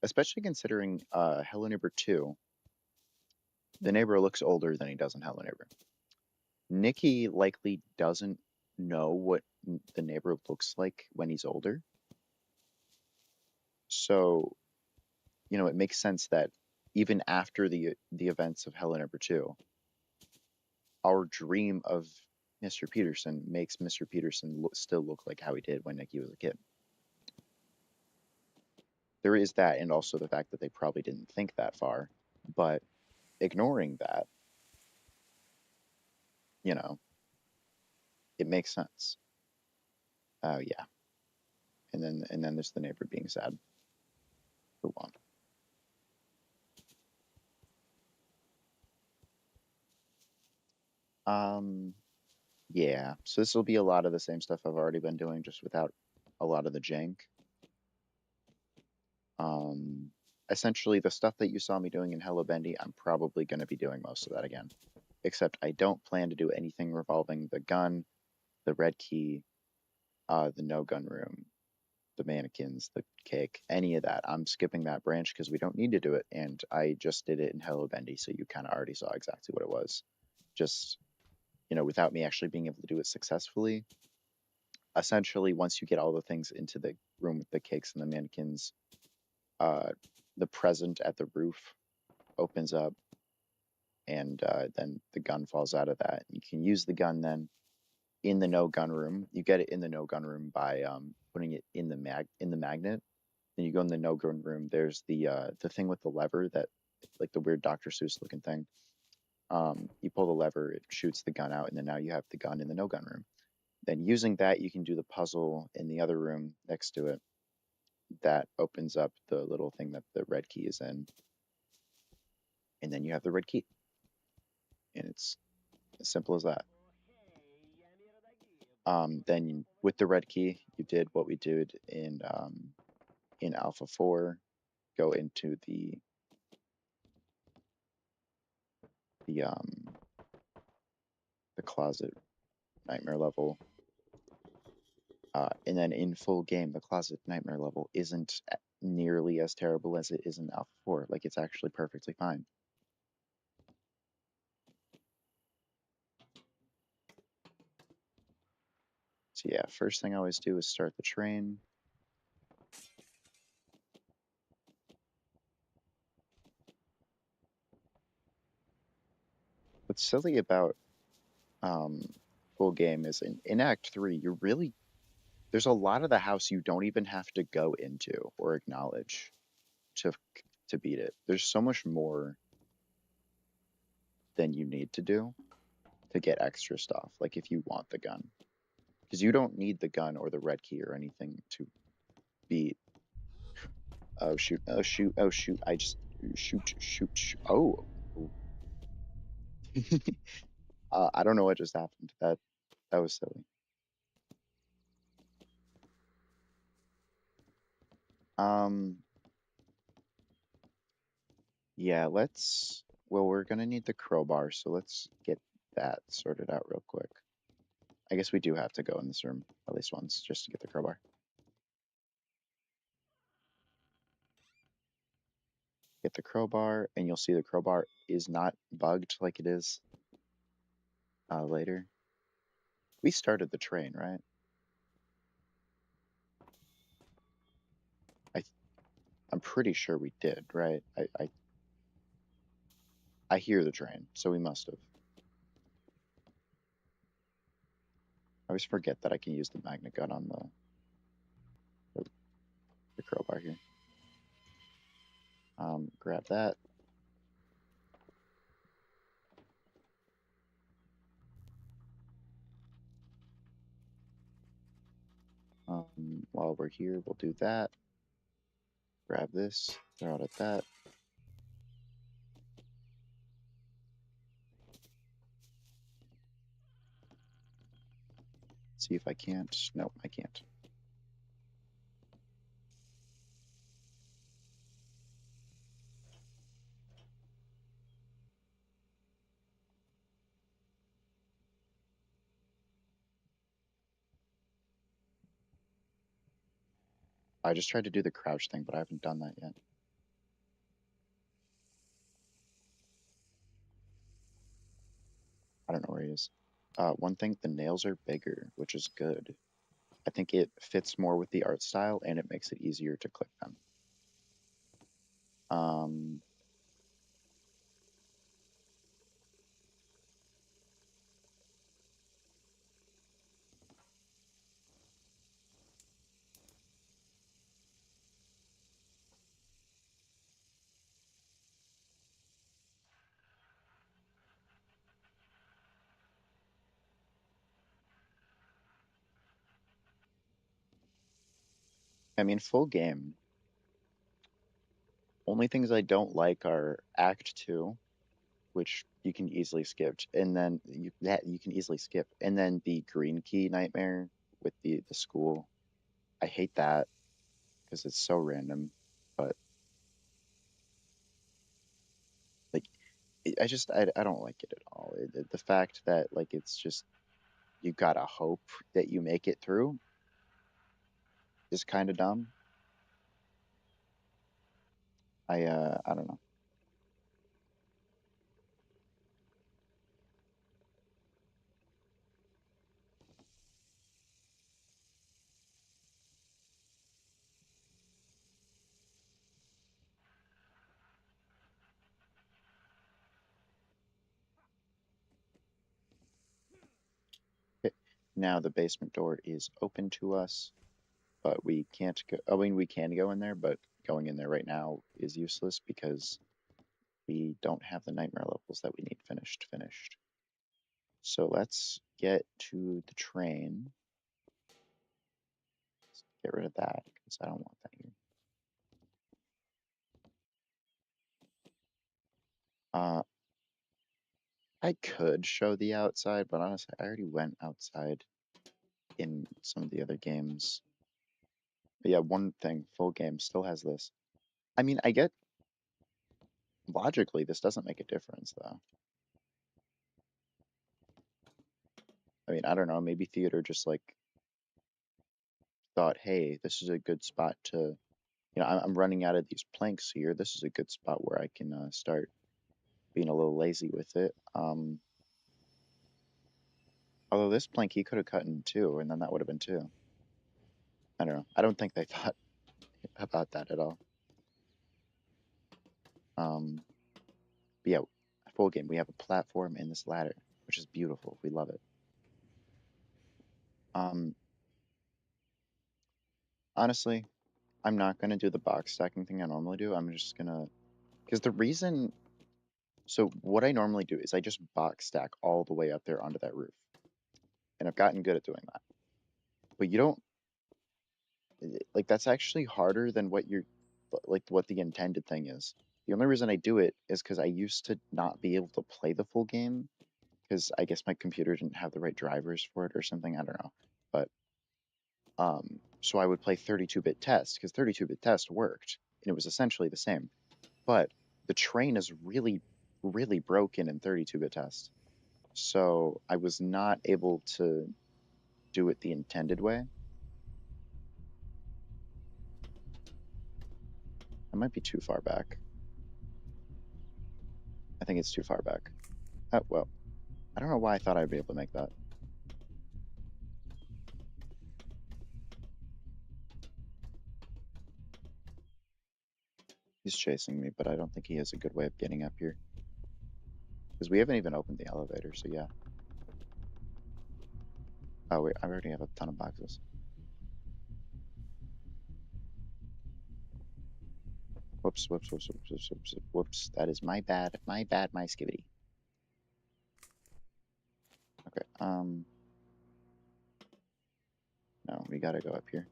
Especially considering Hello Neighbor 2, the neighbor looks older than he does in Hello Neighbor. Nikki likely doesn't know what the neighbor looks like when he's older. So, it makes sense that even after the events of Hella number two, our dream of Mr. Peterson makes Mr. Peterson still look like how he did when Nikki was a kid. There is that, and also the fact that they probably didn't think that far. But ignoring that, you know, it makes sense. Oh yeah, and then there's the neighbor being sad for one. Um, yeah. So this will be a lot of the same stuff I've already been doing, just without a lot of the jank. Um, Essentially the stuff that you saw me doing in Hello Bendy, I'm probably going to be doing most of that again. Except I don't plan to do anything revolving the gun, the red key, the no gun room, the mannequins, the cake, any of that. I'm skipping that branch because we don't need to do it. And I just did it in Hello Bendy, so you kind of already saw exactly what it was. Just, without me actually being able to do it successfully. Essentially, once you get all the things into the room with the cakes and the mannequins, uh, the present at the roof opens up, and then the gun falls out of that. You can use the gun then in the no gun room. You get it in the no gun room by putting it in the magnet. Then you go in the no gun room. There's the thing with the lever that, like the weird Dr. Seuss looking thing. You pull the lever, it shoots the gun out, and then now you have the gun in the no gun room. Then using that, you can do the puzzle in the other room next to it. That opens up the little thing that the red key is in, and then you have the red key, and it's as simple as that. Then with the red key, you did what we did in Alpha 4. Go into the um, the closet nightmare level, and then in full game, the closet nightmare level isn't nearly as terrible as it is in Alpha 4. Like, it's actually perfectly fine. So yeah, first thing I always do is start the train. What's silly about um, full game is in Act 3, there's a lot of the house you don't even have to go into or acknowledge to to beat it. There's so much more than you need to do to get extra stuff. Like if you want the gun, because you don't need the gun or the red key or anything to beat. Oh shoot! Oh shoot! Oh shoot! I just shoot! Oh, I don't know what just happened. That was silly. Um, yeah. Well, we're gonna need the crowbar, so let's get that sorted out real quick. I guess we do have to go in this room at least once just to get the crowbar. Get the crowbar, and you'll see the crowbar is not bugged like it is later. We started the train, right? I I'm pretty sure we did, right? I hear the train, so we must have. I always forget that I can use the magnet gun on the crowbar here. Grab that. While we're here, we'll do that. Grab this, throw it at that. See if I can't. Nope, I can't. I just tried to do the crouch thing, but I haven't done that yet. I don't know where he is. One thing, the nails are bigger, which is good. I think it fits more with the art style and it makes it easier to click them. Um, I mean, full game. Only things I don't like are Act 2, which you can easily skip, and then you can easily skip, and then the green key nightmare with the school. I hate that because it's so random. But like, I don't like it at all. The fact that like it's just you gotta hope that you make it through is kind of dumb. I don't know. Okay, now the basement door is open to us, but we can't go. I mean, we can go in there, but going in there right now is useless because we don't have the nightmare levels that we need finished. So let's get to the train. Let's get rid of that because I don't want that here. Uh, I could show the outside, but honestly, I already went outside in some of the other games. But yeah, one thing, full game still has this. I mean, I get logically this doesn't make a difference though. I mean, I don't know, maybe theater just like thought, hey, this is a good spot to, I'm running out of these planks here. This is a good spot where I can start being a little lazy with it. Although this plank he could have cut in two, and then that would have been two. I don't know. I don't think they thought about that at all. Um, but yeah, full game. We have a platform and this ladder, which is beautiful. We love it. Um, Honestly, I'm not gonna do the box stacking thing I normally do. I'm just gonna because the reason. So what I normally do is I just box stack all the way up there onto that roof, and I've gotten good at doing that. But you don't like that's actually harder than what you're like what the intended thing is. The only reason I do it is because I used to not be able to play the full game because I guess my computer didn't have the right drivers for it or something. I don't know. But so I would play 32-bit test because 32-bit test worked and it was essentially the same. But the train is really, really broken in 32-bit test. So I was not able to do it the intended way. I might be too far back. I think it's too far back. Oh, well, I don't know why I thought I'd be able to make that. He's chasing me, but I don't think he has a good way of getting up here. Because we haven't even opened the elevator, so yeah. Oh, wait, I already have a ton of boxes. Whoops, whoops, whoops, whoops, whoops, whoops, whoops. That is my bad, my skivity. Okay, no, we gotta go up here.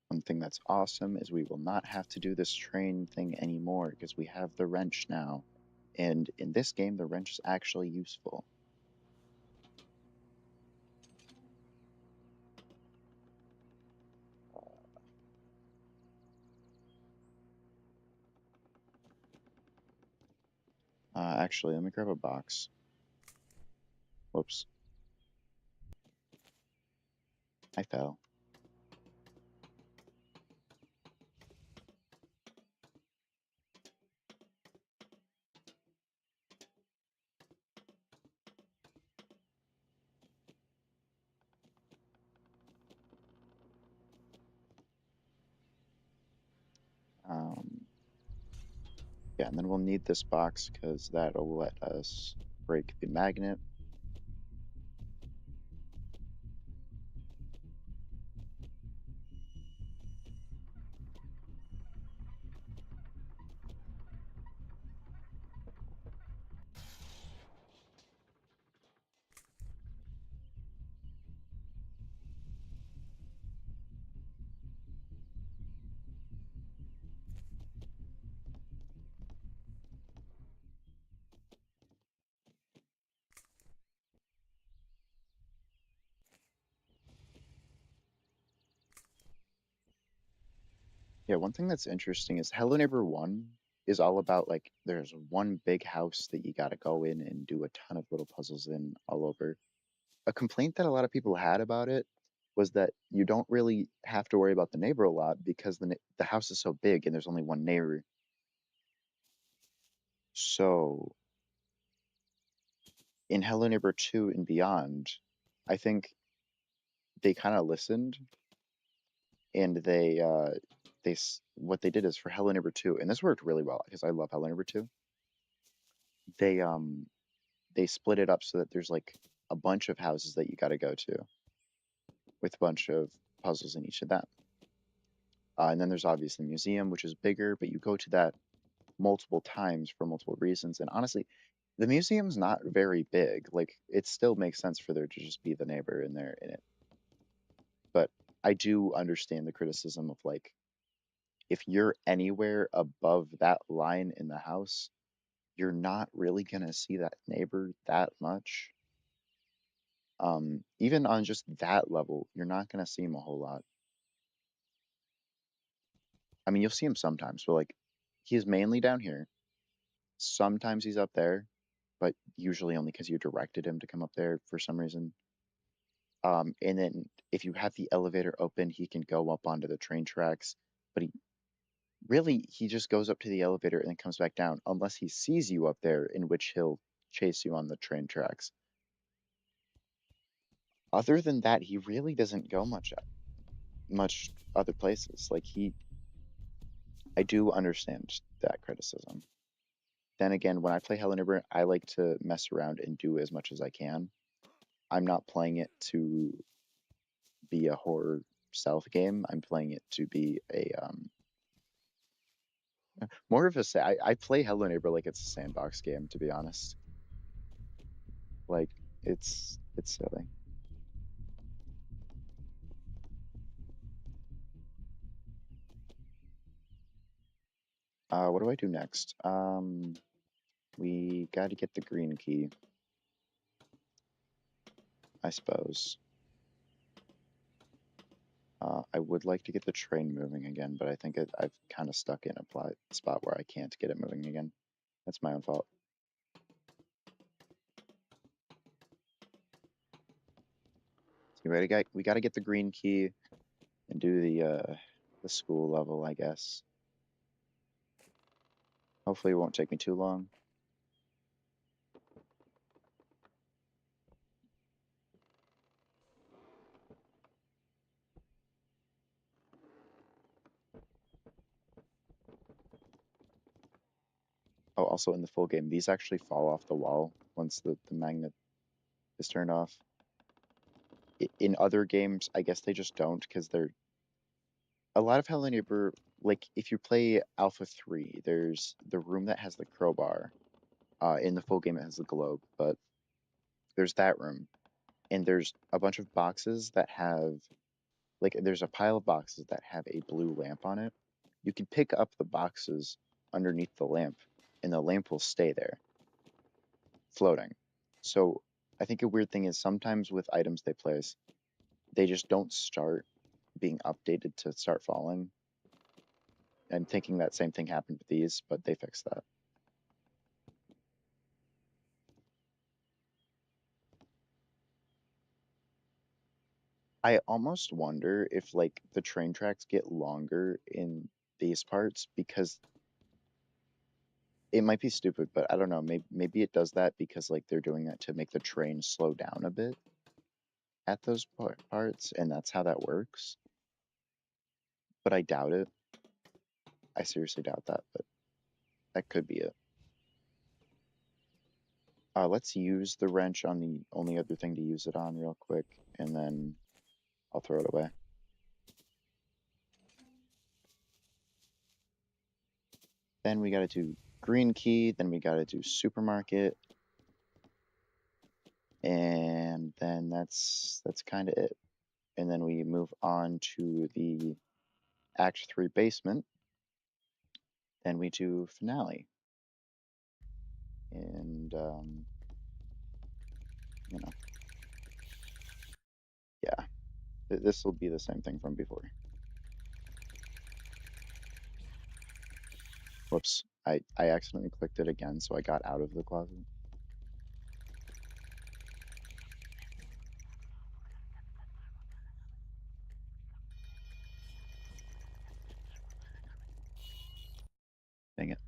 One thing that's awesome is we will not have to do this train thing anymore because we have the wrench now. And in this game, the wrench is actually useful. Actually, let me grab a box. Whoops, I fell. Yeah, and then we'll need this box because that'll let us break the magnet. Yeah, one thing that's interesting is Hello Neighbor 1 is all about like there's one big house that you got to go in and do a ton of little puzzles in all over. A complaint that a lot of people had about it was that you don't really have to worry about the neighbor a lot because the house is so big and there's only one neighbor. So in Hello Neighbor 2 and beyond, I think they kind of listened and what they did is for Hello Neighbor 2, and this worked really well because I love Hello Neighbor 2. They they split it up so that there's like a bunch of houses that you got to go to with a bunch of puzzles in each of them. And then there's obviously the museum, which is bigger, but you go to that multiple times for multiple reasons. And honestly, the museum's not very big. Like it still makes sense for there to just be the neighbor in there in it. But I do understand the criticism of like if you're anywhere above that line in the house, you're not really gonna see that neighbor that much. Even on just that level, you're not gonna see him a whole lot. I mean, you'll see him sometimes, but like he's mainly down here. Sometimes he's up there, but usually only because you directed him to come up there for some reason. And then if you have the elevator open, he can go up onto the train tracks, but he just goes up to the elevator and then comes back down unless he sees you up there, in which he'll chase you on the train tracks. Other than that, he really doesn't go much other places. I do understand that criticism. Then again, when I play Hello Neighbor, I like to mess around and do as much as I can. I'm not playing it to be a horror stealth game. I'm playing it to be a more of I play Hello Neighbor like it's a sandbox game, to be honest. Like it's silly. What do I do next? We got to get the green key, I suppose. I would like to get the train moving again, but I think I've kind of stuck in a spot where I can't get it moving again. That's my own fault. So we got to get the green key and do the school level, I guess. Hopefully, it won't take me too long. Oh, also in the full game, these actually fall off the wall once the magnet is turned off. In other games, I guess they just don't because they're a lot of Hello Neighbor. Like if you play Alpha 3, there's the room that has the crowbar. In the full game, it has the globe, but there's that room, and there's a bunch of boxes that have like there's a pile of boxes that have a blue lamp on it. You can pick up the boxes underneath the lamp, and the lamp will stay there, floating. So I think a weird thing is sometimes with items they place, they just don't start being updated to start falling. I'm thinking that same thing happened with these, but they fixed that. I almost wonder if like the train tracks get longer in these parts because it might be stupid, but I don't know. Maybe it does that because like they're doing that to make the train slow down a bit at those parts, and that's how that works. But I doubt it. I seriously doubt that. But That could be it. Let's use the wrench on the only other thing to use it on real quick, and then I'll throw it away. Then we gotta do green key, then we gotta do supermarket, and then that's kind of it. And then we move on to the Act 3 basement, then we do finale. And, you know, yeah, this will be the same thing from before. Whoops, I accidentally clicked it again, so I got out of the closet. Dang it.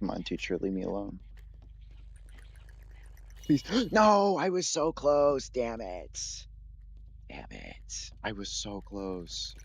Come on, teacher, leave me alone. Please. No, I was so close. Damn it. Damn it. I was so close.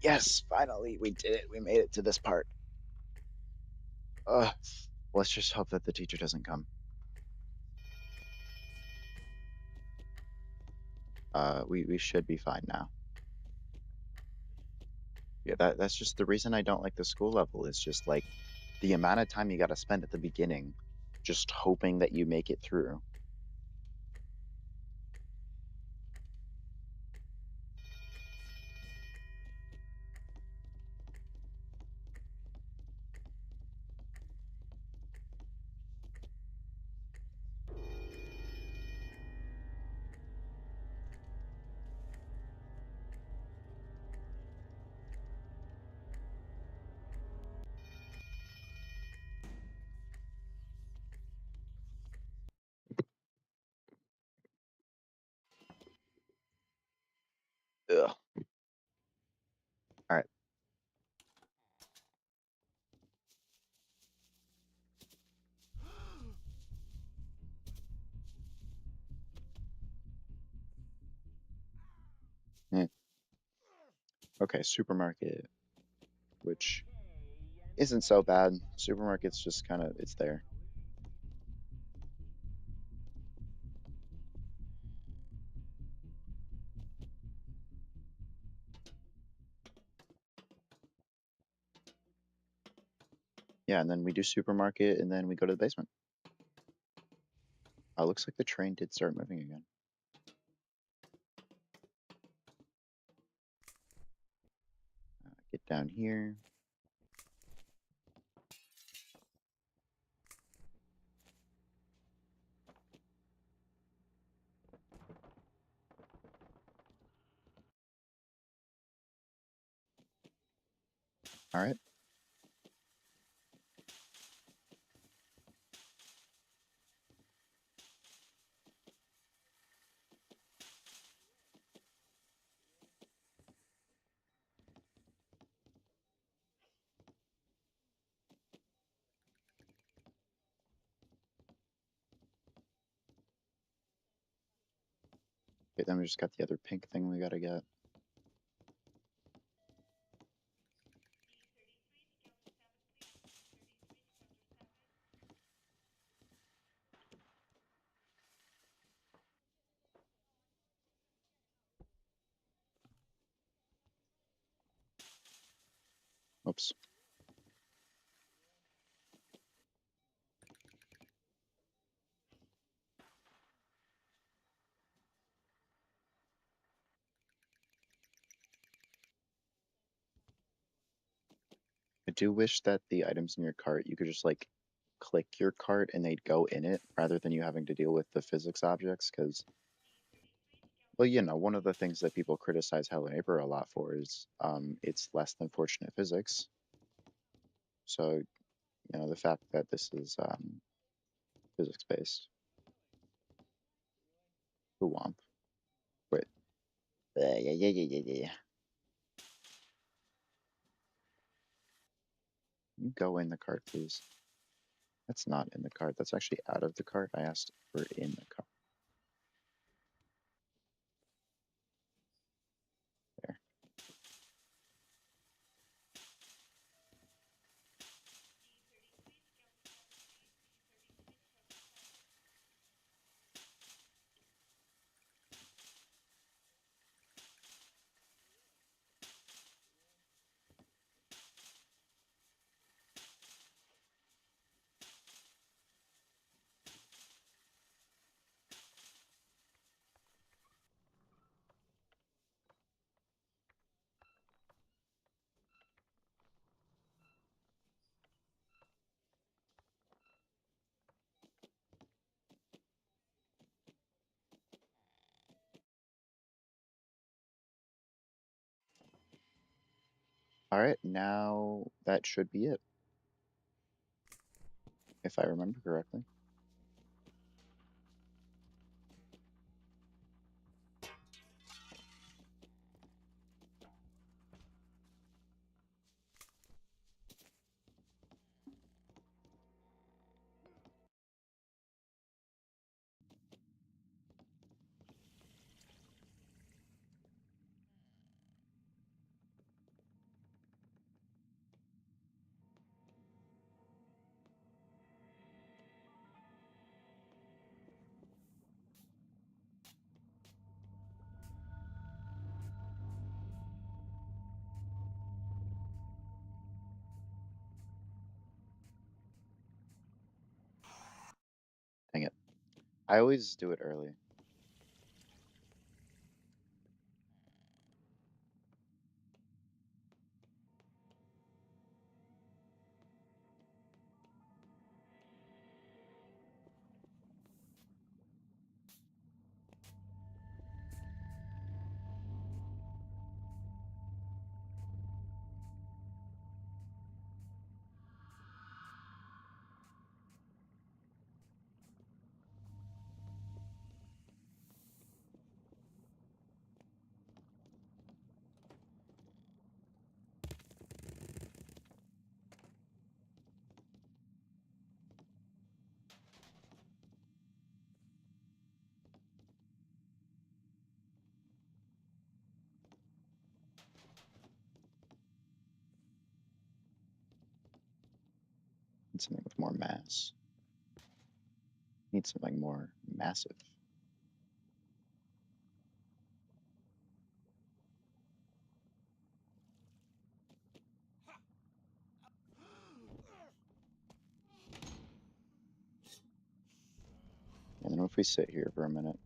Yes, finally, we did it. We made it to this part. Let's just hope that the teacher doesn't come. We should be fine now. Yeah, that's just the reason I don't like the school level is just like the amount of time you got to spend at the beginning just hoping that you make it through. Okay, supermarket, which isn't so bad. Supermarket's just kind of, it's there. Yeah, and then we do supermarket, and then we go to the basement. Oh, looks like the train did start moving again. Get down here. All right. Okay, then we just got the other pink thing we gotta get. Oops. I do wish that the items in your cart, you could just like click your cart and they'd go in it rather than you having to deal with the physics objects. Because, well, one of the things that people criticize Hello Neighbor a lot for is it's less than fortunate physics. So, the fact that this is physics based. Who womp? Wait. Yeah. You go in the cart, please. That's not in the cart. That's actually out of the cart. I asked for in the cart. There. All right, now that should be it, if I remember correctly. Dang it. I always do it early. Need something with more mass. Need something more massive. And then if we sit here for a minute.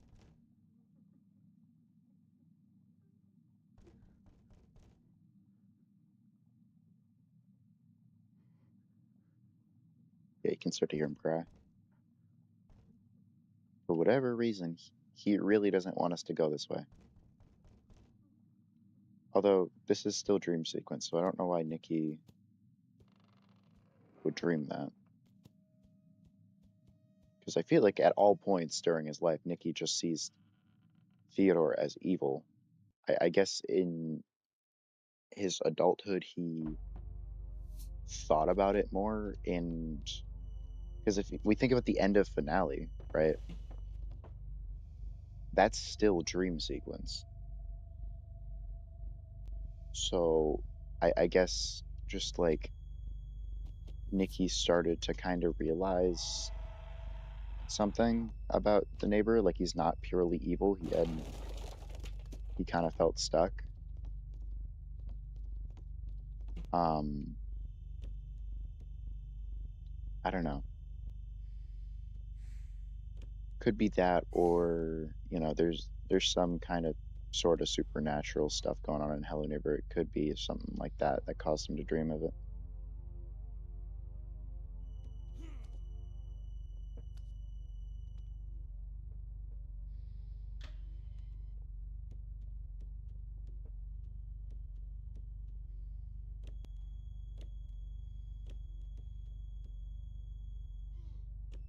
Yeah, you can start to hear him cry. For whatever reason, he really doesn't want us to go this way. Although, this is still dream sequence, so I don't know why Nikki would dream that. Because I feel like at all points during his life, Nikki just sees Theodore as evil. I guess in his adulthood, he thought about it more, and because if we think about the end of finale, right, that's still dream sequence. So I guess just like Nikki started to kind of realize something about the neighbor, like he's not purely evil. He kind of felt stuck. Um, I don't know. Could be that, or there's some kind of sort of supernatural stuff going on in Hello Neighbor. It could be something like that that caused him to dream of it.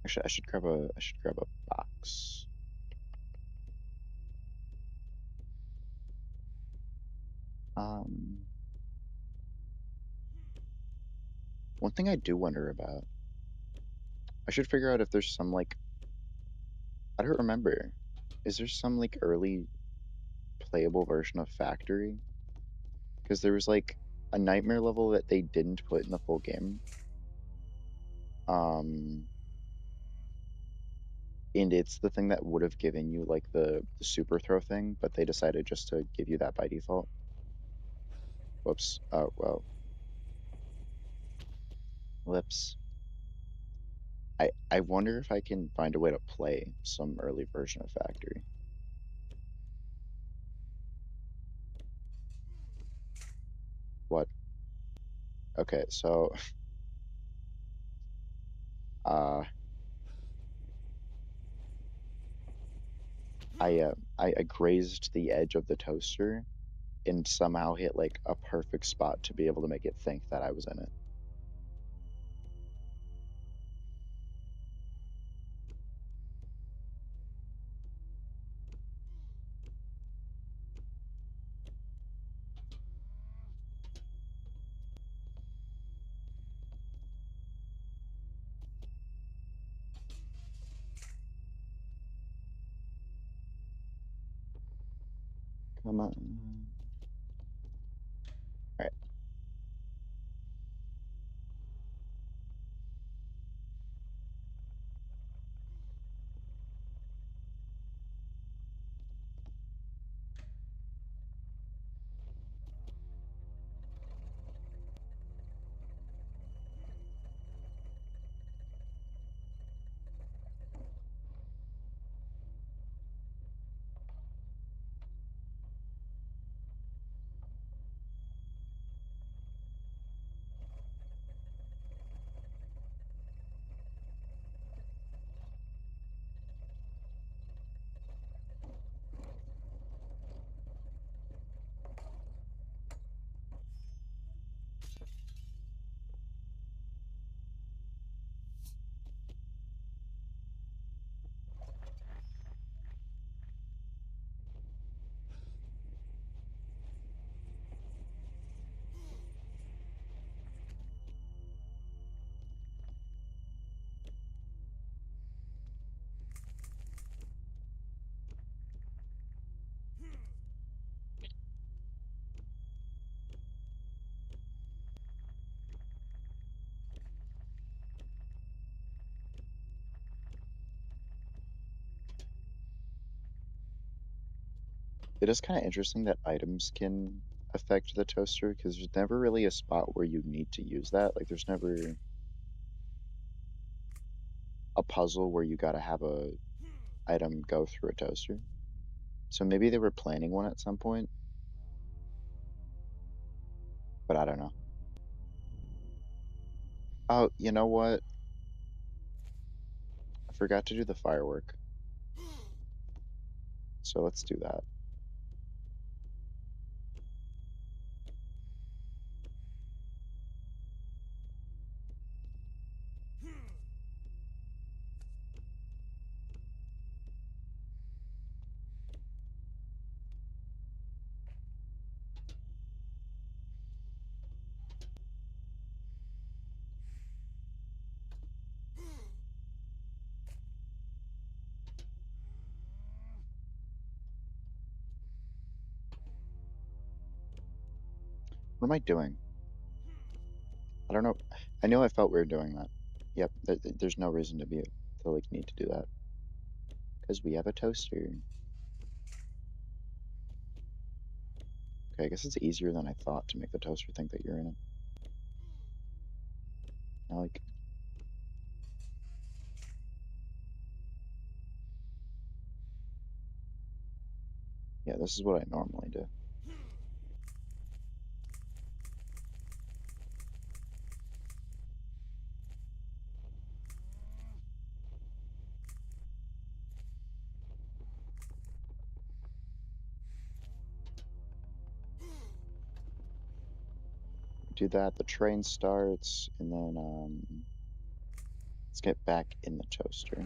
Actually, I should grab a box. Um, One thing I do wonder about, I should figure out if there's some like, I don't remember. Is there some like early playable version of Factory? Because there was like a nightmare level that they didn't put in the full game. Um, and it's the thing that would have given you like the super throw thing, but they decided just to give you that by default. Whoops. Oh well. Whoops. I wonder if I can find a way to play some early version of Factory. What? Okay, so uh I grazed the edge of the toaster and somehow hit like a perfect spot to be able to make it think that I was in it. Come on. All right. It is kind of interesting that items can affect the toaster because there's never really a spot where you need to use that. Like, there's never a puzzle where you gotta have a item go through a toaster. So maybe they were planning one at some point, but I don't know. Oh, you know what? I forgot to do the firework. So let's do that. What am I doing? I don't know. I know I felt weird doing that. Yep, there's no reason to be to like need to do that because we have a toaster. Okay, I guess it's easier than I thought to make the toaster think that you're in it. I like, yeah, this is what I normally do. Do that, the train starts, and then let's get back in the toaster.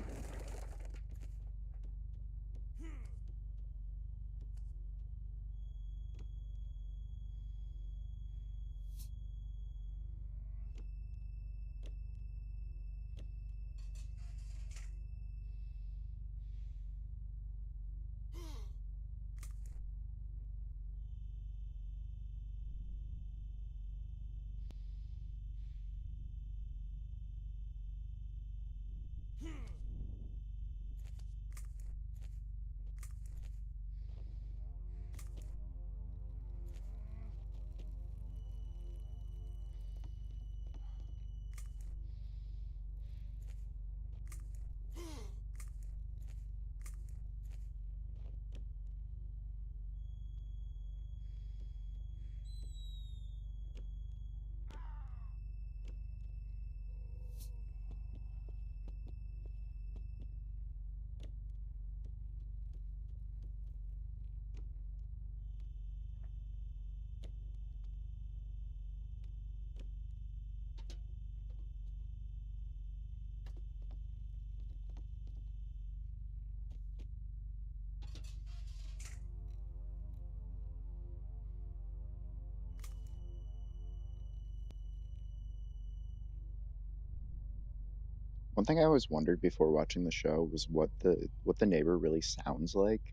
One thing I always wondered before watching the show was what the neighbor really sounds like,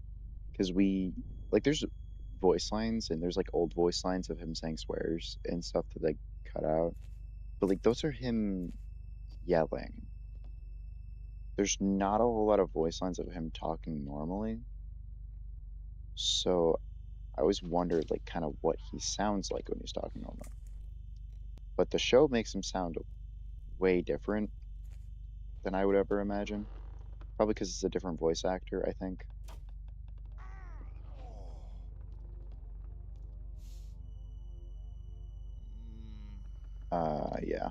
because we like there's voice lines and there's like old voice lines of him saying swears and stuff that they cut out, but like those are him yelling. There's not a whole lot of voice lines of him talking normally, so I always wondered like kind of what he sounds like when he's talking normally. But the show makes him sound way different than I would ever imagine. Probably because it's a different voice actor, I think. Yeah.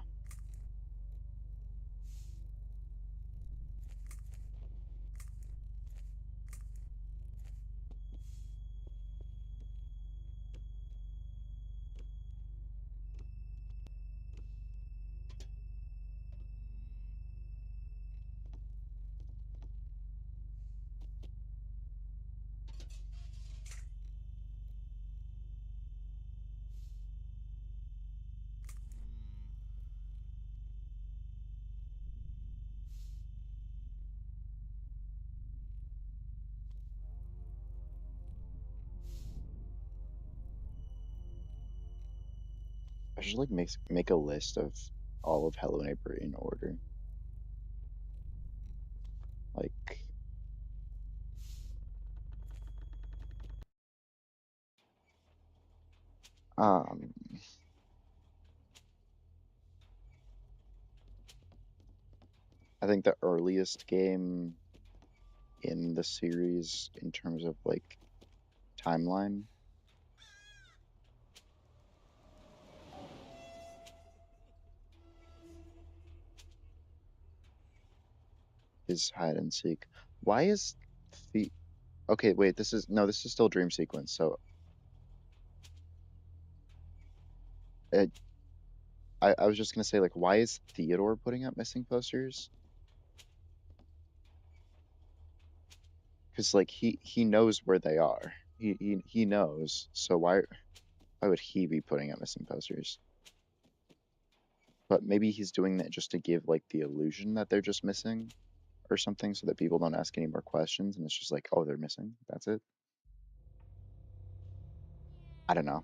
I should like make a list of all of Hello Neighbor in order. Like Um, I think the earliest game in the series in terms of like timeline is hide and seek. Why is the okay, wait, this is no, this is still dream sequence. So uh, I was just gonna say like why is Theodore putting up missing posters? Because like he knows where they are. He knows. So why would he be putting up missing posters? But maybe he's doing that just to give like the illusion that they're just missing or something so that people don't ask any more questions and it's just like, oh, they're missing. That's it. I don't know.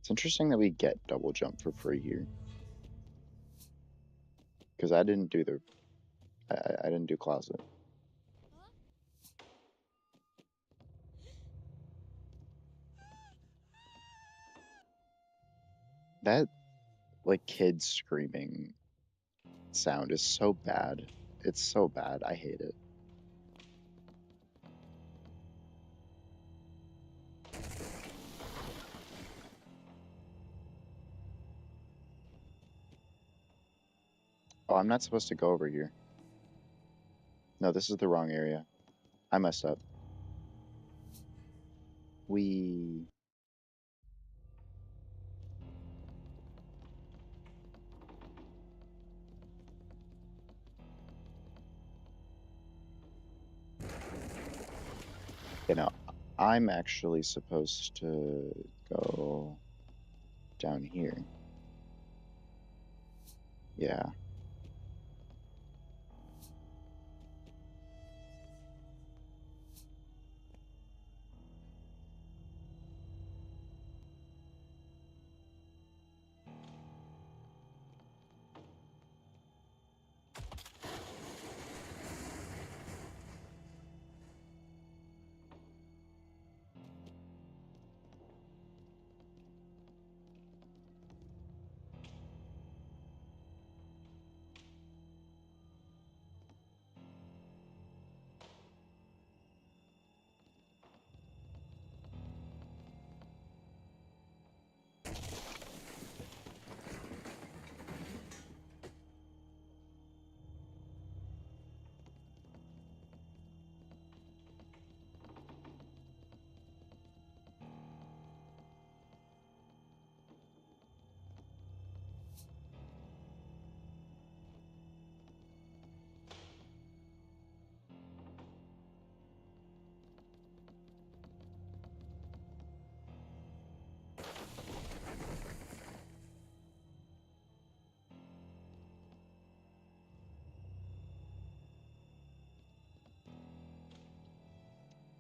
It's interesting that we get double jump for free here because I didn't do the I didn't do closet. That like kid screaming sound is so bad. It's so bad. I hate it. Oh, I'm not supposed to go over here. No, this is the wrong area. I messed up. We you know, I'm actually supposed to go down here. Yeah.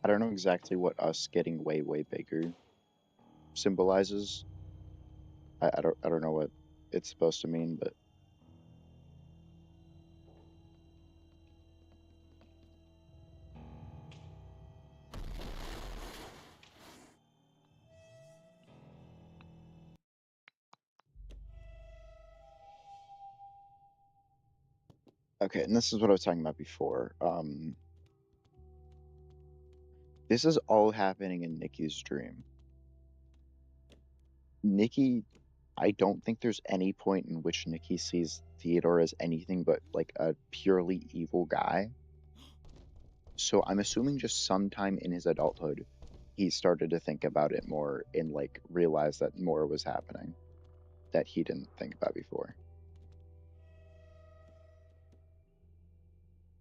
I don't know exactly what us getting way, way bigger symbolizes. I don't know what it's supposed to mean, but okay, and this is what I was talking about before. This is all happening in Nikki's dream. Nikki, I don't think there's any point in which Nikki sees Theodore as anything but like a purely evil guy. So I'm assuming just sometime in his adulthood, he started to think about it more and like realize that more was happening that he didn't think about before.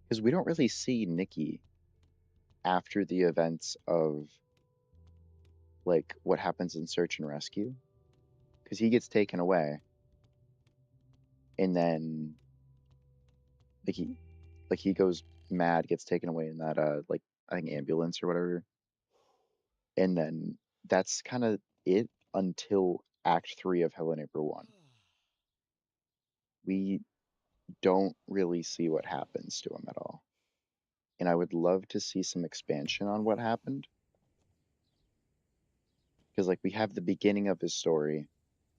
Because we don't really see Nikki after the events of like what happens in Search and Rescue. Because he gets taken away and then like like he goes mad, gets taken away in that like I think ambulance or whatever, and then that's kind of it until Act 3 of Hello Neighbor 1. We don't really see what happens to him at all. And I would love to see some expansion on what happened because like we have the beginning of his story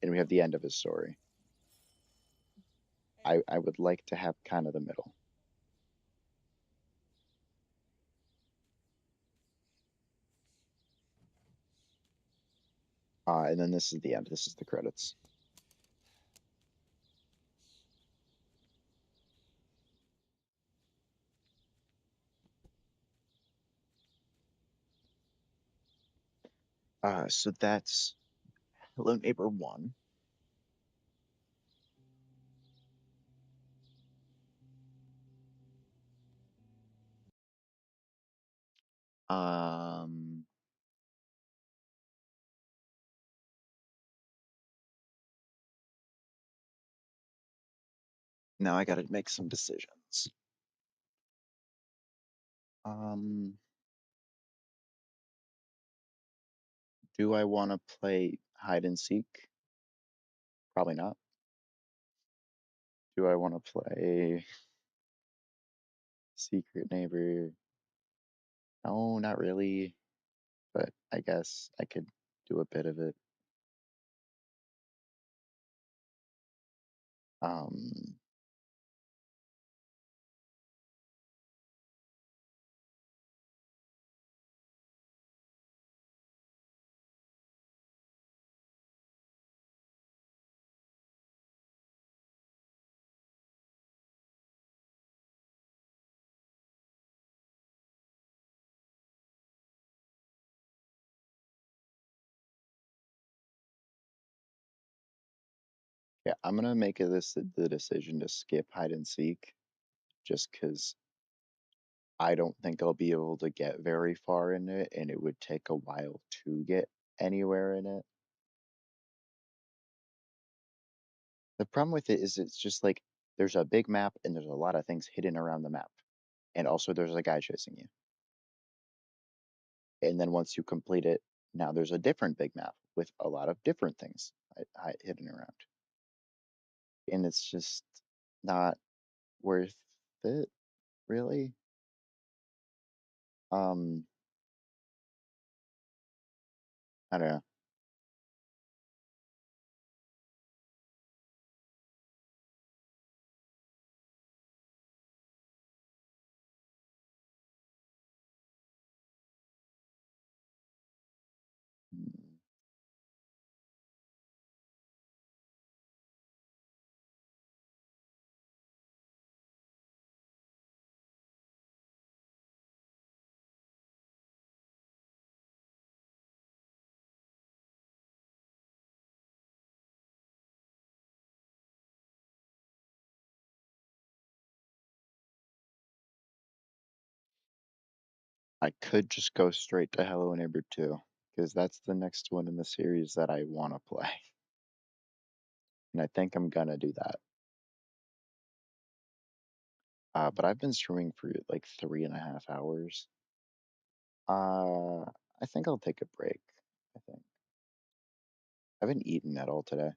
and we have the end of his story. I would like to have kind of the middle. And then this is the end. This is the credits. So that's Hello Neighbor 1. Um, Now I gotta make some decisions. Um, do I want to play hide and seek? Probably not. Do I want to play secret neighbor? No, not really. But I guess I could do a bit of it. Um, yeah, I'm gonna make it this the decision to skip hide and seek just because I don't think I'll be able to get very far in it, and it would take a while to get anywhere in it. The problem with it is it's just like there's a big map and there's a lot of things hidden around the map. And also there's a guy chasing you. And then once you complete it, now there's a different big map with a lot of different things hidden around. And it's just not worth it, really. Um, I don't know. Mm, I could just go straight to Hello Neighbor 2 because that's the next one in the series that I want to play. And I think I'm gonna do that. But I've been streaming for like 3.5 hours. I think I'll take a break. I think I haven't eaten at all today.